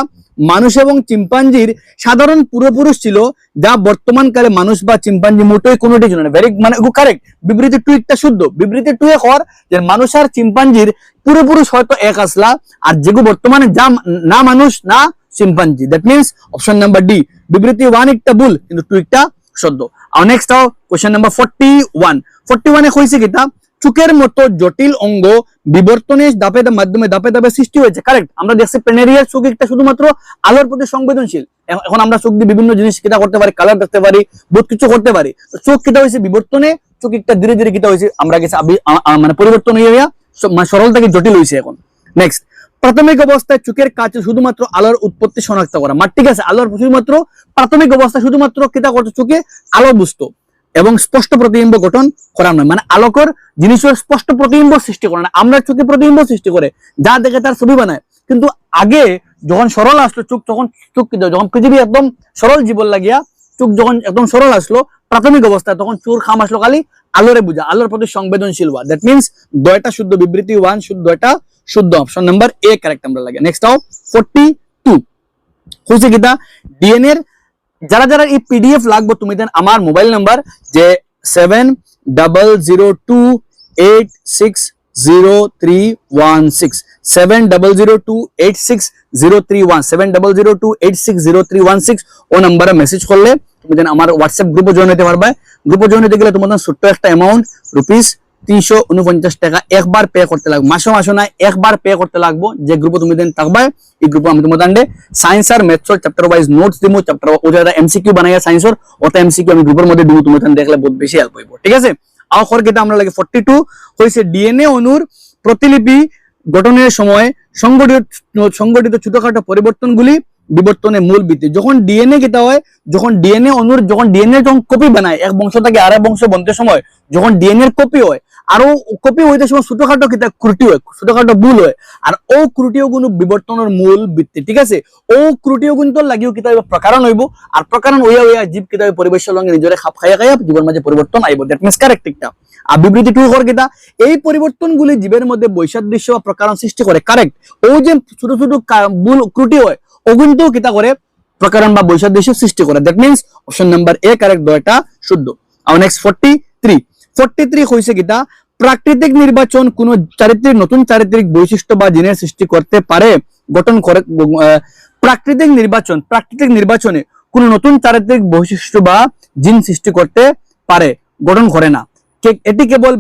মানুষ এবং চিম্পাঞ্জির সাধারণ পূর্বপুরুষ ছিল, যা বর্তমানকালে মানুষ বা চিম্পাঞ্জি মোটেই কোনোটি ছিল না। ভেরি মানে কারেক্ট, বিবৃতি 2 একটা শুদ্ধ। বিবৃতি 2 এ হর যে মানুষ আর চিম্পাঞ্জির পূর্বপুরুষ হয়তো এক আসলা, আর যেগুলো বর্তমানে যা না মানুষ না chimpanzee. That means option number D. বিবৃতি 1 একটা ভুল কিন্তু 2 একটা শুদ্ধ। আর নেক্সট আও কোশ্চেন নাম্বার 41 এ হইছে কিটা চোখের মতো জটিল অঙ্গ বিবর্তনের মাধ্যমে ধাপে ধাপে সৃষ্টি হয়েছে। কারেক্ট, আমরা দেখছি প্লেনেরিয়ার চোখ একটা শুধুমাত্র আলোর প্রতি সংবেদনশীল। এখন আমরা চোখ দিয়ে বিভিন্ন জিনিস কিটা করতে পারি, কালার দেখতে পারি, বহুত কিছু করতে পারি। চোখ কিটা হয়েছে বিবর্তনে, চোখ একটা ধীরে ধীরে কিটা হয়েছে আমরা গেছে মানে পরিবর্তন হয়ে মানে সরল থেকে জটিল হয়েছে এখন। নেক্সট, প্রাথমিক অবস্থায় চোখের কাছে শুধুমাত্র আলোর উৎপত্তি শনাক্ত করা। ঠিক আছে, আলোর শুধুমাত্র প্রাথমিক অবস্থায় শুধুমাত্র কিটা করতে চোখে আলো বুঝতো এবং স্পষ্ট প্রতিবিম্ব গঠন করা নয়, মানে আলোকর জিনিসের স্পষ্ট প্রতিবিম্ব সৃষ্টি করে না। আমরা চোখে প্রতিবিম্ব সৃষ্টি করে যা দেখে তার ছবি বানায়, কিন্তু আগে যখন সরল আসলো চোখ, তখন যখন পৃথিবী একদম সরল জীবন লাগিয়া চোখ যখন একদম সরল আসলো প্রাথমিক অবস্থায়, তখন চোর খাম আসলো খালি আলোরে বুঝা, আলোর প্রতি সংবেদনশীল হওয়া। দ্যাট মিন্স 2টা শুদ্ধ। বিবৃতি 1 শুদ্ধ, 2টা শুদ্ধ। অপশন নাম্বার এ কারেক্ট আমরা লাগে। নেক্সট আও 42 হইছে কিটা ডিএনএ এর যারা এই পিডিএফ লাগবে তুমি দেন আমার মোবাইল নাম্বার যে 7002860316 7002860316 ও নাম্বারে মেসেজ করলে তুমি দেন আমার হোয়াটসঅ্যাপ গ্রুপে জয়েন হতে পারবে। গ্রুপে জয়েন হতে গেলে তোমাদের ছোট্ট একটা অ্যামাউন্ট ₹349 টাকা একবার পে করতে লাগবে। মাসে না একবার পে করতে লাগবে। যে গ্রুপে তুমি দেন থাকবে এই গ্রুপে আমি তোমাদের সায়েন্স আর ম্যাথস চ্যাপ্টার ওয়াইজ নোটস দিমু। চ্যাপ্টার ও যারা এমসিকিউ বানাইয়া সায়েন্সের ওটা এমসিকিউ আমি গ্রুপের মধ্যে দিমু, তুমি দেখলে বহুত বেশি হেল্প হইব। ঠিক আছে, আর খরকেটা আমরা লাগে 42 হইছে ডিএনএ অণুর প্রতিলিপি গঠনের সময় সংগঠিত ছোটখাটো পরিবর্তনগুলি বিবর্তনের মূল ভিত্তি। যখন ডিএনএ কিটা হয়, যখন ডিএনএ অণুর যখন কপি বানায় এক বংশ থেকে আরেক বংশ বনতে সময়, যখন ডিএনএ এর কপি হয় আর কপি হইতে সময় ছোটখাটো কিটা ত্রুটি হয়, ছোটখাটো ভুল হয়, আর ও ত্রুটিও কিন্তু বিবর্তনের মূল ভিত্তি। ঠিক আছে, ও ত্রুটিও কিন্তু লাগিও কিতা প্রকারণ হইব, আর প্রকারণ হইয়া জীব কিতা পরিবেশের সঙ্গে নিজরে খাপ খাইয়া জীবনের মাঝে পরিবর্তন আইব। দ্যাট মিন্স কারেক্ট একটা। আর বিবৃতি 2 কর কিটা এই পরিবর্তনগুলি জীবের মধ্যে বৈসাদৃশ্য বা প্রকারণ সৃষ্টি করে। কারেক্ট, ও যে ছোট ছোট ভুল ত্রুটি হয় ও কিন্তু কিতা করে প্রকারণ বা বৈসাদৃশ্য সৃষ্টি করে। That means option number A correct, 2টা শুদ্ধ। আর নেক্সট 43 হইছে কিটা প্রাকৃতিক নির্বাচন কোন নতুন চারিত্রিক বৈশিষ্ট্য বা জিনের সৃষ্টি করতে পারে, গঠন করে। প্রাকৃতিক নির্বাচনে কোন নতুন চারিত্রিক বৈশিষ্ট্য বা জিন সৃষ্টি করতে পারে, গঠন করে না। এটি কেবল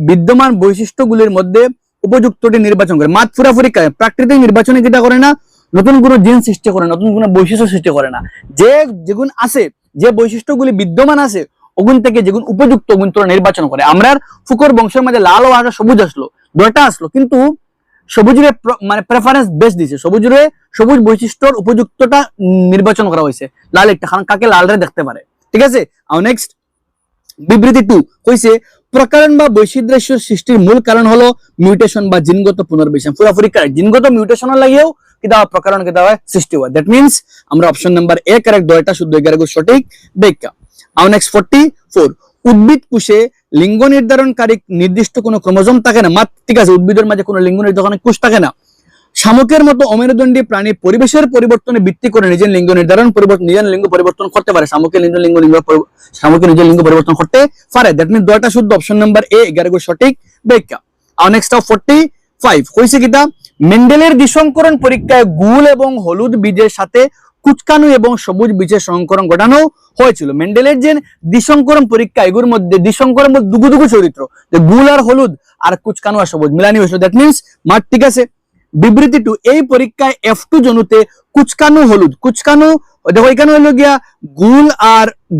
বিদ্যমান বৈশিষ্ট্যগুলির মধ্যে উপযুক্তটি নির্বাচন করে। মাত পুরাপুরি প্রাকৃতিক নির্বাচনে যেটা করে না, নতুন কোনো জিন সৃষ্টি করে, নতুন কোনো বৈশিষ্ট্য সৃষ্টি করে না। যেগুন আছে, যে বৈশিষ্ট্যগুলি বিদ্যমান আছে ওগুন থেকে যেগুন উপযুক্ত ওগুন তোরা নির্বাচন করে। আমরা ফুকর বংশের মাঝে লাল ও সবুজ আসলো, 2টা আসলো, কিন্তু সবুজের মানে প্রেফারেন্স বেশ দিছে, সবুজ বৈশিষ্ট্যর উপযুক্তটা নির্বাচন করা হয়েছে লাল একটা, কারণ কাকে লালরে দেখতে পারে। ঠিক আছে, আর নেক্সট বিবৃতি 2 কইছে প্রকরণ বা বৈচিত্র্য সৃষ্টির মূল কারণ হলো মিউটেশন বা জিনগত পুনর্বিন্যাস। পুরোপুরি কারেক্ট, জিনগত মিউটেশনের লাগিয়েও কিতা প্রকরণ কিতা হয় সৃষ্টি হয়। দ্যাট মিন্স আমরা অপশন নাম্বার এ কারেক্ট, দয়টা শুদ্ধ, 11 সঠিক ব্যাখ্যা। আর নেক্সট 44 উদ্ভিদ কোষে লিঙ্গ নির্ধারণকারী নির্দিষ্ট কোনো ক্রোমোজোম থাকে না। ঠিক আছে, উদ্ভিদের মাঝে কোনো লিঙ্গ নির্ধারণ কোষ থাকে না। শামুকের মতো অমেরুদণ্ডী প্রাণী পরিবেশের পরিবর্তনে ভিত্তি করে নিজের লিঙ্গ পরিবর্তন করতে পারে। শামুকের নিজের লিঙ্গ পরিবর্তন করতে পারে। দ্যাট মিন্স দয়টা শুদ্ধ, অপশন নাম্বার এ 11 সঠিক ব্যাখ্যা। আর নেক্সট 45 কইছে কিটা মেন্ডেলের দ্বিসংকরণ পরীক্ষায় গুল এবং হলুদ বীজের সাথে কুচকানো এবং সবুজ বীজের সংকরণ ঘটানো হয়েছিল। মেন্ডেলের যে দ্বিসংকরণ পরীক্ষা, এগুলোর মধ্যে দ্বিসংকরণ দুগু চরিত্র, গুল আর হলুদ আর কুচকানো আর সবুজ মিলানি হয়েছিল। দ্যাট মিন্স মাঠ। ঠিক আছে, বিবৃতি 2 এই পরীক্ষায় F2 জনুতে কুচকানো হলুদ, কুচকানো দেখো এখানে হইল গিয়া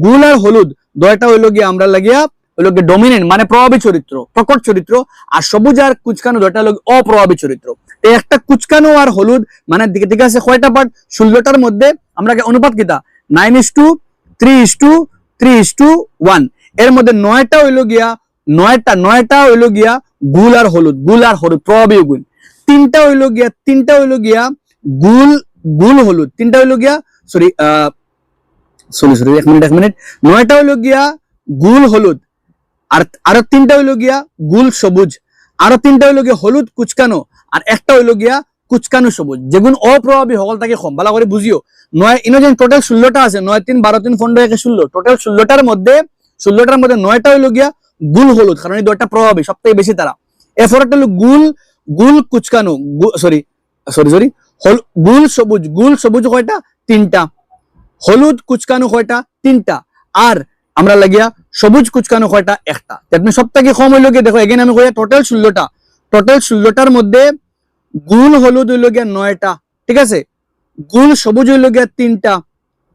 গুল আর হলুদ দয়টা হইল গিয়া আমরা লাগিয়া হইল গিয়া ডমিনেন্ট মানে প্রভাবী চরিত্র, প্রকট চরিত্র, আর সবুজ আর কুচকানো দয়টা হইল অপ্রভাবী চরিত্র। এই একটা কুচকানো আর হলুদ মানে ঠিক আছে কয়টা পার্ট, 16টার মধ্যে আমরা অনুপাত কিতা 9:3:3:1, এর মধ্যে 9টা হইল গিয়া 9টা হইল গিয়া গুল আর হলুদ প্রভাবী গুণ, 3টা হইল গিয়া গুল হলুদ, 3টা হইল গিয়া সরি 9টা হইল গিয়া গুল হলুদ, আর আরো 3টা হইল গিয়া গুল সবুজ, আরো 3টা হইল গিয়া হলুদ কুচকানো, আর একটা হইল গিয়া কুচকানো সবুজ। যেগুন অপ্রভাবী হল তাকে কম ভালো করে বুঝিও। 9 ইনোজেন টোটাল 16টা আছে, 9 3 12 3 15 1 16, টোটাল 16টার মধ্যে 9টা হইল গিয়া গুল হলুদ, কারণ এই দুইটা প্রভাবী সবথেকে বেশি তারা। এরপর একটা হলো গুল কুচকানো সরি গুল সবুজ কয়টা 3টা, হলুদ কুচকানো কয়টা 3টা, আর আমরা লাগিয়া সবুজ কুচকানো কয়টা 1টা। সব থেকে কম হইল গিয়ে দেখো এগেন আমি কইয়া টোটাল 16টার মধ্যে গুল হলুদ হইল গিয়া 9টা। ঠিক আছে, গুল সবুজ হইল গিয়া 3টা,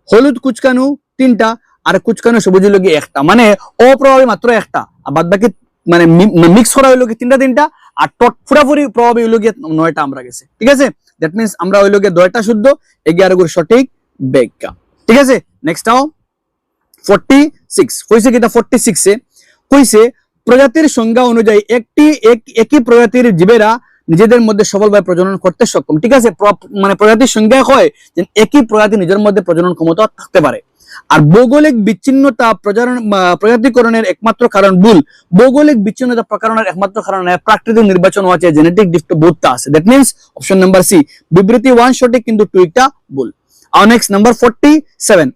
হলুদ কুচকানো 3টা, আর কুচকানো সবুজ হইল গিয়া 1টা, মানে অপ্রভাবী মাত্র 1টা, আর বাদ বাকি মানে মিক্স করা হইল গিয়ে 3টা, আর পুরাপুরি প্রভাবী হইল গিয়ে 9টা আমরা গেছে। ঠিক আছে, দ্যাট মিন্স আমরা হইল গিয়ে 2টা শুদ্ধ, 11 সঠিক ব্যাখ্যা। ঠিক আছে, নেক্সট আও 46 কইছে কিটা 46 এ কইছে প্রজাতির সংজ্ঞা অনুযায়ী একই প্রজাতির জীবেরা নিজেদের মধ্যে সফলভাবে প্রজনন করতে সক্ষম। ঠিক আছে, মানে প্রজাতির সংজ্ঞা হয় যে একই প্রজাতি নিজের মধ্যে প্রজনন ক্ষমতা থাকতে পারে। আর ভৌগোলিক বিচ্ছিন্নতা প্রজাতিকরণের একমাত্র কারণ ভুল, ভৌগোলিক বিচ্ছিন্নতা প্রকরণের একমাত্র কারণ প্রাকৃতিক নির্বাচন আছে, জেনেটিক ডিফট বোধটা আছে। That means option number C বিবৃতি 1 সঠিক কিন্তু 2টা ভুল। আর নেক্সট নাম্বার 47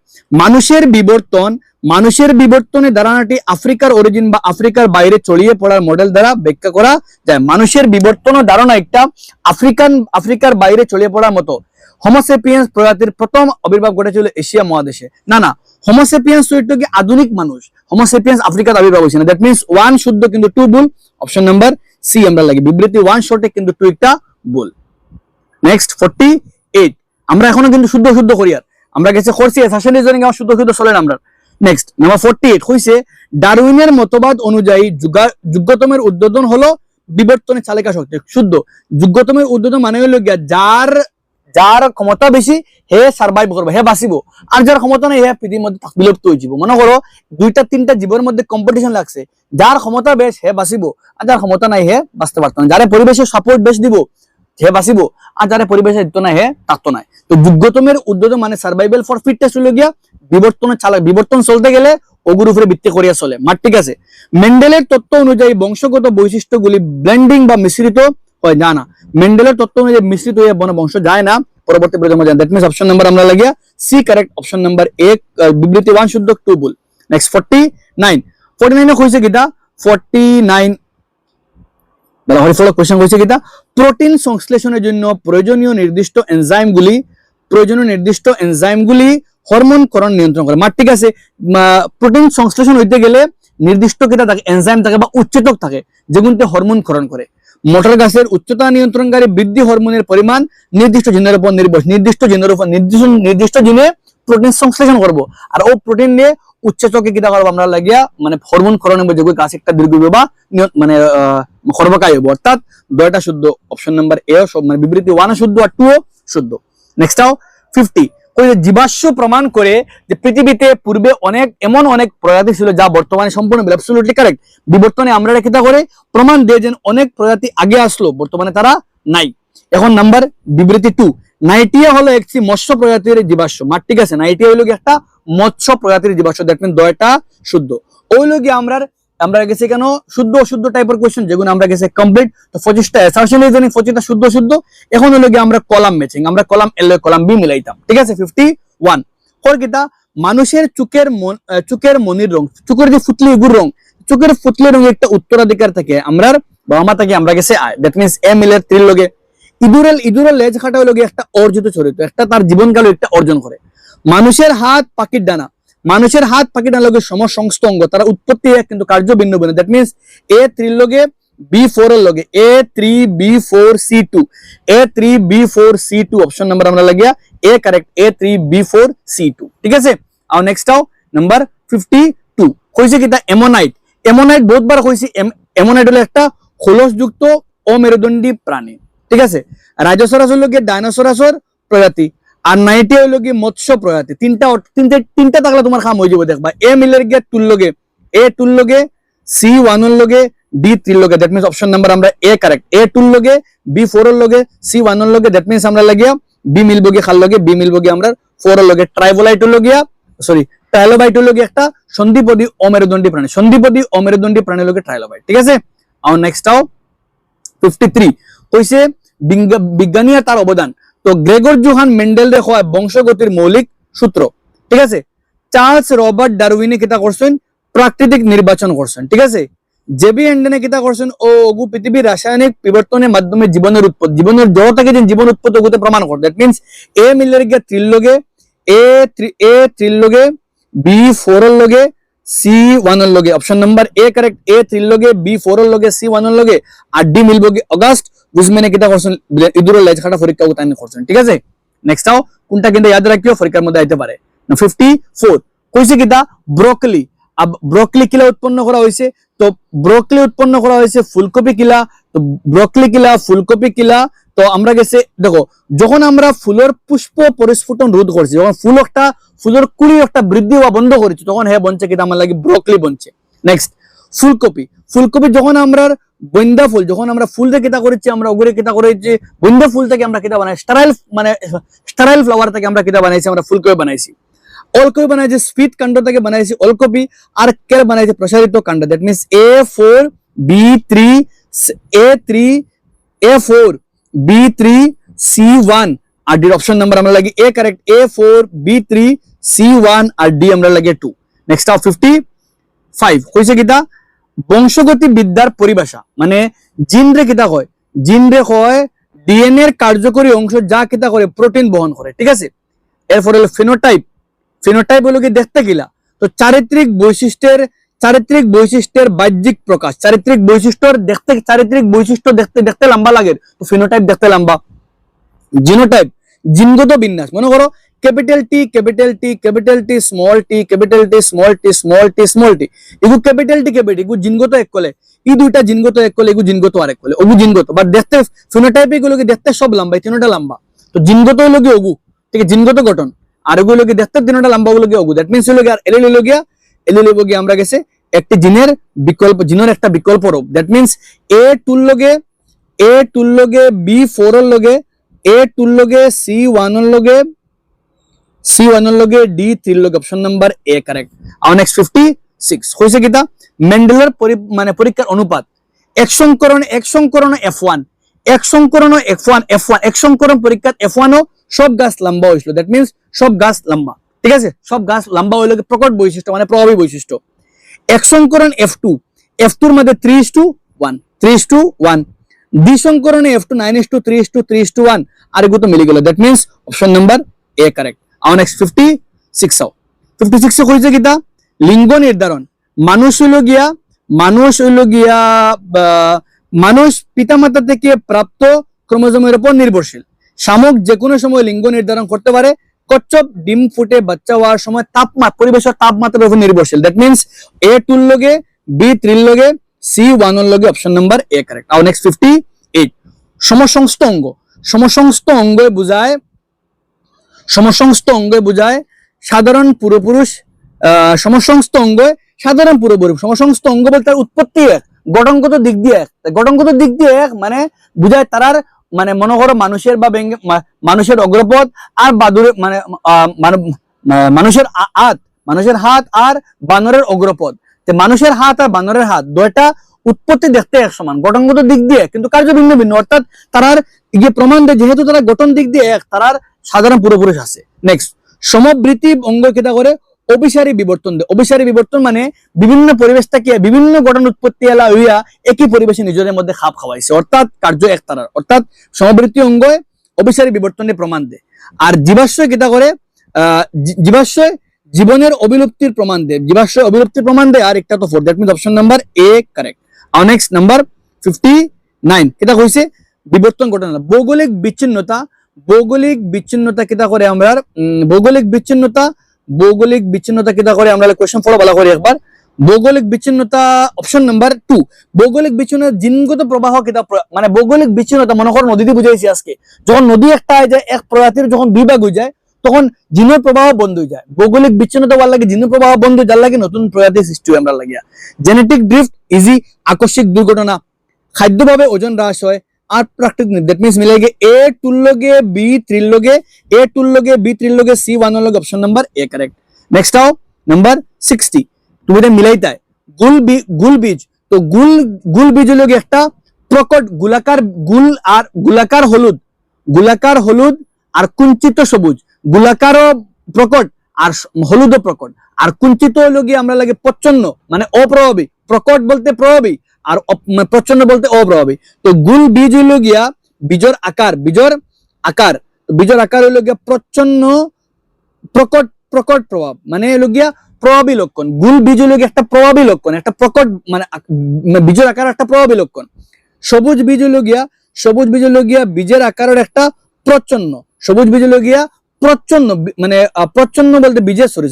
মানুষের বিবর্তনের ধারণাটি আফ্রিকার অরিজিন বা আফ্রিকার বাইরে ছড়িয়ে পড়ার মডেল দ্বারা ব্যাখ্যা করা যায়। মানুষের বিবর্তনের ধারণা একটা আফ্রিকার বাইরে ছড়িয়ে পড়ার মতো। হোমোসেপিয়েন্স প্রজাতির প্রথম আবির্ভাব ঘটেছিল এশিয়া মহাদেশে। না হোমোসেপিয়েন্স হইতো কি আধুনিক মানুষ, হোমোসেপিয়েন্স আফ্রিকার আবির্ভাব হয়েছে না। দ্যাট মিন্স 1 শুদ্ধ কিন্তু 2 ভুল, অপশন নাম্বার সি আমরা লাগি বিবৃতি 1 সঠিক কিন্তু 2টা ভুল। নেক্সট 48 আমরা এখনো কিন্তু শুদ্ধ করি, আর আমরা গেছে করছি এসাসেন রিজনিং আমার শুদ্ধ চলেন আমরা। নেক্সট নাম্বার 48 হইছে ডারউইনের মতবাদ অনুযায়ী যোগ্যতমের উদ্বোধন হলো বিবর্তনের চালিকা শক্তি। শুদ্ধ, যোগ্যতমের উদ্বোধন মানে হলো গিয়া যার ক্ষমতা বেশি হে সার্ভাইভ করবে, হে বাঁচিব, আর যার ক্ষমতা নাই হে পৃথিবীর মধ্যে বিলুপ্ত হয়ে যাব। মনে করো 2-3টা জীবের মধ্যে কম্পিটিশন লাগছে, যার ক্ষমতা বেশ হে বাঁচিব, আর যার ক্ষমতা নাই হে বাঁচতে পারতো না। যারা পরিবেশের সাপোর্ট বেশ দিব হে বাঁচিব, আর যারা পরিবেশের দিত না হে থাকতো না। তো যোগ্যতমের উদ্বোধন মানে সার্ভাইভাল ফর ফিটনেস হলো গিয়া বিবর্তন চলতে গেলে ওগুর উপরে ভিত্তি করিয়া চলে মাঠ। ঠিক আছে, মেন্ডেলের তত্ত্ব অনুযায়ী বংশগত বৈশিষ্ট্যগুলি ব্লেন্ডিং বা মিশ্রিত হয় না, মেন্ডেলের তত্ত্ব অনুযায়ী মিশ্রিত হয়ে বংশ যায় না, পরবর্তী প্রজন্ম যায়। দ্যাট মিন্স অপশন নাম্বার আমরা লাগিয়া C correct, option number A বিবৃতি 1 শুদ্ধ 2 ভুল। নেক্সট 49 হইছে কিটা 49 বলা হয় ফলো কোশ্চেন হইছে কিটা প্রোটিন সংশ্লেষণের জন্য প্রয়োজনীয় নির্দিষ্ট এনজাইমগুলি হরমোনকরণ নিয়ন্ত্রণ করে। মাঠ। ঠিক আছে, প্রোটিন সংশ্লেষণ হইতে গেলে নির্দিষ্ট কিটা থাকে এনজাইম থাকে বা উৎসেচক থাকে, যেগুলোতে হরমোনকরণ করে। মোটর গাছের উচ্চতা নিয়ন্ত্রণকারী বৃদ্ধি হরমোনের পরিমাণ নির্দিষ্ট জিনের উপর নির্ভর, নির্দিষ্ট জিনে প্রোটিন সংশ্লেষণ করবো, আর ও প্রোটিন নিয়ে উচ্চচকে কিতা করবো আমরা লাগিয়া মানে হরমোন ক্ষরণ যে গাছ একটা দীর্ঘ বা মানে খর্বকায় হইব, অর্থাৎ দয়টা শুদ্ধ। অপশন নাম্বার এ সব মানে বিবৃতি 1 শুদ্ধ আর 2 শুদ্ধ। নেক্সট আও 50 জীবাশ্ম প্রমাণ করে যে পৃথিবীতে পূর্বে অনেক প্রজাতি ছিল যা বর্তমানে সম্পূর্ণ অ্যাবসলিউটলি কারেক্ট। বিবর্তনে আমরা কিতা করে প্রমাণ দিয়ে যে অনেক প্রজাতি আগে আসলো, বর্তমানে তারা নাই। এখন নাম্বার বিবৃতি 2, নাইটিয়া হলো একটি মৎস্য প্রজাতির জীবাশ্ম। মার ঠিক আছে, নাইটিয়া হইল একটা মৎস্য প্রজাতির জীবাশ্ম, দ্যাট মিন দয়টা শুদ্ধ। ওই লোক আমরা গেছি কেন শুদ্ধ অশুদ্ধ টাইপের কোশ্চেন যেগুলো আমরা গেছে কমপ্লিট। তো 25টা অ্যাসারশন রিজনিং, 25টা শুদ্ধ শুদ্ধ। এখন হলো গিয়ে আমরা কলাম ম্যাচিং, আমরা কলাম এল কলাম বি মিলাইতাম, ঠিক আছে। 51 ফর কিতা মানুষের চোখের মনির রং, চোখের যে ফুটলি এগুর রং, চোখের ফুটলি রঙের একটা উত্তরাধিকার থাকে আমরা বাবা মা থেকে আমরা গেছে আয়, দ্যাট মিনস এ মিলের 3 লগে ইঁদুরের লেজ খাটা হলো গিয়ে একটা অর্জিত চরিত্র, একটা তার জীবনকালে একটা অর্জন করে। মানুষের হাত পাখির ডানা, মানুষের হাত পাখির ডানা লগে সমসংস্থ অঙ্গ, তারা উৎপত্তি এক কিন্তু কার্য ভিন্ন ভিন্ন, দ্যাট মিনস A3 লগে B4 এর লগে A3B4C2 A3B4C2 অপশন নাম্বার আমরা লাগিয়া এ কারেক্ট A3B4C2, ঠিক আছে। আর নেক্সট আও নাম্বার 52 কইছে কিটা অ্যামোনাইট। অ্যামোনাইট বহুতবার কইছি, অ্যামোনাইট হলো একটা খোলসযুক্ত অমেরুদণ্ডী প্রাণী, ঠিক আছে। রাইজোসরাস হলো গিয়ে ডাইনোসরাসের প্রজাতি, আর নাইটিয়া হইলো কি মৎস্য প্রজাতি। তিনটা থাকলে তোমার খাম হয়ে যাবে, দেখবা এ মিলের গিয়ে টুল লগে A2 লগে C1 এর লগে D3 লগে, দ্যাট মিনস অপশন নাম্বার আমরা এ কারেক্ট। A2 লগে B4 এর লগে C1 এর লগে, দ্যাট মিনস আমরা লাগিয়া বি মিলবো গিয়ে খাল লগে, বি মিলবো গিয়ে আমরা 4 এর লগে। ট্রাইবোলাইট লগিয়া ট্রাইলোবাইট লগে একটা সন্ধিপদী অমেরুদণ্ডী প্রাণী, সন্ধিপদী অমেরুদণ্ডী প্রাণী লগে ট্রাইলোবাইট, ঠিক আছে। আর নেক্সট আও 53 কইছে বিজ্ঞানী আর তার অবদান। তো গ্রেগর জোহান মেন্ডেল রে হয় বংশগতির মৌলিক সূত্র, ঠিক আছে। চার্লস রবার্ট ডারউইনে কিতা করছেন প্রাকৃতিক নির্বাচন করছেন, ঠিক আছে। জেবি এন্ডেনে কিতা করছেন ও ওগু পৃথিবীর রাসায়নিক বিবর্তনের মাধ্যমে জীবনের উৎপত্তি, জীবনের জড় থেকে যে জীবন উৎপত্তি ওগুতে প্রমাণ করে, দ্যাট মিনস এ মিলের গিয়ে 3 লগে A3 লগে B4 এর লগে C1 এর লগে, option number A correct A3 লগে B4 এর লগে C1 এর লগে, আর ডি মিলবো গিয়ে অগাস্ট বুঝমেনে কিতা করছেন ইঁদুরের লেজ কাটা পরীক্ষা উতানি করছেন, ঠিক আছে। নেক্সট আও কোনটা কিন্তু ইয়াদ রাখিও পরীক্ষার মধ্যে আইতে পারে। 54 কইছে কিতা ব্রোকলি। ব্রোকলি কিলা উৎপন্ন করা হয়েছে, তো ব্রোকলি উৎপন্ন করা হয়েছে ফুলকপি কিলা, তো ব্রোকলি কিলা ফুলকপি কিলা। তো আমরা গেছে দেখো যখন আমরা ফুলের পুষ্প পরিস্ফুটন রোধ করছি, যখন ফুলের কুড়ি একটা বৃদ্ধি হওয়া বন্ধ করেছি, তখন হ্যাঁ বনছে কিনা আমার লাগে ব্রোকলি বনছে। নেক্সট ফুলকপি যখন আমরা বন্দা ফুল, যখন আমরা ফুল থেকে কিতা করেছি, আমরা ওগুলো কিতা করেছি বন্দা ফুল থেকে আমরা কিতা বানাই স্টারাইল ফ্লাওয়ার থেকে আমরা কিতা বানাইছি, আমরা ফুলকপি বানাইছি। অলকপি বানাইছে স্পিট কাণ্ড থেকে বানাইছি অলকপি, আর কেল বানাইছে প্রসারিত কাণ্ড, দ্যাট মিনস A4B3C1 আর ডি অপশন নাম্বার আমরা লাগি এ কারেক্ট A4B3C1 আর ডি আমরা লাগে 2। নেক্সট আও 55 কইছে কিতা বংশগতি বিদ্যার পরিভাষা, মানে জিনরে কিতা কয়, জিনরে কয় ডিএনএ এর কার্যকরী অংশ যা কিতা করে প্রোটিন বহন করে, ঠিক আছে। এরপর হলো ফিনোটাইপ হলো কি দেখতে কিলা, তো চারিত্রিক বৈশিষ্ট্যের বাহ্যিক প্রকাশ, চারিত্রিক বৈশিষ্ট্য দেখতে লম্বা লাগে, তো ফিনোটাইপ দেখতে লম্বা। জিনোটাইপ জিনগত বিন্যাস, মনে করো ক্যাপিটাল টি স্মল টি এগু ক্যাপিটাল টি এগু জিনগত এক কলে, এই দুইটা জিনগত এক কলে, এগু জিনগত আরেক কলে, ওগু জিনগত বাট দেখতে ফিনোটাইপ এগুলো কি দেখতে সব লম্বা, তিনটা লম্বা। তো জিনগত হলো কি ওগু, ঠিক আছে, জিনগত গঠন, আর ওগুলো কি দেখতে তিনটা লম্বা গুলো কি ওগু, দ্যাট মিনস হলো কি আর এল লইব গিয়া আমরা গেছে একটি জিনের বিকল্প, জিনের একটা বিকল্প রূপ, দ্যাট মিনস A2 লগে B4 এর লগে A2 লগে C1 এর লগে D3 এর লগে, অপশন নাম্বার এ কারেক্ট। আর নেক্সট 56 কইছে কিটা মেন্ডেলের মানে পরীক্ষার অনুপাত এক সংকরণ F1 এক সংকরণ পরীক্ষাত F1 ও সব গাছ লম্বা হয়েছিল, দ্যাট মিনস সব গাছ লম্বা, ঠিক আছে, সব গাছ লম্বা হইল প্রকট বৈশিষ্ট্য মানে প্রভাবী বৈশিষ্ট্য। এক সংকরণ F2 এর মধ্যে 3:1 দ্বিসংকরণে F2 9:3:1 আর এগুলো তো মিলে গেল, that means option number A correct. আর নেক্সট 56 হইছে কিটা লিঙ্গ নির্ধারণ। মানুষ পিতামাতা থেকে প্রাপ্ত ক্রোমোজোমের উপর নির্ভরশীল। শামুক যে কোনো সময় লিঙ্গ নির্ধারণ করতে পারে, কচ্ছপ ডিম ফুটে বাচ্চা হওয়ার সময় পরিবেশের তাপমাত্রার উপর নির্ভরশীল। দ্যাট মিনস এ টুর লগে, বি থ্রির লগে, সি ওয়ানের লগে, অপশন নাম্বার এ কারেক্ট। আর নেক্সট 58, সমসংস্থ অঙ্গ। সমসংস্থ অঙ্গে বোঝায় সাধারণ পুরুষ, সমসংস্থ অঙ্গ সাধারণ পুরোপুরি। সমসংস্থ অঙ্গ বলতে তার উৎপত্তি এক, গঠনগত দিক দিয়ে এক, মানে বুঝায় তারার মানে মনে করো মানুষের অগ্রপদ আর বাদুরের মানুষের হাত আর বানরের অগ্রপদ। মানুষের হাত আর বানরের হাত দুইটা উৎপত্তি দেখতে এক সমান, গঠনগত দিক দিয়ে কিন্তু কার্য ভিন্ন ভিন্ন, অর্থাৎ তারার গিয়ে প্রমাণ দেয় যেহেতু তারা গঠন দিক দিয়ে এক, তারার সাধারণ পুরোপুরুষ আছে। নেক্সট, সমবৃত্তি অঙ্গ কেটা করে অভিসারী বিবর্তন দেয়। অভিসারী বিবর্তন মানে বিভিন্ন পরিবেশ থেকে বিভিন্ন গঠন উৎপত্তি এলা হইয়া একই পরিবেশে নিজের মধ্যে খাপ খাওয়াইছে, অর্থাৎ কার্য এক তারার, অর্থাৎ সমবৃত্তি অঙ্গ অভিসারী বিবর্তনে প্রমাণ দেয়। আর জীবাশ্রয় কেটা করে জীবাশ্রয় জীবনের অবিলুপ্তির প্রমাণ দেয়, জীবাশ্রয় অবিলুপ্তির প্রমাণ দেয়। আর একটা তো 4, that means option number A correct. আর নেক্সট নাম্বার 59, কেটা কইছে বিবর্তন ঘটনা। ভৌগোলিক বিচ্ছিন্নতা কেটা করে আমরা ভৌগোলিক বিচ্ছিন্নতা কেটা করে আমরা কোশ্চেন ফলো বলা করি একবার। ভৌগোলিক বিচ্ছিন্নতা অপশন নাম্বার 2, ভৌগোলিক বিচ্ছিন্নতা জিনগত প্রবাহ কেটা মানে ভৌগোলিক বিচ্ছিন্নতা মনে করো নদীতে বুঝাইছি আজকে, যখন নদী একটা যায় এক প্রজাতির যখন দুই ভাগ হয়ে যায় তখন জিনের প্রবাহ বন্ধ হয়ে যায়। ভৌগোলিক বিচ্ছিন্নতা বলার লাগে জিনের প্রবাহ বন্ধ যার লাগে নতুন প্রজাতির সৃষ্টি হয় আমরা লাগিয়া। জেনেটিক ড্রিফট ইজি আকস্মিক দুর্ঘটনা, খাদ্যভাবে ওজন হ্রাস হয়। আর প্রাকৃতিক, দ্যাট মিন্স মিলে গিয়ে এ টুর লগে, বি থ্রির লগে, সি ওয়ানের লগে, option number A correct. Next আও নাম্বার 60, তুমি এটা মিলাইতাই গুল বীজ। তো গুল বীজ লগে একটা প্রকট গোলাকার হলুদ আর কুঞ্চিত সবুজ। গোলাকার প্রকট আর হলুদ প্রকট, আর কুঞ্চিত লগে আমরা লাগে প্রচ্ছন্ন মানে অপ্রভাবী, প্রকট বলতে প্রভাবী আর প্রচ্ছন্ন বলতে অপ্রভাবী। তো গুল বীজ হইল গিয়া বীজর আকার হইল গিয়া প্রচ্ছন্ন প্রকট প্রভাব মানে হইল গিয়া প্রভাবী লক্ষণ। গুল বীজ হইল গিয়া একটা প্রভাবী লক্ষণ, একটা প্রকট মানে বীজের আকার একটা প্রভাবী লক্ষণ। সবুজ বীজ হইল গিয়া বীজের আকারের একটা প্রচ্ছন্ন, সবুজ বীজ হইল গিয়া প্রচ্ছন্ন মানে প্রচ্ছন্ন বলতে বীজের সরি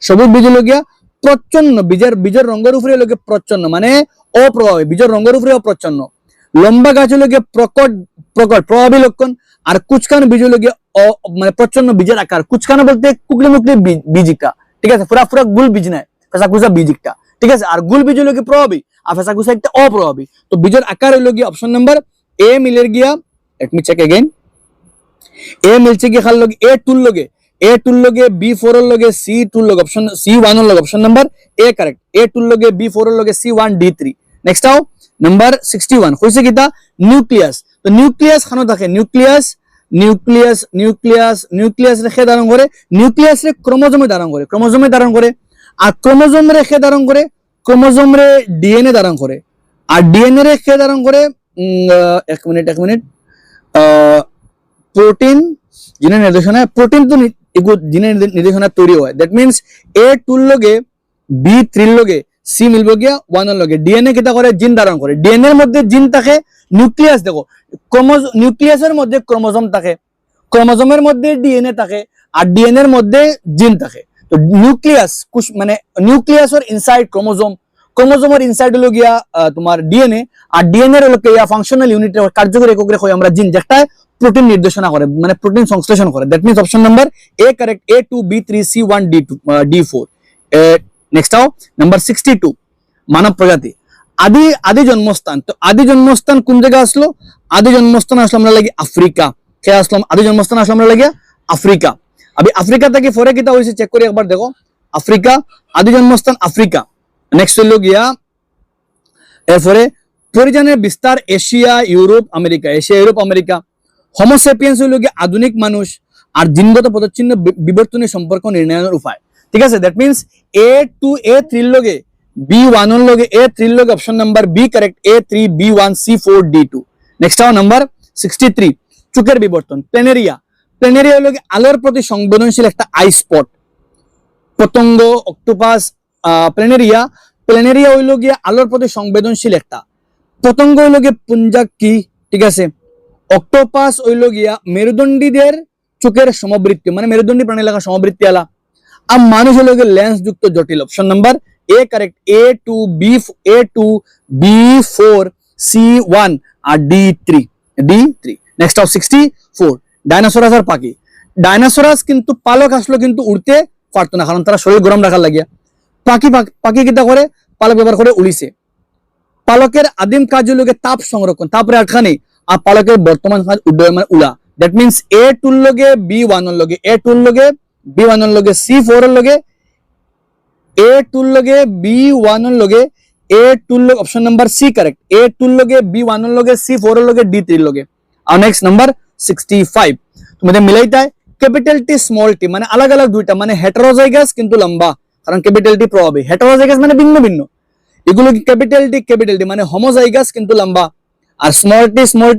সবুজ বীজ হইল গিয়া প্রচ্ছন্ন, বীজের রঙের উপরে হইল গিয়া প্রচ্ছন্ন মানে অপ্রভাবী, বীজের রঙের উপরে অপ্রচ্ছন্ন। লম্বা গাছ হইল গিয়া প্রকট প্রভাবী লক্ষণ। আর কুচকানো বীজ হইল গিয়া মানে প্রচ্ছন্ন বীজের আকার। কুচকানো বলতে কুকলি মুকলি বীজিকা, ঠিক আছে, পুরা গুল বীজ নাই, ফেসাকুচা বীজিকটা, ঠিক আছে। আর গুল বীজ হইল গিয়া প্রভাবী আর ফেসাকুচা একটা অপ্রভাবী। তো বীজের আকার হইল গিয়া অপশন নাম্বার এ মিলের গিয়া, লেট মি চেক अगेन, এ মিলছে গিয়া খাল লগে এ টুল লগে, বি 4 এর লগে, সি 2 লগে, অপশন সি 1 এর লগে, অপশন নাম্বার এ কারেক্ট। এ টুল লগে, বি 4 এর লগে, সি 1 ডি 3। নেক্সট আও নাম্বার 61, কইছে কিটা নিউক্লিয়াস। তো নিউক্লিয়াস খানো থাকে, নিউক্লিয়াস রেখে ধারণ করে, নিউক্লিয়াস রে ক্রোমোজোমে ধারণ করে, আর ক্রোমোজোম রেখে ধারণ করে, ক্রোমোজোম রে ডিএনএ ধারণ করে, আর ডিএনএ রেখে ধারণ করে এক মিনিট প্রোটিন জিনের নির্দেশনায়, প্রোটিন তো জিনের নির্দেশনায় তৈরি হয়। দ্যাট মিন্স এ টুর লগে, বি 3 লগে, সি মিলব গিয়া 1 এর লগে। ডিএনএ কেটা করে জিন ধারণ করে, ডিএনএ এর মধ্যে জিন থাকে। নিউক্লিয়াস দেখো, নিউক্লিয়াসের মধ্যে ক্রোমোজোম থাকে, ক্রোমোজোমের মধ্যে ডিএনএ থাকে, আর ডিএনএ এর মধ্যে জিন থাকে। তো নিউক্লিয়াস মানে নিউক্লিয়াসের ইনসাইড ক্রোমোজোমের ইনসাইড হলো গিয়া তোমার ডিএনএ, আর ডিএনএ এর হলো গিয়া ফাংশনাল ইউনিট কার্যকরী একক রে কই আমরা জিন, যেটা প্রোটিন নির্দেশনা করে মানে প্রোটিন সংশ্লেষণ করে। That means option number A correct. A 2 B 3 C 1 D 4। Next আও নাম্বার 62, মানব প্রজাতি আদি জন্মস্থান। তো আদি জন্মস্থান কোন জায়গা আসলো? আদি জন্মস্থান আসলো আমরা লাগি আফ্রিকা। কে আসলাম? আদি জন্মস্থান আসলো আমরা লাগি আফ্রিকা। আবি আফ্রিকা থেকে পরে কিটা হইছে চেক করে একবার দেখো। আফ্রিকা আদি জন্মস্থান আফ্রিকা। নেক্সট হলো গিয়া এরপরে পরিজনের বিস্তার এশিয়া ইউরোপ আমেরিকা। হোমোসেপিয়েন্স হইল গিয়ে আধুনিক মানুষ। আর জিনগত পদচিহ্ন বিবর্তনের সম্পর্ক নির্ণয়ের উপায়, ঠিক আছে। দ্যাট মিন্স এ 2 এ 3 লগে, বি 1 এর লগে, এ 3 লগে, অপশন নাম্বার বি কারেক্ট। এ 3 বি 1 সি 4 ডি 2। নেক্সট আও নাম্বার 63, চোখের বিবর্তন। প্ল্যানেরিয়া হইল গিয়ে আলোর প্রতি সংবেদনশীল একটা আই স্পট। পতঙ্গ, অক্টোপাস, প্ল্যানেরিয়া হইল গিয়ে আলোর প্রতি সংবেদনশীল একটা পতঙ্গ, হইল গিয়ে পুঞ্জাক্ষী, ঠিক আছে। অক্টোপাস হইল গিয়া মেরুদণ্ডীদের চোখের সমবৃত্তি মানে মেরুদণ্ডী প্রাণী লাগা সমবৃত্তি আলা। আর মানুষ হলো লেন্স যুক্ত জটিল। Option number A correct, A2 B4 C1 আর D3। নেক্সট অফ 64 ডাইনোসরাস আর পাখি। ডাইনোসরাস কিন্তু পালক আসলো কিন্তু উড়তে পারতো না, কারণ তারা শরীর গরম রাখার লাগিয়া। পাখি কিটা করে, পালক ব্যবহার করে উড়িছে। পালকের আদিম কাজ হলো তাপ সংরক্ষণ, তাপরে আটকানি। আর পালকের বর্তমান কাজ উড্ডয়ন মানে উড়া। দ্যাট মিনস A2 এর লগে B1 এর লগে, A2 এর লগে B1 এর লগে, C4 এর লগে, A2 এর লগে B1 এর লগে, A2 এর লগে, option number C correct, A2 এর লগে B1 এর লগে, C4 এর লগে, D3 এর লগে। আর নেক্সট নাম্বার 65 তোমাদের মিলাইতায় ক্যাপিটাল টি স্মল টি মানে আলাদা আলাদা দুইটা, মানে হেটারোজাইগাস কিন্তু লম্বা, কারণ ক্যাপিটাল টি প্রভাবে। হেটারোজাইগাস মানে ভিন্ন ভিন্ন, এগুলো কি ক্যাপিটাল টি মানে হোমোজাইগাস কিন্তু লম্বা, আর স্মল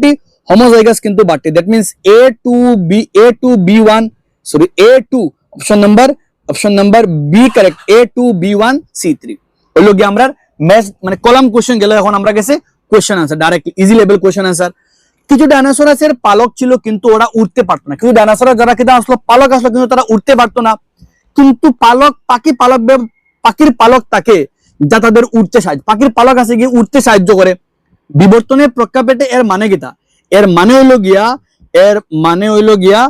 টি হোমোজাইগাস কিন্তু বাড়তি। That means A2B1 sorry A2 option number B correct, A2B1 C3 হলো কি আমরা ম্যাথ মানে কলাম কোশ্চেন গেল। এখন আমরা গেছে question answer, direct easy level question answer. কিছু ডাইনোসরাসের পালক ছিল কিন্তু ওরা উঠতে পারতো না। কিছু ডাইনোসরাস যারা কিনা আসলো পালক আসলো কিন্তু তারা উঠতে পারতো না। কিন্তু পাখির পালক তাকে যা তাদের উঠতে সাহায্য, পাখির পালক আছে গিয়ে উঠতে সাহায্য করে। বিবর্তনের প্রেক্ষাপটে এর মানে কিটা, এর মানে হইলো গিয়া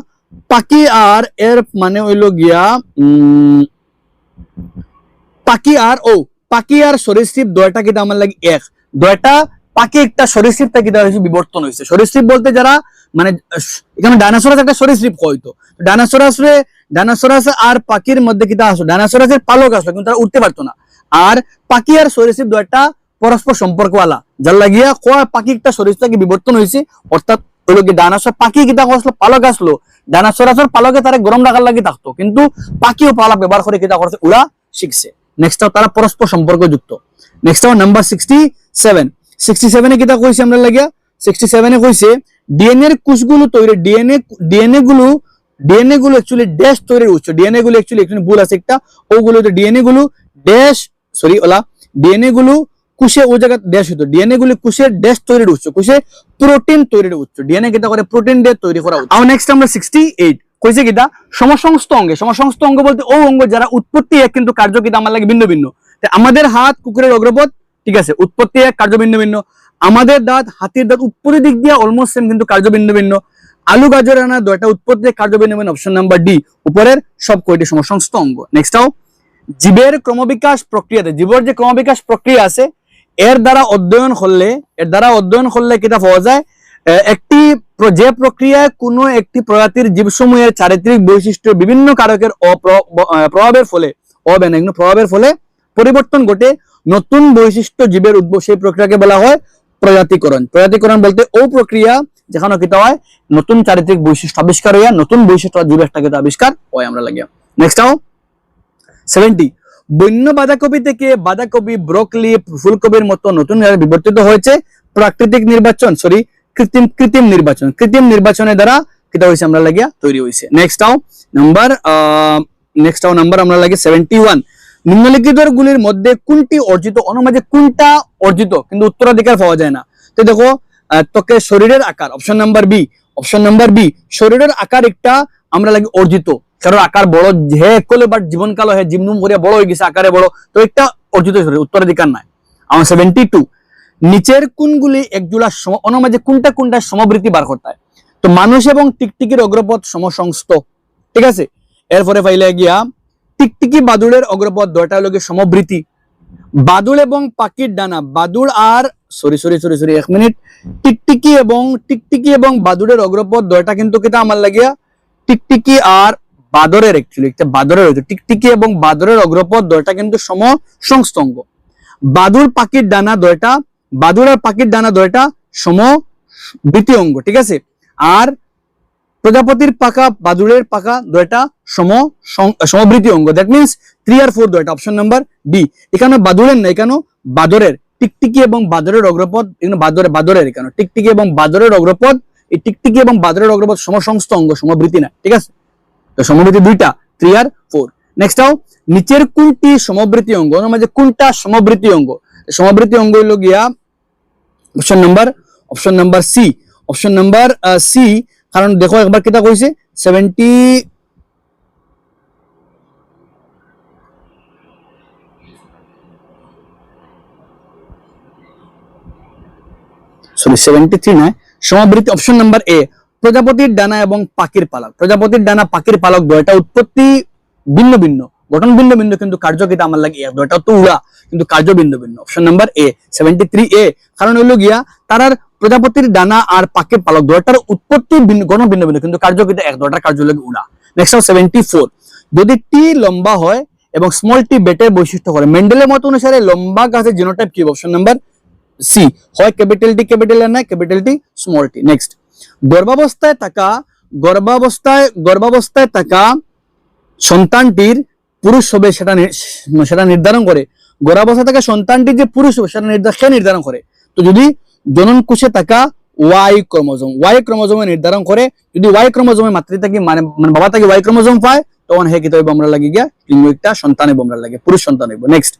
পাখি আর এর মানে হইলো গিয়া পাখি আর সরীসৃপ দয়টা কিটা আমার লাগে এক। দয়টা পাখি একটা সরীসৃপ থেকে বিবর্তন হয়েছে। সরীসৃপ বলতে যারা মানে এখানে ডাইনোসরাস একটা সরীসৃপ হয়তো, ডাইনোসরাস আর পাখির মধ্যে কিটা আসলো, ডাইনোসরাসের পালক আসলো কিন্তু তারা উঠতে পারতো না। আর পাখি আর সরীসৃপ দয়টা পরস্পর সম্পর্কওয়ালা, যার লাগিয়া পাখি একটা সরীসৃপ থেকে বিবর্তন হয়েছে। অর্থাৎ হলো কি ডাইনোসর পাখি কিটা আসলো পালক আসলো, ডাইনোসরাসের পালকে তারা গরম রাখার লাগি থাকতো, কিন্তু পাখিও পালক ব্যবহার করে কিটা করছে উড়া শিখছে। নেক্সট তারা পরস্পর সম্পর্ক যুক্ত। নেক্সট নাম্বার 67 কিটা কইছে আমরা লাগিয়া 67 কইছে ডিএনএ এর কোষগুলো তৈরি, ডিএনএ গুলো অ্যাকচুয়ালি ড্যাশ তৈরির উৎস। ডিএনএ গুলো অ্যাকচুয়ালি এখানে ভুল আছে একটা, ওগুলো তো ডিএনএ গুলো ড্যাশ সরি ওলা ডিএনএ গুলো কোষে ওই জায়গা ড্যাশ হতো। ডিএনএ গুলো কোষের ড্যাশ তৈরির উৎস, কোষে প্রোটিন তৈরির উৎস। ডিএনএ কিটা করে প্রোটিন দিয়ে তৈরি করা উৎস। আর নেক্সট আমরা 68 কইছে কিটা সমসংস্থ অঙ্গে। সমসংস্থ অঙ্গ বলতে ও অঙ্গ যারা উৎপত্তি এক কিন্তু কার্য কিটা আমার লাগে ভিন্ন ভিন্ন। আমাদের হাত কুকুরের অগ্রপথ, ঠিক আছে, উৎপত্তি এক কার্য ভিন্ন ভিন্ন। আমাদের দাঁত হাতির দাঁত উপরের দিক দিয়ে অলমোস্ট সেম কিন্তু কার্য ভিন্ন ভিন্ন। আলু গাজর আনা দয়টা উৎপত্তি কার্য ভিন্ন ভিন্ন। অপশন নাম্বার ডি উপরের সব কয়টি সমসংস্থ অঙ্গ। নেক্সট জীবের ক্রমবিকাশ প্রক্রিয়াতে, জীবের যে ক্রমবিকাশ প্রক্রিয়া আছে এর দ্বারা অধ্যয়ন করলে কিটা পাওয়া যায়, একটি যে প্রক্রিয়ায় কোনো একটি প্রজাতির জীবসমূহের চারিত্রিক বৈশিষ্ট্য বিভিন্ন কারকের প্রভাবের ফলে পরিবর্তন ঘটে নতুন বৈশিষ্ট্য জীবের উদ্ভব, সেই প্রক্রিয়াকে বলা হয় প্রজাতিকরণ। প্রজাতিকরণ বলতে ও প্রক্রিয়া যেখানে কিটা হয় নতুন চারিত্রিক বৈশিষ্ট্য আবিষ্কার হইয়া নতুন বৈশিষ্ট্য জীবের একটা কিটা আবিষ্কার হয় আমরা লাগিয়া। নেক্সট 70 বন্য বাঁধাকপি থেকে বাঁধাকপি, ব্রকলি, ফুলকপির মতো নতুন বিবর্তিত হয়েছে প্রাকৃতিক নির্বাচন কৃত্রিম নির্বাচনের দ্বারা কিটা হয়েছে আমরা লাগিয়া তৈরি হয়েছে। নেক্সট নাম্বার আমরা লাগে 71 নিম্নলিখিত গুলির মধ্যে কোনটি অর্জিত, অনুমানে কোনটা অর্জিত কিন্তু উত্তরাধিকার পাওয়া যায় না। তো দেখো ত্বকের শরীরের আকার, অপশন নাম্বার বি শরীরের আকার একটা আমরা লাগে অর্জিত, কারণ আকার বড় হে কলে বাট জীবনকাল হে জিমনুম করিয়া বড় হয়ে গেছে আকারে বড়, তো একটা অর্জিত শরীর, উত্তরাধিকার নাই। আমার 72 নিচের কোনগুলি একজোড়া অনুমানে কোনটা সমবৃত্তি বার করতে হয়। তো মানুষ এবং টিকটিকির অগ্রপথ সমসংস্থ, ঠিক আছে। এরপরে পাইলে গিয়া টিকটিকি বাদুড়ের অগ্রপথ দয়টা হলো সমবৃত্তি। বাদুড় এবং পাখির ডানা, বাদুড় আর এক মিনিট, টিকটিকি এবং বাদুড়ের অগ্রপথ দয়টা কিন্তু কিটা আমার লাগিয়া টিকটিকি আর বাদরের অ্যাকচুয়ালি একটা বাদরের হইতো, টিকটিকি এবং বাদরের অগ্রপথ দয়টা কিন্তু সমসংস্থ অঙ্গ। বাদুড় আর পাখির ডানা দয়টা সমবৃত্তি অঙ্গ, ঠিক আছে। আর প্রজাপতির পাখা, বাদুড়ের পাখা দয়টা সমবৃত্তি অঙ্গ। দ্যাট মিনস 3 আর 4 দয়টা অপশন নাম্বার ডি। এখানে বাদুড়ের না, এখানে বাদরের। টিকটিকি এবং বাদরের অগ্রপথ, এখানে বাদরের, এখানে টিকটিকি এবং বাদরের অগ্রপথ, এই টিকটিকি এবং বাদরের অগ্রপথ সমসংস্থ অঙ্গ, সমবৃত্তি না, ঠিক আছে। তো সমবৃত্তি দুইটা 3 আর 4। নেক্সট নিচের কোনটি সমবৃত্তি অঙ্গ, মানে কোনটা সমবৃত্তি অঙ্গ। সমবৃত্তি অঙ্গ হইল গিয়া অপশন নাম্বার সি কারণ দেখো একবার কিতা কইছে 73 নয়, সমাবৃত্তি অপশন নাম্বার এ, প্রজাপতির ডানা এবং পাখির পালক। প্রজাপতির ডানা পাখির পালক দুইটা উৎপত্তি ভিন্ন ভিন্ন, গঠন ভিন্ন ভিন্ন, কিন্তু কার্য কিতা আমার লাগে এক, দুইটা তো উড়া কিন্তু কার্য ভিন্ন ভিন্ন। অপশন নাম্বার এ 73 এ, কারণ হইলো গিয়া তারার প্রজাপতির ডানা আর পাখির পালক দুইটার উৎপত্তি ভিন্ন, গঠন ভিন্ন ভিন্ন, কিন্তু কার্য কিতা এক, দুইটার কার্য লাগে উড়া। নেক্সট 74, যদি টি লম্বা হয় এবং স্মল টি বেটের বৈশিষ্ট্য করে, মেন্ডেলের মত অনুসারে লম্বা গাছের জিনোটাইপ কি? অপশন নাম্বার সি, হয় ক্যাপিটাল টি ক্যাপিটাল এর না capital T small tea. Next, গর্ভাবস্থায় থাকা সন্তানটির পুরুষ হবে সেটা নির্ধারণ করে। গর্ভাবস্থায় থাকা সন্তানটি যে পুরুষ হবে সেটা নির্ধারণ করে। তো যদি জনন কোষে থাকা ওয়াই ক্রোমোজোমে নির্ধারণ করে, যদি ওয়াই ক্রোমোজোমে মাতৃ থেকে মানে বাবা থেকে ওয়াই ক্রোমোজোম পায়, তখন হে কিতা হইব আমরা লাগি গিয়া লিঙ্গ একটা সন্তান হইব, আমরা লাগে পুরুষ সন্তান হইব। নেক্সট,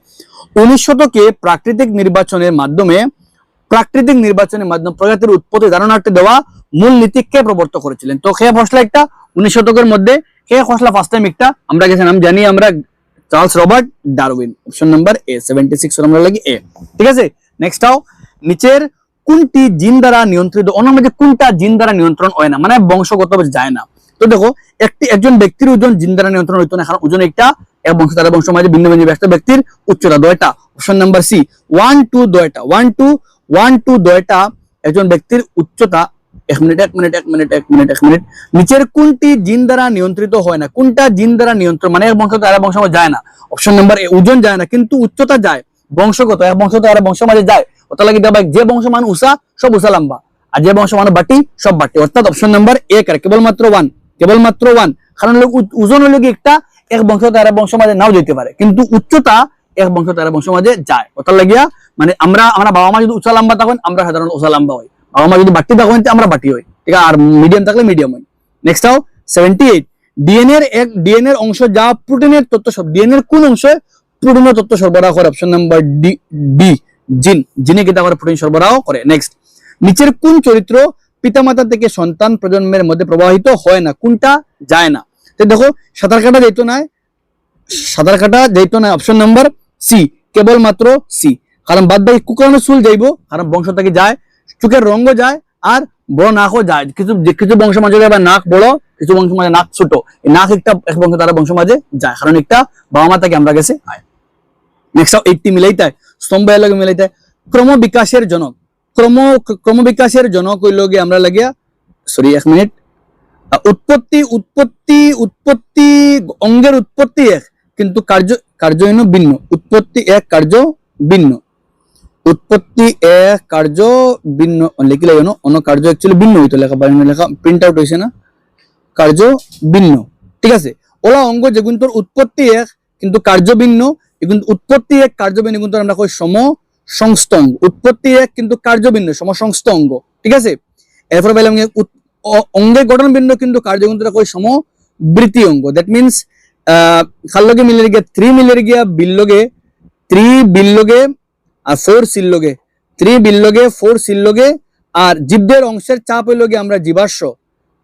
19 শতকে প্রাকৃতিক নির্বাচনের মাধ্যমে প্রজাতির উৎপত্তি ধারণাটি দেওয়া মূল নীতি কে প্রবর্তন করেছিলেন? তো কে ফসলা একটা 19 শতকের মধ্যে কে ফসলা ফার্স্ট টাইম একটা আমরা গেছে নাম জানি আমরা, Charles Robert Darwin. Option number এ 76 আমরা লাগি এ। ঠিক আছে, নেক্সট আও, নিচের কোনটি জিন দ্বারা নিয়ন্ত্রিত? অন্যের মধ্যে কোনটা জিন দ্বারা নিয়ন্ত্রণ হয় না, মানে বংশগতভাবে যায় না? তো দেখো, একজন ব্যক্তির ওজন জিন দ্বারা নিয়ন্ত্রণ হইতো না, কারণ ওজন একটা এক বংশ তার বংশ মাঝে ভিন্ন ভিন্ন, একটা ব্যক্তির উচ্চতা দুইটা। অপশন নাম্বার সি 1 2 দুইটা, 1 2 দুইটা একজন ব্যক্তির উচ্চতা। এক মিনিট, নিচের কোনটি জিন দ্বারা নিয়ন্ত্রিত হয় না? কোনটা জিন দ্বারা নিয়ন্ত্রণ, মানে এক বংশ তার বংশ যায় না? অপশন নাম্বার এ, ওজন যায় না কিন্তু উচ্চতা যায়, বংশগত এক বংশ তার বংশ মাঝে যায়। ওটা লাগে দেবা, যে বংশ মান উষা সব উষা লম্বা, আর যে বংশ মান বাটি সব বাটি। অর্থাৎ অপশন নাম্বার এ কারে, কেবলমাত্র ওয়ান। কারণ ওজন হলো কি একটা এক বংশ তার বংশ মাঝে নাও যেতে পারে, কিন্তু উচ্চতা এক বংশ তার বংশ মাঝে যায়। ওটা লাগিয়া মানে আমরা বাবা মা যদি উষা লম্বা তখন আমরা সাধারণ উষা লম্বা হই, বাবা মা যদি বাটি তখন আমরা বাটি হই, ঠিক আছে, আর মিডিয়াম থাকলে মিডিয়াম হয়। নেক্সট আও 78, ডিএনএর অংশ যা প্রোটিনের তত্ত্ব, ডিএনএর কোন অংশে প্রোটিনের তত্ত্ব সরবরাহ করে? অপশন নাম্বার ডি জিনে কিতা করে? প্রোটিন সরবরাহ করে। নেক্সট, নিচের কোন চরিত্র পিতামাতা থেকে সন্তান প্রজন্মের মধ্যে প্রবাহিত হয় না? কোনটা যায় না? তো দেখো, সাঁতার কাটা যাইতো না, অপশন নাম্বার সি, কেবলমাত্র সি। কারণ বাদ বাকি কুকুরানো চুল যাইব, কারণ বংশ থেকে যায়, চোখের রঙও যায়, আর বড় নাকও যায়। কিছু বংশ মাঝে যায় নাক বড়, কিছু বংশ মাঝে নাক ছোট। এই নাক একটা এক বংশ তারা বংশ মাঝে যায়, কারণ একটা বাবা মা থেকে আমরা গেছে হয়। নেক্সট 80 মিলাইতে স্তম্ভ লাগে মিলাইতে, ক্রমবিকাশের জনক হইল গিয়ে আমরা লাগিয়া এক মিনিট, উৎপত্তি অঙ্গের উৎপত্তি এক, কিন্তু কার্য ভিন্ন। উৎপত্তি এক, কার্য ভিন্ন। উৎপত্তি এক, কার্য ভিন্ন লিখলে অন্য কার্য অ্যাকচুয়ালি ভিন্ন হইতো, লেখা প্রিন্ট আউট হয়েছে না, কার্য ভিন্ন। ঠিক আছে, ওলা অঙ্গ যেগুন তোর উৎপত্তি এক কিন্তু কার্য ভিন্ন, উৎপত্তি এক কার্য ভিন্ন, কিন্তু আমরা কই সমসংস্থ অঙ্গ। উৎপত্তি এক কিন্তু কার্য ভিন্ন, সমসংস্থ অঙ্গ। ঠিক আছে, এরপরে বললাম অঙ্গের গঠন ভিন্ন কিন্তু কার্য কিন্তু কই সমবৃত্তি অঙ্গ। দ্যাট মিনস খাল লগে মিলে গিয়া 3 মিলে গিয়া বিল লগে আর 4 সিল লগে, 3 বিল লগে 4 সিল লগে। আর জীবদের অংশের চাপ হইল গিয়ে আমরা জীবাশ্ম,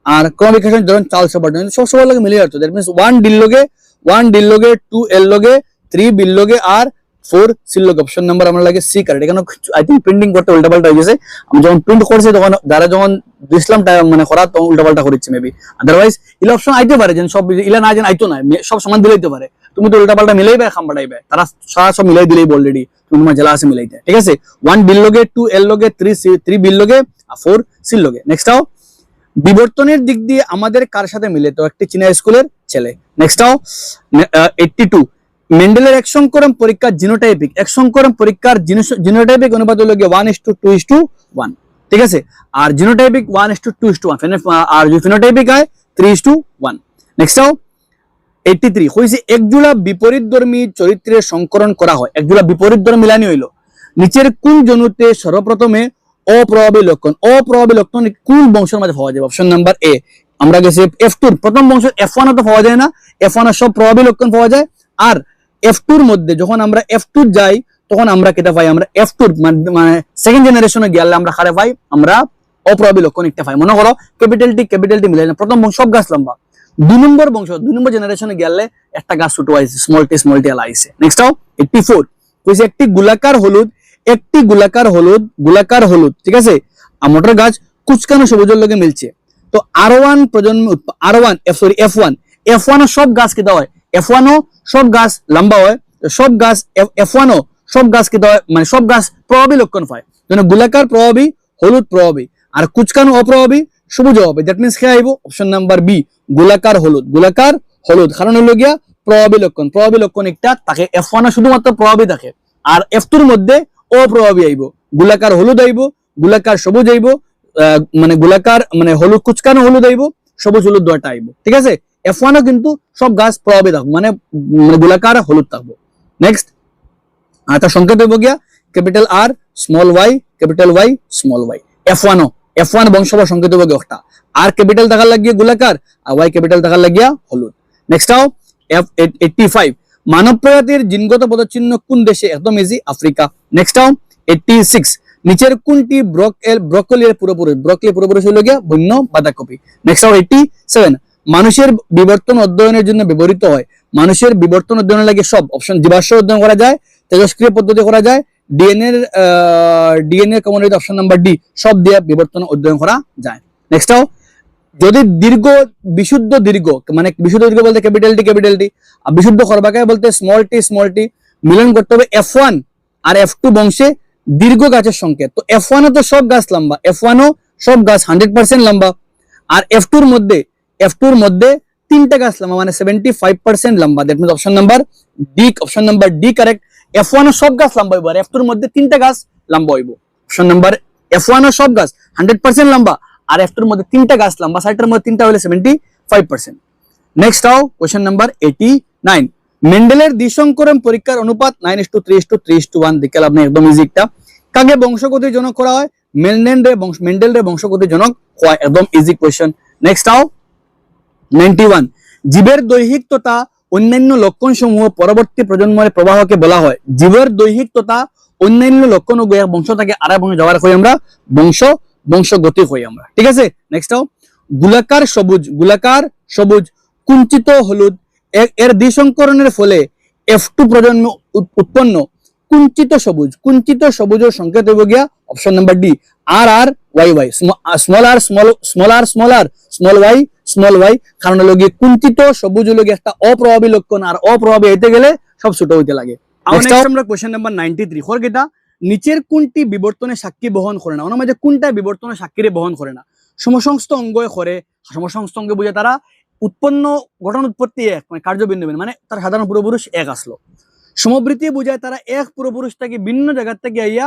আর ক্রমবিকাশের ধরুন চার্লস রবার্ট সব সবার লগে মিলে যাচ্ছে। দ্যাট মিনস 1 ডিল লগে 2 এল লগে 3 বিল লগে আর 4 সিল লগে। অপশন নাম্বার আমরা লাগে সি কারেক্ট। এখানে আই থিঙ্ক প্রিন্টিং করতে উল্টাপাল্টা হয়ে গেছে, আমি যখন প্রিন্ট করছি তখন যারা যখন দিছিলাম মানে করা তখন উল্টাপাল্টা করেছি মেবি। আদারওয়াইজ ইলা অপশন আইতে পারে, যেন সব ইলা না যেন আইতো না, সব সমান দিলেইতে পারে। তুমি তো উল্টাপাল্টা মিলাইবে, খাম বাড়াইবে, তারা সারা সব মিলাই দিলেই অলরেডি তুমি তোমার জেলা আছে মিলাইতে। ঠিক আছে, 1 বিল লগে 2 এল লগে 3 বিল লগে আর 4 সিল লগে। নেক্সট আও, বিবর্তনের দিক দিয়ে আমাদের কার সাথে মিলে? তো একটি চীনা স্কুলের ছেলে। নেক্সট আও 82, মেন্ডেলের এক সংকরণ পরীক্ষার জিনোটাইপিক অনুপাত হলো 1:2:1। ঠিক আছে, আর জিনোটাইপিক 1:2:1, আর যদি ফিনোটাইপিক হয় 3:1। নেক্সট আও 83, হইছে একজোড়া বিপরীতধর্মী চরিত্রের সংকরণ করা হয়। একজোড়া বিপরীতধর্মী মিলানি হইল নিচের কোন জনুতে সর্বপ্রথমে অপ্রভাবী লক্ষণ কোন বংশের মাঝে পাওয়া যাবে? অপশন নাম্বার এ আমরা গেছি F2, প্রথম বংশ F1 তো পাওয়া যায় না, F1 এর সব প্রভাবী লক্ষণ পাওয়া যায়। আর F2 এর মধ্যে যখন আমরা F2 যাই তখন আমরা কেটা পাই? আমরা F2 মানে সেকেন্ড জেনারেশনে গেলে আমরা কারে পাই? আমরা অপ্রভাবী লক্ষণ একটা পাই। মনে করো ক্যাপিটাল টি মিলাই না, প্রথম বংশ সব গাছ লম্বা, 2 নম্বর জেনারেশনে গেলে একটা গাছ ছোট আইছে, স্মল টি এলা আইছে। নেক্সট আও 84 কইছে একটি গোলাকার হলুদ ঠিক আছে মোটর গাছ কুচকানো সবুজের লগে মিলছে। তো R1 প্রজন্ম F1 সব গাছ কি হয়, F1 সব গাছ লম্বা হয়, সব গাছ F1 সব গাছ কি হয়, মানে সব গাছ প্রভাবী লক্ষণ পায়। যেন গোলাকার প্রভাবী, হলুদ প্রভাবী, আর কুচকানো অপ্রভাবী, সবুজ হবে। দ্যাট মিন্স খেয়ে আইব অপশন নাম্বার বি, গোলাকার হলুদ। কারণ হলো গিয়া প্রভাবী লক্ষণ একটা তাকে F1 শুধুমাত্র প্রভাবী থাকে, আর F2 এর মধ্যে অপ্রভাবী আইব, গোলাকার হলুদ আইব, গোলাকার সবুজ আইব, মানে গোলাকার মানে হলুদ কুচকানো হলুদ আইব, সবুজ হলুদ দুইটা আইব। ঠিক আছে, F1 কিন্তু সব গাছ প্রভাবী থাকবে, মানে গোলাকার হলুদ থাকবে। নেক্সট আর তার সংকেত হইব গিয়া capital R small y capital Y small y। F1 বংশবার সংকেত হইব গিয়া আর ক্যাপিটাল থাকার লাগিয়ে গোলাকার, আর Y ক্যাপিটাল থাকার লাগিয়া হলুদ। নেক্সট আও F85 মানব প্রজাতির জিনগত পদচিহ্ন কোন দেশে? একদম ইজি, আফ্রিকা। নেক্সট আও 86 নিচের কোনটি ব্রকলির পূর্বপুরুষ হলো গিয়া বন্য বাঁধাকপি। নেক্সট আও 87 মানুষের বিবর্তন অধ্যয়নের জন্য ব্যবহৃত হয়। মানুষের বিবর্তন অধ্যয়নের লাগে সব অপশন, জীবাশ্ম অধ্যয়ন করা যায়, তেজস্ক্রিয় পদ্ধতি করা যায়, DNA common option number D, সব দিয়ে বিবর্তন অধ্যয়ন করা যায়। নেক্সট আও যদি বিশুদ্ধ দীর্ঘ বলতে ক্যাপিটাল টি, আর বিশুদ্ধ খরবাকায় বলতে স্মল টি মিলন করতে হবে F1 আর F2 বংশে দীর্ঘ গাছের সংকেত। তো F1 তো সব গাছ লম্বা, F1 সব গাছ 100% লম্বা, আর F2 এর মধ্যে 3টা গাছ লম্বা, মানে 75% লম্বা। That means option number D correct. F1 সব গাছ লম্বা হইব, আর F2 এর মধ্যে 3টা গাছ লম্বা হইব। অপশন নাম্বার F1 সব গাছ 100% লম্বা, আর F2 এর মধ্যে 3টা গাছ লম্বা, সাইটের মধ্যে 3টা হলে 75%। নেক্সট আও কোশ্চেন নাম্বার 89 মেন্ডেলের দ্বিসংকরণ পরীক্ষার অনুপাত 9:3:3:1 দেখে আপনি একদম ইজি একটা। কাকে বংশগতির জনক করা হয়? মেন্ডেল রে বংশগতির জনক হয়, একদম ইজি কোশ্চেন। নেক্সট আও 91 জীবের দৈহিক তথা অন্যান্য লক্ষণ সমূহ পরবর্তী প্রজন্মের প্রবাহকে বলা হয়। জীবের দৈহিক তথা অন্যান্য লক্ষণ ও বংশ থেকে আরেক বংশ যাওয়ার হই আমরা বংশগতি হই আমরা। ঠিক আছে, নেক্সট আও গোলাকার সবুজ কুঞ্চিত হলুদ এর দ্বিসংকরণের ফলে F2 প্রজন্ম উৎপন্ন কুঞ্চিত সবুজের সংকেত হইব গিয়া option number D, RRYY small y। কারণ হলো গিয়ে কুঞ্চিত সবুজ হলো গিয়ে একটা অপ্রভাবী লক্ষণ, আর অপ্রভাবী হইতে গেলে সব ছোট হইতে লাগে। আমরা কোশ্চেন নাম্বার 93 খরগেটা নিচের কোনটি বিবর্তনে সাক্ষী বহন করে না? ওনার মাঝে কোনটা বিবর্তনে সাক্ষীরে বহন করে না? সমসংস্থ অঙ্গয়ে করে, সমসংস্থ অঙ্গে বুঝে তারা উৎপন্ন গঠন উৎপত্তি এক, মানে কার্যবিন্দু মানে তার সাধারণ পূর্বপুরুষ এক আসলো। সমবৃত্তি বুঝায় তারা এক পূর্বপুরুষ থেকে ভিন্ন জায়গা থেকে আইয়া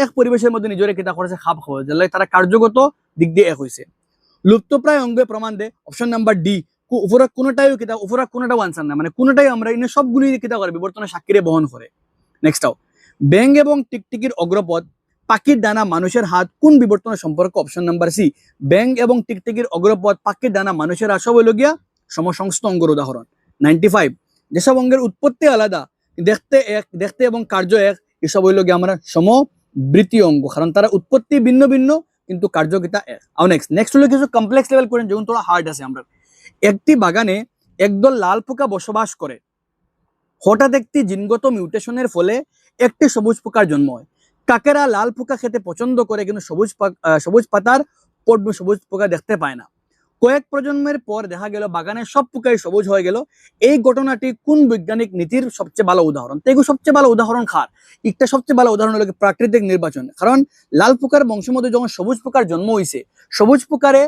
এক পরিবেশের মধ্যে নিজের কিতা করেছে, খাপ খাওয়া, যার তারা কার্যগত দিক দিয়ে এক হয়েছে। লুপ্তপ্রায় অঙ্গে প্রমাণ দেয় অপশন নাম্বার ডি, উপরা কোনোটাও আনসার না, মানে কোনোটাই আমরা ইনে সবগুলি কিতা করে বিবর্তনের সাক্ষীরে বহন করে। নেক্সট আও ব্যাঙ এবং টিকটিকির অগ্রপদ, পাখির ডানা, মানুষের হাত কোন বিবর্তনের সম্পর্ক? অপশন নাম্বার সি, ব্যাঙ এবং টিকটিকির অগ্রপদ, পাখির ডানা, মানুষের হাত সব হইল গিয়া সমসংস্থ অঙ্গের উদাহরণ। 95 যেসব অঙ্গের উৎপত্তি আলাদা দেখতে এবং কার্য এক, এসব হইল গিয়া আমরা সমবৃত্তি অঙ্গ, কারণ তারা উৎপত্তি ভিন্ন ভিন্ন কিন্তু কার্যকিতা এক। আর নেক্সট হলো কিছু কমপ্লেক্স লেভেল করেন, যেমন তোরা হার্ড আছে। আমরা একটি বাগানে একদল লাল পোকা বসবাস করে, হঠাৎ একটি জিনগত মিউটেশনের ফলে একটি সবুজ পোকার জন্ম হয়। কাকেরা লাল পোকা খেতে পছন্দ করে, কিন্তু সবুজ পাতার পটভূমি সবুজ পোকা দেখতে পায় না। কয়েক প্রজন্মের পর দেখা গেল বাগানের সব পোকাই সবুজ হয়ে গেল। এই ঘটনাটি কোন বৈজ্ঞানিক নীতির সবচেয়ে ভালো উদাহরণ? তো এগুলো সবচেয়ে ভালো উদাহরণ খার একটা সবচেয়ে ভালো উদাহরণ হলো প্রাকৃতিক নির্বাচন। কারণ লাল পোকার বংশের মধ্যে যখন সবুজ পোকার জন্ম হয়েছে, সবুজ প্রকারে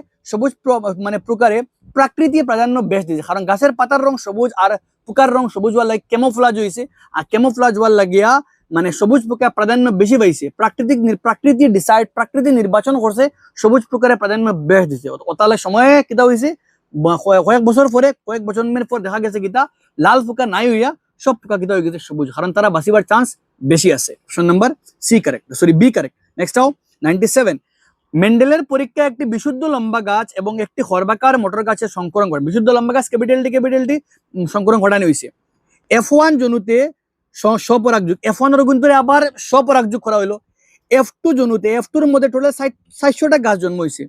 প্রাকৃতিক প্রাধান্য বেশ দিয়েছে, কারণ গাছের পাতার রং সবুজ আর পোকার রং সবুজ হওয়ার লাগে ক্যামোফ্লাজ হয়েছে, আর ক্যামোফ্লাজ হওয়ার লাগিয়া মানে সবুজ পোকা প্রাধান্য বেশি পাইছে। প্রাকৃতিক নির্বাচন করছে, সবুজ পোকারে প্রাধান্য বেশ দিছে। তাহলে সময়ে কিতা হয়েছে, কয়েক বছরের পর দেখা গেছে কিতা লাল পোকা নাই হইয়া সব পোকা কিতা হয়ে গেছে সবুজ, কারণ তারা বাঁচিবার চান্স বেশি আছে। Option number B correct. Next আও 97 মেন্ডেলের পরীক্ষায় একটি বিশুদ্ধ লম্বা গাছ এবং একটি খর্বাকার মোটর গাছের সংকরণ করে। বিশুদ্ধ লম্বা গাছ ক্যাপিটাল টি সংকরণ ঘটানো হয়েছে। F1 জনুতে স্বপরাগযোগ, F1 এর কিন্তু আবার স্বপরাগযোগ করা হইলো। F2 জনুতে F2 এর মধ্যে টোটাল 60টা গাছ জন্ম হয়েছে।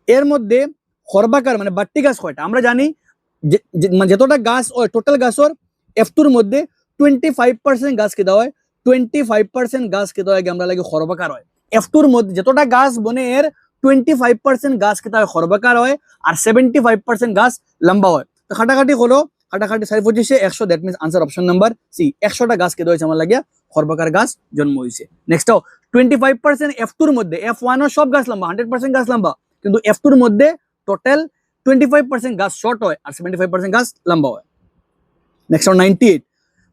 এর মধ্যে খর্বাকার মানে বাট্টি গাছ কয়টা? আমরা জানি মানে যতটা গাছ হয় টোটাল গাছর F2 এর মধ্যে 25% গাছ কেদা হয়, 25% গাছ কেদা হয় আমরা লাগে খর্বাকার হয়। F2 এর মধ্যে যতটা গাছ বনে এর 25% গাছ কেদা হয় খর্বাকার হয়, আর 75% গাছ লম্বা হয়। তো খাটাখাটি হলো, খাটাখাটি 425 100, that means answer option number C. 100টা গাছ কেদা হয়েছে আমার লাগিয়া খর্বাকার গাছ জন্ম হয়েছে। নেক্সট 25% F2 এর মধ্যে, F1 এর সব গাছ লম্বা, 100% গাছ লম্বা, কিন্তু F2 এর মধ্যে টোটাল 25% গাছ শর্ট হয় আর 75% গাছ লম্বা হয়। নেক্সট 98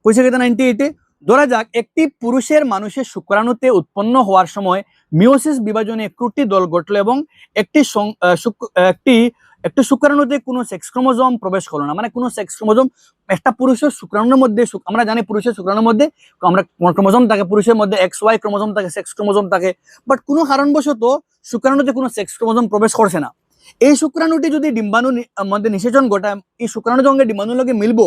কইছে কি 98 ধরা যাক একটি পুরুষের মানুষের শুক্রাণুতে উৎপন্ন হওয়ার সময় মিওসিস বিভাজনে একটি দল ঘটলো এবং একটি একটি শুক্রাণুতে কোনো সেক্স ক্রোমোজোম প্রবেশ করলো না, মানে কোনো সেক্স ক্রোমোজোম একটা পুরুষের শুক্রাণুর মধ্যে, আমরা জানি পুরুষের শুক্রাণুর মধ্যে আমরা ক্রোমোজোম থাকে, পুরুষের মধ্যে XY ক্রোমোজোম থাকে, সেক্স ক্রোমোজোম থাকে, বাট কোনো কারণবশত শুক্রাণুতে কোনো সেক্স ক্রোমোজোম প্রবেশ করছে না। এই শুক্রাণুটি যদি ডিম্বাণু মধ্যে নিষেচন ঘটায়, এই শুক্রাণু সঙ্গে ডিম্বাণুর লগে মিলবো,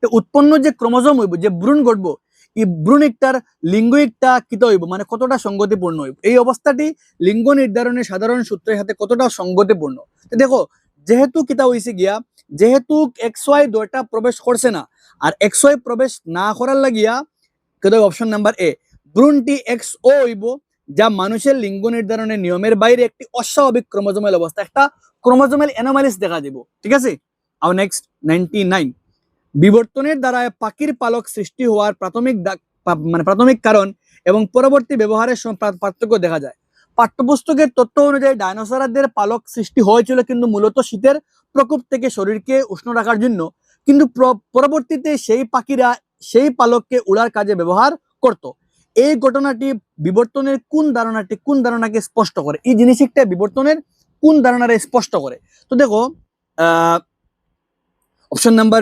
তো উৎপন্ন যে ক্রোমোজোম হইব, যে ভ্রূণ ঘটবো, এই ভ্রূণ একটার লিঙ্গ একটা কিতা হইব, মানে কতটা সঙ্গতিপূর্ণ হইব। এই অবস্থাটি লিঙ্গ নির্ধারণের সাধারণ সূত্রের সাথে কতটা সঙ্গতিপূর্ণ। দেখো যেহেতু কিতা হইছে গিয়া, যেহেতু XY দুইটা প্রবেশ করছে না, আর XY প্রবেশ না করার লাগিয়া কেদা অপশন নাম্বার এ, ভ্রূণটি XO হইব, যা মানুষের লিঙ্গ নির্ধারণের নিয়মের বাইরে একটি অস্বাভাবিক ক্রোমোজোমাল অবস্থা, একটা ক্রোমোজোমাল অ্যানোমালিস দেখা দিব। ঠিক আছে। আর নেক্সট 99 বিবর্তনের দ্বারা পাখির পালক সৃষ্টি হওয়ার প্রাথমিক কারণ এবং পরবর্তী ব্যবহারের পার্থক্য দেখা যায়। পাঠ্যপুস্তকের তথ্য অনুযায়ী ডাইনোসরদের পালক সৃষ্টি হয়েছিল কিন্তু মূলত শীতের প্রকোপ থেকে শরীরকে উষ্ণ রাখার জন্য, কিন্তু পরবর্তীতে সেই পাখিরা সেই পালককে উড়ার কাজে ব্যবহার করত। এই ঘটনাটি বিবর্তনের কোন ধারণাকে স্পষ্ট করে? এই জিনিসটা বিবর্তনের কোন ধারণারে স্পষ্ট করে? তো দেখো অপশন নাম্বার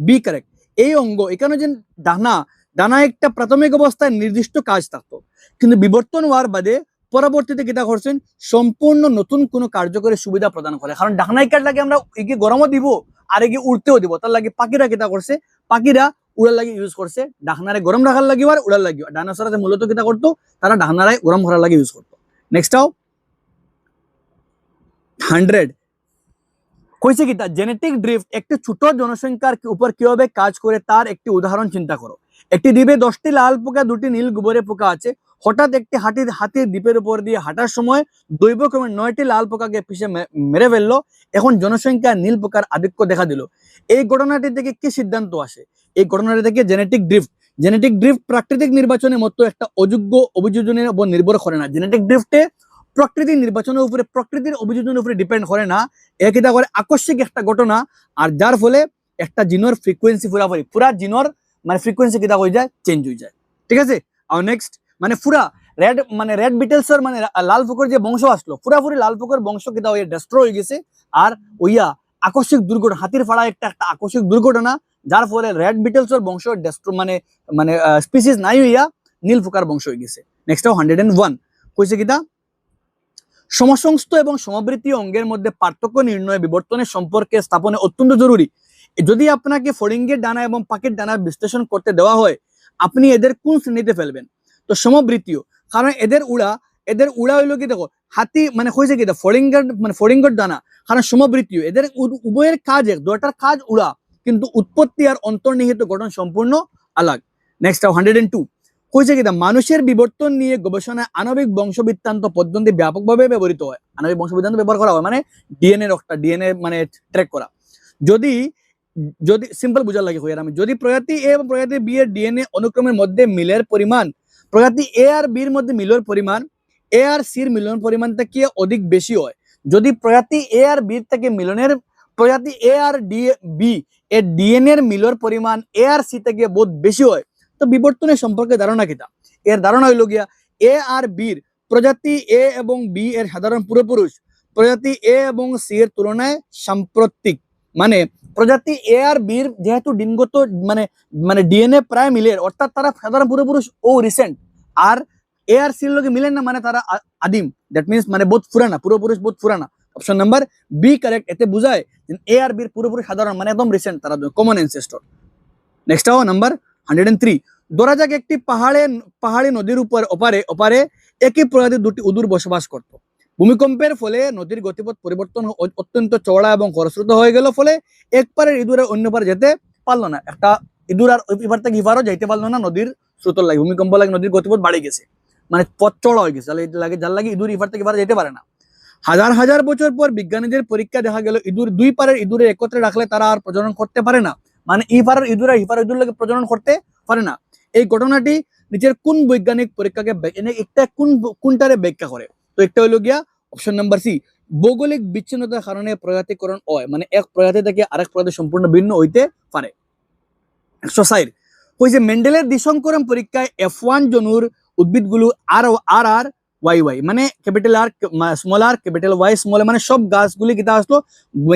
বি কারেক্ট। এই অঙ্গ এখানে যে ডানা একটা প্রাথমিক অবস্থায় নির্দিষ্ট কাজ থাকতো, কিন্তু বিবর্তন হওয়ার বাদে পরবর্তীতে কিতা করছেন সম্পূর্ণ নতুন কোনো কার্যকরী সুবিধা প্রদান করে। কারণ ডাকনাই কাট লাগে আমরা এগিয়ে গরমও দিব আর এগিয়ে উড়তেও দিব, তার লাগে পাখিরা কিতা করছে, পাখিরা উড়ার লাগে ইউজ করছে, ডাকনারে গরম রাখার লাগিও আর উড়ার লাগিও। ডাইনোসররা মূলত কিতা করতো, তারা ডাকনারে গরম করার লাগে ইউজ করতো। নেক্সট 100 কইছে কি জেনেটিক ড্রিফট একটি ছোট জনসংখ্যার উপর কিভাবে কাজ করে তার একটি উদাহরণ চিন্তা করো। একটি দ্বীপে 10টি লাল পোকা, 2টি নীল গোবরে পোকা আছে। হঠাৎ একটি হাতির দ্বীপের উপর দিয়ে হাঁটার সময় দৈবক্রমে 9টি লাল পোকাকে পিছে মেরে ফেললো। এখন জনসংখ্যা নীল পোকার আধিক্য দেখা দিল। এই ঘটনাটি থেকে কি সিদ্ধান্ত আসে? এই ঘটনাটি থেকে জেনেটিক ড্রিফট প্রাকৃতিক নির্বাচনের মতো একটা অযোগ্য অভিযোজনের উপর নির্ভর করে না। জেনেটিক ড্রিফটে প্রকৃতির নির্বাচনের উপরে, প্রকৃতির অভিযোজনের উপরে ডিপেন্ড করে না। এটা করে আকস্মিক একটা ঘটনা, আর যার ফলে একটা জিনোর ফ্রিকোয়েন্সি পুরা জিনোর মানে ফ্রিকোয়েন্সি কিতা হয়ে যায়, চেঞ্জ হয়ে যায়। ঠিক আছে। আর নেক্সট মানে পুরা রেড বিটেলসের মানে লাল পোকার যে বংশ আসলো, পুরাপুরি লাল পোকার বংশ কিতা হয়ে ডেস্ট্রয় হয়ে গেছে। আর ওইয়া আকস্মিক দুর্ঘটনা, হাতির ফাড়া একটা আকস্মিক দুর্ঘটনা, যার ফলে রেড বিটেলসের বংশ মানে স্পিসিস নাই হইয়া নীল পোকার বংশ হয়ে গেছে। নেক্সট 101 কইছে কিতা সমসংস্থ এবং সমবৃত্তীয় অঙ্গের মধ্যে পার্থক্য নির্ণয় বিবর্তনের সম্পর্কে স্থাপনে অত্যন্ত জরুরি। যদি আপনাকে ফড়িঙ্গের ডানা এবং পাখির ডানা বিশ্লেষণ করতে দেওয়া হয়, আপনি এদের কোন শ্রেণীতে ফেলবেন? তো সমবৃত্তীয়, কারণ এদের উড়া হইলো কি দেখো হাতি মানে হয়েছে কি ফড়িঙ্গের ডানা, কারণ সমবৃত্তীয়, এদের উভয়ের কাজ এক, দুটার কাজ উড়া, কিন্তু উৎপত্তি আর অন্তর্নিহিত গঠন সম্পূর্ণ আলাগ। নেক্সট 102 কইছে কি মানুষের বিবর্তন নিয়ে গবেষণায় আণবিক বংশবৃত্তান্ত পদ্ধতি ব্যাপকভাবে ব্যবহৃত হয়। আণবিক বংশবৃত্তান্ত ব্যবহার করা হয় মানে ডিএনএ মানে ট্র্যাক করা। যদি সিম্পল বুঝার লাগে হইয়ার আমি, যদি প্রজাতি এ এবং প্রজাতি বি এর ডিএনএ অনুক্রমের মধ্যে মিলের পরিমাণ প্রজাতি এ আর বির মধ্যে মিলের পরিমাণ এ আর সির মিলন পরিমাণ থেকে অধিক বেশি হয়, যদি প্রজাতি এ আর বির থেকে প্রজাতি এ আর বি এর ডিএনএ এর মিলের পরিমাণ এ আর সি থেকে বহুত বেশি হয়, তো বিবর্তনের সম্পর্কে ধারণা কিটা? এর ধারণা হইল গিয়া এ আর বির প্রজাতি এ এবং বি এর সাধারণ পূর্বপুরুষ প্রজাতি এ এবং সি এর তুলনায় সাম্প্রতিক, মানে প্রজাতি এ আর বির যেহেতু ডিনগত মানে ডিএনএ প্রায় মিলের, অর্থাৎ তারা সাধারণ পূর্বপুরুষ ও রিসেন্ট, আর এ আর সির লগে মিলেন না মানে তারা আদিম, দ্যাট মিনস মানে বহুত পুরানা, পূর্বপুরুষ বহুত পুরানা। Option number B correct. এতে বুঝায় এ আর বির পূর্বপুরুষ সাধারণ মানে একদম রিসেন্ট, তারা কমন অ্যানসেস্টর। নেক্সট নাম্বার 103 ধরা যাক একটি পাহাড়ি নদীর ওপারে ওপারে একই প্রজাতির দুটি ইঁদুর বসবাস করত। ভূমিকম্পের ফলে নদীর গতিপথ পরিবর্তন অত্যন্ত চওড়া এবং খরস্রোত হয়ে গেল, ফলে এক পারের ইঁদুরে অন্য পারে যেতে পারলো না। একটা ইঁদুর আর এপার থেকে এপারও যাইতে পারলো না, নদীর স্রোতর লাগে, ভূমিকম্প লাগে, নদীর গতিপথ বাড়ে গেছে, মানে পথ চওড়া হয়ে গেছে, যার লাগে ইঁদুর এপার থেকে এপার যেতে পারে না। হাজার হাজার বছর পর বিজ্ঞানীদের পরীক্ষা দেখা গেল দুই পারের ইঁদুরে একত্রে রাখলে তারা আর প্রজনন করতে পারে না, মানে এই পারের ইঁদুর আর এই পারের ইঁদুর লাগে প্রজনন করতে পারে না। এই ঘটনাটি নিচের কোন বৈজ্ঞানিক পরীক্ষাকে একটা কোনটারে ব্যাখ্যা করে? তো একটা হইল গিয়া অপশন নাম্বার সি, ভৌগোলিক বিচ্ছিন্নতার কারণে প্রজাতিকরণ হয়, মানে এক প্রজাতি থেকে আরেক প্রজাতি সম্পূর্ণ ভিন্ন হইতে পারে। 160 কইছে মেন্ডেলের দ্বিসংকরণ পরীক্ষায় F1 জনুর উদ্ভিদগুলো আর আর আর ওয়াই ওয়াই, মানে ক্যাপিটাল আর স্মল আর ক্যাপিটাল ওয়াই স্মল, মানে সব গাছগুলি কিতা আসলো,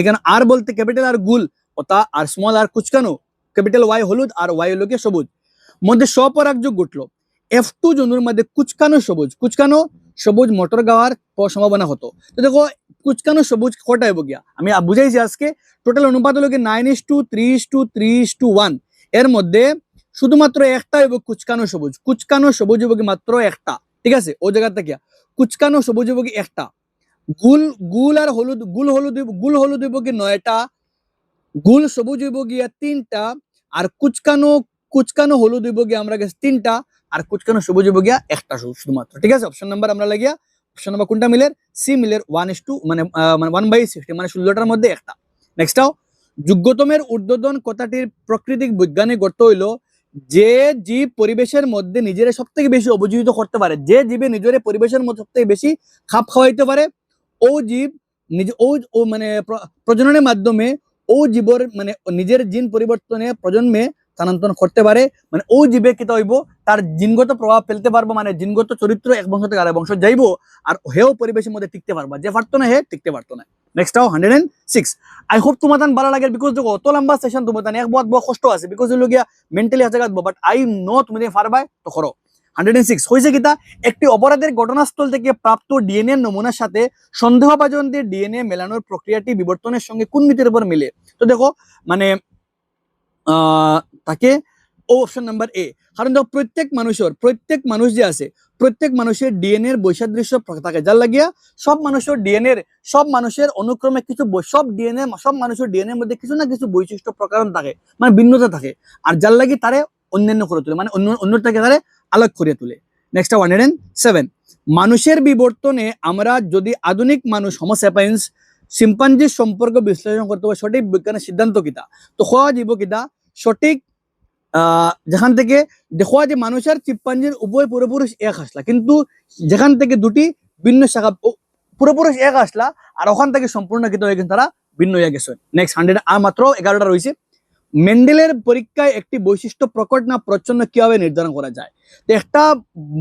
এখানে আর বলতে ক্যাপিটাল আর গুল ওটা, আর স্মল আর কুচকানো, ক্যাপিটাল ওয়াই হলুদ আর ওয়াই হলো কি সবুজ, মধ্যে স্বপরাগযোগ ঘটলো। F2 জনুর মধ্যে কুচকানো সবুজ মোটর গাওয়ার সম্ভাবনা হতো। তো দেখো কুচকানো সবুজ কটা হইব গিয়া, আমি বুঝাইছি আজকে। টোটাল অনুপাত হলো কি 9:3:3:1। এর মধ্যে শুধুমাত্র একটা হইব কুচকানো সবুজ হইব কি মাত্র একটা, ঠিক আছে? ও জায়গা থেকে কুচকানো সবুজ হইব কি একটা, গুল হলুদ হইব কি 9টা, গুল সবুজ হইব গিয়া 3টা, আর কুচকানো হলুদ হইব গিয়া আমরা গেছি 3টা, আর কুচকানো সবুজ হইব গিয়া একটা শুধুমাত্র, ঠিক আছে? অপশন নাম্বার আমরা লাগিয়া অপশন নাম্বার কোনটা মিলের? সি মিলের 1:2, মানে 1/60, মানে 16টার মধ্যে একটা। নেক্সট আও, যোগ্যতমের ঊর্ধ্বতন কথাটির প্রাকৃতিক বৈজ্ঞানিক অর্থ হইল যে জীব পরিবেশের মধ্যে নিজের সব থেকে বেশি অবজীবিত করতে পারে, যে জীবে নিজের পরিবেশের মধ্যে সব থেকে বেশি খাপ খাওয়াইতে পারে, ও জীব নিজে ও মানে প্রজননের মাধ্যমে ও জীবর মানে নিজের জিন পরিবর্তনে প্রজন্মে স্থানান্তর করতে পারে, মানে ও জীবে কি হইব তার জিনগত প্রভাব ফেলতে পারবো, মানে জিনগত চরিত্র এক বংশ থেকে আরেক বংশ যাইব, আর হেও পরিবেশের মধ্যে টিকতে পারবা, যে পারতো না হে টিকতে পারতো না। নেক্সট আও 106। আই হোপ তোমার ভালো লাগে, বিকজ দেখো অত লম্বা সেশন তোমার এক বহুত কষ্ট আছে, বিকজ হলো গিয়া মেন্টালি আছে বাট আই নো তুমি পারবাই, তো করো। 106 হয়েছে কিতা, একটি অপরাধের ঘটনাস্থল থেকে প্রাপ্ত ডিএনএ নমুনার সাথে সন্দেহভাজনদের ডিএনএ মেলানোর প্রক্রিয়াটি বিবর্তনের সঙ্গে কোন নীতির উপর মিলে? তো দেখো মানে তাকে অপশন নাম্বার এ, কারণ দেখো প্রত্যেক মানুষ যে আছে, প্রত্যেক মানুষের ডিএনএ এর বৈসাদৃশ্য থাকে, যার লাগিয়া সব মানুষের অনুক্রমে কিছু সব মানুষের ডিএনএ এর মধ্যে কিছু না কিছু বৈশিষ্ট্য প্রকরণ থাকে, মানে ভিন্নতা থাকে, আর যার লাগি তারে অন্যান্য করে তোলে, মানে অন্য থেকে তারে আলোক করিয়ে তোলে। নেক্সট 107, মানুষের বিবর্তনে আমরা যদি আধুনিক মানুষ হোমোস্যাপিয়েন্স শিম্পাঞ্জির সম্পর্ক বিশ্লেষণ করতে হবে, সঠিক বিজ্ঞানের সিদ্ধান্ত কিতা? তো হওয়া যাব কিতা সঠিক যেখান থেকে দেখা যে মানুষ আর চিম্পাঞ্জির উভয় পুরোপুরুষ এক আসলা, কিন্তু যেখান থেকে দুটি ভিন্ন শাখা পুরোপুরুষ এক আসলা, আর ওখান থেকে সম্পূর্ণ কিতা হয়ে গেছে তারা ভিন্ন হয়ে গেছে। নেক্সট 100 আর মাত্র 11টা রয়েছে। মেন্ডেলের পরীক্ষায় একটি বৈশিষ্ট্য প্রকট না প্রচ্ছন্ন কিভাবে নির্ধারণ করা যায়? তো একটা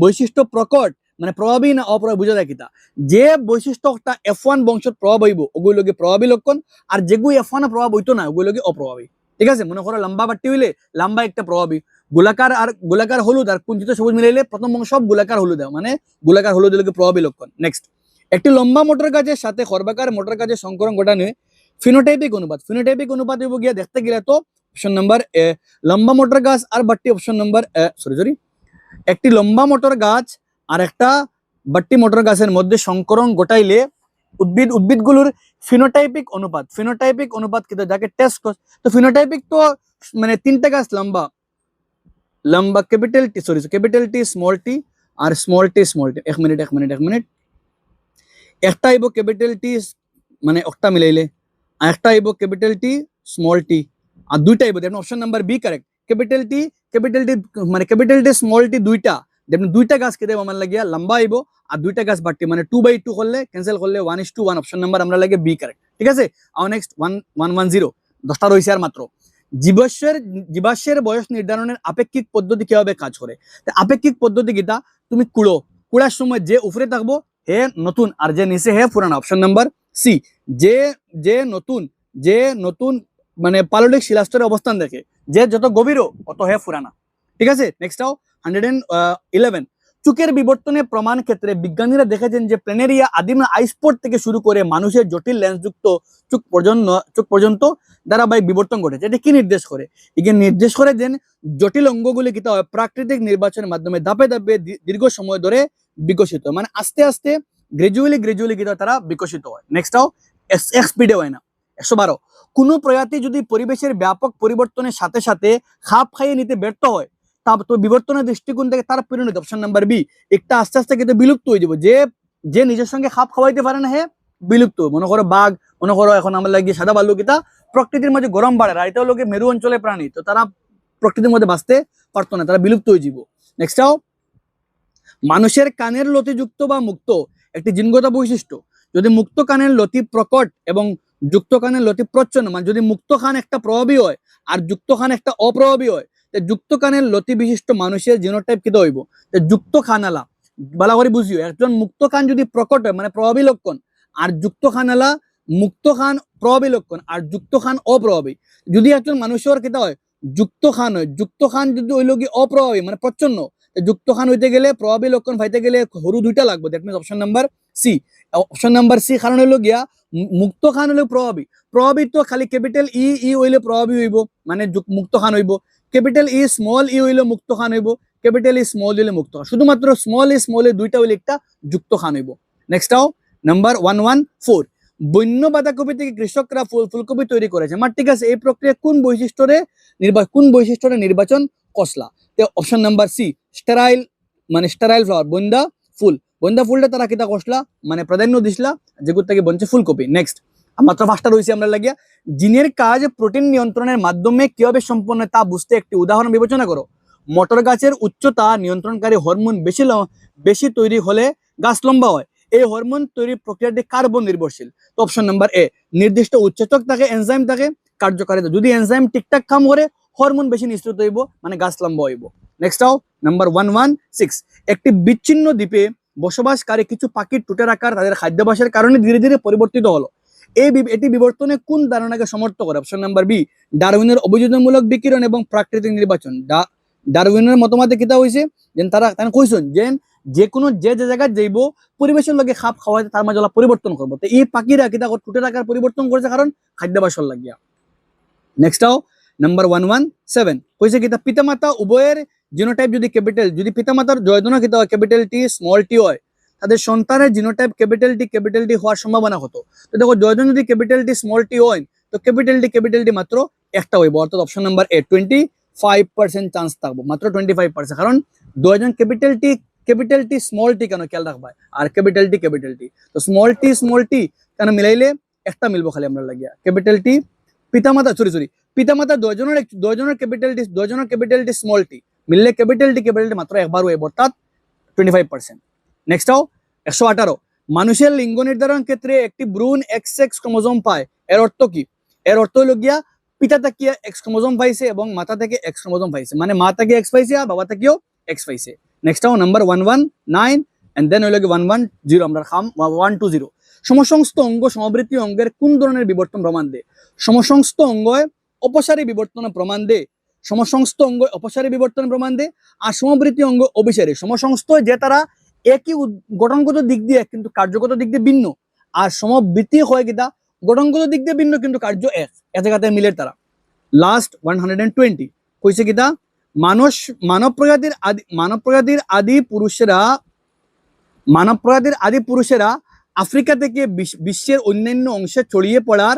বৈশিষ্ট্য প্রকট মানে প্রভাবী না অপ্রভাবী বুঝা যায় কিতা, যে বৈশিষ্ট্যটা F1 বংশের প্রভাব হইব ওগুলো লগে প্রভাবী লক্ষণ, আর যেগুলো F1 এর প্রভাব হইতো না ওগুলো লগে অপ্রভাবী, ঠিক আছে? মনে করো লম্বা বাট্টি হইলে লম্বা একটা প্রভাবী, গোলাকার হলুদ আর কুঞ্চিত সবুজ মিলাইলে প্রথম বংশ সব গোলাকার হলুদ, মানে গোলাকার হলুদ লগে প্রভাবী লক্ষণ। নেক্সট, একটি লম্বা মোটর গাছের সাথে খর্বাকার মোটর গাছের সংকরণ ঘটানো ফিনোটাইপিক অনুপাত হইব গিয়া দেখতে গেলে তো অপশন নাম্বার এ, লম্বা মোটর গাছ আর বাট্টি, অপশন নাম্বার একটি লম্বা মোটর গাছ আর একটা বাট্টি মোটর গাছের মধ্যে সংকরণ ঘটাইলে উদ্ভিদগুলোর ফিনোটাইপিক অনুপাত কিন্তু যাকে টেস্ট, তো ফিনোটাইপিক তো মানে 3টা গাছ লম্বা ক্যাপিটাল টি স্মল টি আর স্মল টি এক মিনিট একটা আইব ক্যাপিটাল টি মানে একটা মিলাইলে, আর একটা আইব ক্যাপিটাল টি স্মল টি, আর দুইটা আইব, দেখুন option number B correct. Capital T মানে ক্যাপিটাল টি স্মল টি দুইটা গাছ কেটে আমার লাগিয়া লম্বা আইব, আর দুইটা গাছ বাট্টি মানে 2/2 করলে ক্যান্সেল করলে 1:1, অপশন নাম্বার আমরা লাগে বি কারেক্ট, ঠিক আছে? আর নেক্সট 110 10টা রয়েছে আর মাত্র। জীবাশ্মের বয়স নির্ধারণের আপেক্ষিক পদ্ধতি কিভাবে কাজ করে? আপেক্ষিক পদ্ধতি কিটা, তুমি কুড়ার সময় যে উপরে থাকবো হে নতুন, আর যে নিচে হে পুরানা, অপশন নাম্বার সি। যে নতুন মানে পাললিক শিলাস্তরের অবস্থান দেখে, যে যত গভীর অত হে পুরানা, ঠিক আছে? নেক্সট আও 111, চোখের বিবর্তনের প্রমাণ ক্ষেত্রে বিজ্ঞানীরা দেখেছেন যে প্ল্যানেরিয়া আদিম আইসপট থেকে শুরু করে মানুষের জটিল লেন্সযুক্ত চোখ পর্যন্ত ধারাবাহিক বিবর্তন ঘটেছে। এটা কি নির্দেশ করে? এখানে নির্দেশ করে যে জটিল অঙ্গগুলি কি হয় প্রাকৃতিক নির্বাচনের মাধ্যমে ধাপে ধাপে দীর্ঘ সময় ধরে বিকশিত হয়, মানে আস্তে আস্তে গ্রাজুয়ালি কি তারা বিকশিত হয়। নেক্সটটাও স্পিডে হয় না। 112, কোনো প্রজাতি যদি পরিবেশের ব্যাপক পরিবর্তনের সাথে সাথে খাপ খাইয়ে নিতে ব্যর্থ হয় তা তো বিবর্তনের দৃষ্টিকোণ থেকে তার পরিণতি অপশন নাম্বার বি, একটা আস্তে আস্তে কিন্তু বিলুপ্ত হয়ে যাবে। যে নিজের সঙ্গে খাপ খাওয়াইতে পারে না, হে বিলুপ্ত। মনে করো বাঘ, মনে করো এখন আমরা লাগি সাদা বালু, কিতা প্রকৃতির মাঝে গরম বাড়ে, আর এটাও লোকে মেরু অঞ্চলে প্রাণী, তো তারা প্রকৃতির মধ্যে বাঁচতে পারতো না, তারা বিলুপ্ত হয়ে যাব। নেক্সটটাও, মানুষের কানের লতিযুক্ত বা মুক্ত একটি জিনগত বৈশিষ্ট্য। যদি মুক্ত কানের লতি প্রকট এবং যুক্ত কানের লতি প্রচ্ছন্ন, মানে যদি মুক্ত কান একটা প্রভাবী হয় আর যুক্ত কান একটা অপ্রভাবী হয়, যুক্ত কানের লতি বিশিষ্ট মানুষের জিনোটাইপ কিতা হইব? যুক্ত খানালা, ভালো করে বুঝিও, একজন মুক্ত কান যদি প্রকট হয় মানে প্রভাবী লক্ষণ, আর যুক্ত খানালা মুক্ত খান প্রভাবী লক্ষণ, আর যুক্ত খান অপ্রভাবী। যদি একজন মানুষের কিতা হয় যুক্ত খান হয়, যুক্ত খান যদি হইল কি অপ্রভাবী মানে প্রচ্ছন্ন, যুক্ত খান হইতে গেলে প্রভাবী লক্ষণ পাইতে গেলে হরু দুইটা লাগবে, that means option number C. Option number C, কারণ হইল গিয়া মুক্ত খান হইলে প্রভাবী তো খালি ক্যাপিটাল ই হইলে প্রভাবী হইব, মানে মুক্ত খান হইব। ক্যাপিটাল ই স্মল ই হইলে মুক্ত খান হইব, ক্যাপিটাল ই স্মল হইলে মুক্ত খান। শুধুমাত্র স্মল এ দুইটা হইলে একটা যুক্ত খান হইব। নেক্সটটাও নাম্বার 114, বন্য বাঁধাকপি থেকে কৃষকরা ফুলকপি তৈরি করেছে। আমার ঠিক আছে, এই প্রক্রিয়া কোন বৈশিষ্ট্যরে নির্বাচন কসলা? অপশন নাম্বার সি, স্টেরাইল, মানে স্টেরাইল ফ্লাওয়ার, বন্দা ফুলটা তারা কিতা কসলা মানে প্রাধান্য দিসলা, যেগুলো থেকে বনছে ফুলকপি। নেক্সট, মাত্র 5টা রয়েছে আমরা লাগিয়া। জিনের কাজ প্রোটিন নিয়ন্ত্রণের মাধ্যমে কিভাবে সম্পন্ন তা বুঝতে একটি উদাহরণ বিবেচনা করো। মটর গাছের উচ্চতা নিয়ন্ত্রণকারী হরমোন বেশি তৈরি হলে গাছ লম্বা হয়। এই হরমোন তৈরির প্রক্রিয়াটি কার্বন নির্ভরশীল। তো অপশন নাম্বার এ, নির্দিষ্ট উৎসেচক থাকে, এনজাইম থাকে, কার্যকারিতা। যদি এনজাইম ঠিকঠাক কাম করে হরমোন বেশি নিঃসৃত হইব, মানে গাছ লম্বা হইব। নেক্সটটাও নাম্বার 116, একটি বিচ্ছিন্ন দ্বীপে বসবাসকারী কিছু পাখির টুটের আকার তাদের খাদ্যাভ্যাসের কারণে ধীরে ধীরে পরিবর্তিত হলো। এটি বিবর্তনে কোন ধারণাকে সমর্থ করে? অপশন নাম্বার বি, ডারউইনের অভিযোজনমূলক বিকিরণ এবং প্রাকৃতিক নির্বাচন। ডারউইনের মতামতে কিতা হয়েছে যে তারা কইছেন যে কোনো যে জায়গায় যাইব পরিবেশের লগে খাপ খাওয়াইতে তার মাঝে পরিবর্তন করবো। তো এই পাখিরা কিতা টুটের আকার পরিবর্তন করেছে কারণ খাদ্যাভ্যাসের লাগিয়া। নেক্সটটাও নাম্বার 117, কইছে কিতা পিতামাতা উভয়ের জিনোটাইপ যদি পিতামাতার জয়দনা কিতা হয় ক্যাপিটাল টি স্মল টি হয়, তাদের সন্তানের জিনোটাইপ ক্যাপিটাল টি হওয়ার সম্ভাবনা কত? তো দেখো, জয়দন যদি ক্যাপিটাল টি স্মল টি হয় তো ক্যাপিটাল টি মাত্র একটা হইব, অর্থাৎ অপশন নাম্বার এ 25% চান্স থাকবো, মাত্র 25%। কারণ জয়দন ক্যাপিটাল টি স্মল টি কেন খেয়াল রাখবা, আর ক্যাপিটাল টি তো স্মল টি কেন মিলাইলে একটা মিলবো খালি আমরা লাগিয়া। ক্যাপিটাল টি পিতামাতা দুজনের ক্যাপিটাল টি স্মল টি মিললে ক্যাপিটাল টি মাত্র একবার হইব, অর্থাৎ 25%। নেক্সটটাও 118, মানুষের লিঙ্গ নির্ধারণ ক্ষেত্রে একটি ভ্রূণ XX ক্রোমোজোম পায়। এর অর্থ কি? এর অর্থ হলো গিয়া পিতা থেকে X ক্রোমোজোম পাইছে এবং মাতা থেকে X ক্রোমোজোম পাইছে, মানে মা থেকে X পাইছে আর বাবা থেকেও X পাইছে। নেক্সটটাও নাম্বার 119 এন্ড দেন হইলো কি 110, আমরা খাম 120। সমসংস্থ অঙ্গ সমবৃত্তি অঙ্গের কোন ধরনের বিবর্তন প্রমাণ দেয়? সমসংস্থ অঙ্গ অপসারী বিবর্তনের প্রমাণ দেয়, সমসংস্থ অঙ্গ অপসারী বিবর্তন প্রমাণ দেয়, আর সমবৃত্তি অঙ্গ অভিসারী। সমসংস্থ যে তারা একই গঠনগত দিক দিয়ে কিন্তু কার্যগত দিক দিয়ে ভিন্ন, আর সমবৃত্তি হয় কিতা গঠনগত দিক দিয়ে ভিন্ন কিন্তু কার্য এক, এতে কাতে মিলে তারা। লাস্ট 120 কইছে কিতা মানব প্রজাতির আদি পুরুষেরা আফ্রিকা থেকে বিশ্বের অন্যান্য অংশে ছড়িয়ে পড়ার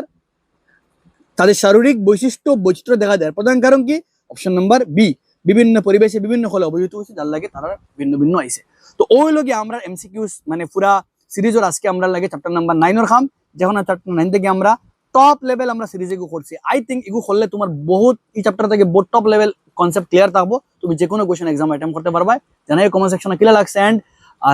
তাদের শারীরিক বৈচিত্র্য দেখা যায়। প্রধান কারণ কি? অপশন নাম্বার বি, বিভিন্ন পরিবেশে বিভিন্ন হলে অবহিত হয়েছে, যার লাগে তারা ভিন্ন ভিন্ন আইছে। তো ওই লগে আমরা এমসিকিউস মানে পুরা সিরিজের আজকে আমরা লাগে চ্যাপ্টার নাম্বার 9 খাম, যখন চ্যাপ্টার 9 থেকে আমরা টপ লেভেল আমরা সিরিজ এগু করছি। আই থিঙ্ক এগু করলে তোমার বহুত এই চ্যাপ্টার থেকে বহুত টপ লেভেল কনসেপ্ট ক্লিয়ার থাকবো, তুমি যে কোনো কোশ্চেন এক্সাম অ্যাটেম্প করতে পারবা। জানাই কমেন্ট সেকশনে কিলা লাগছে, এন্ড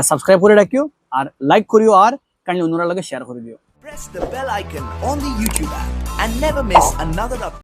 সাবস্ক্রাইব করে রাখিও, আর লাইক করিও, আর কাইন্ডলি অন্যরা লগে শেয়ার করে দিও। Press the bell icon on the YouTube app and never miss another update.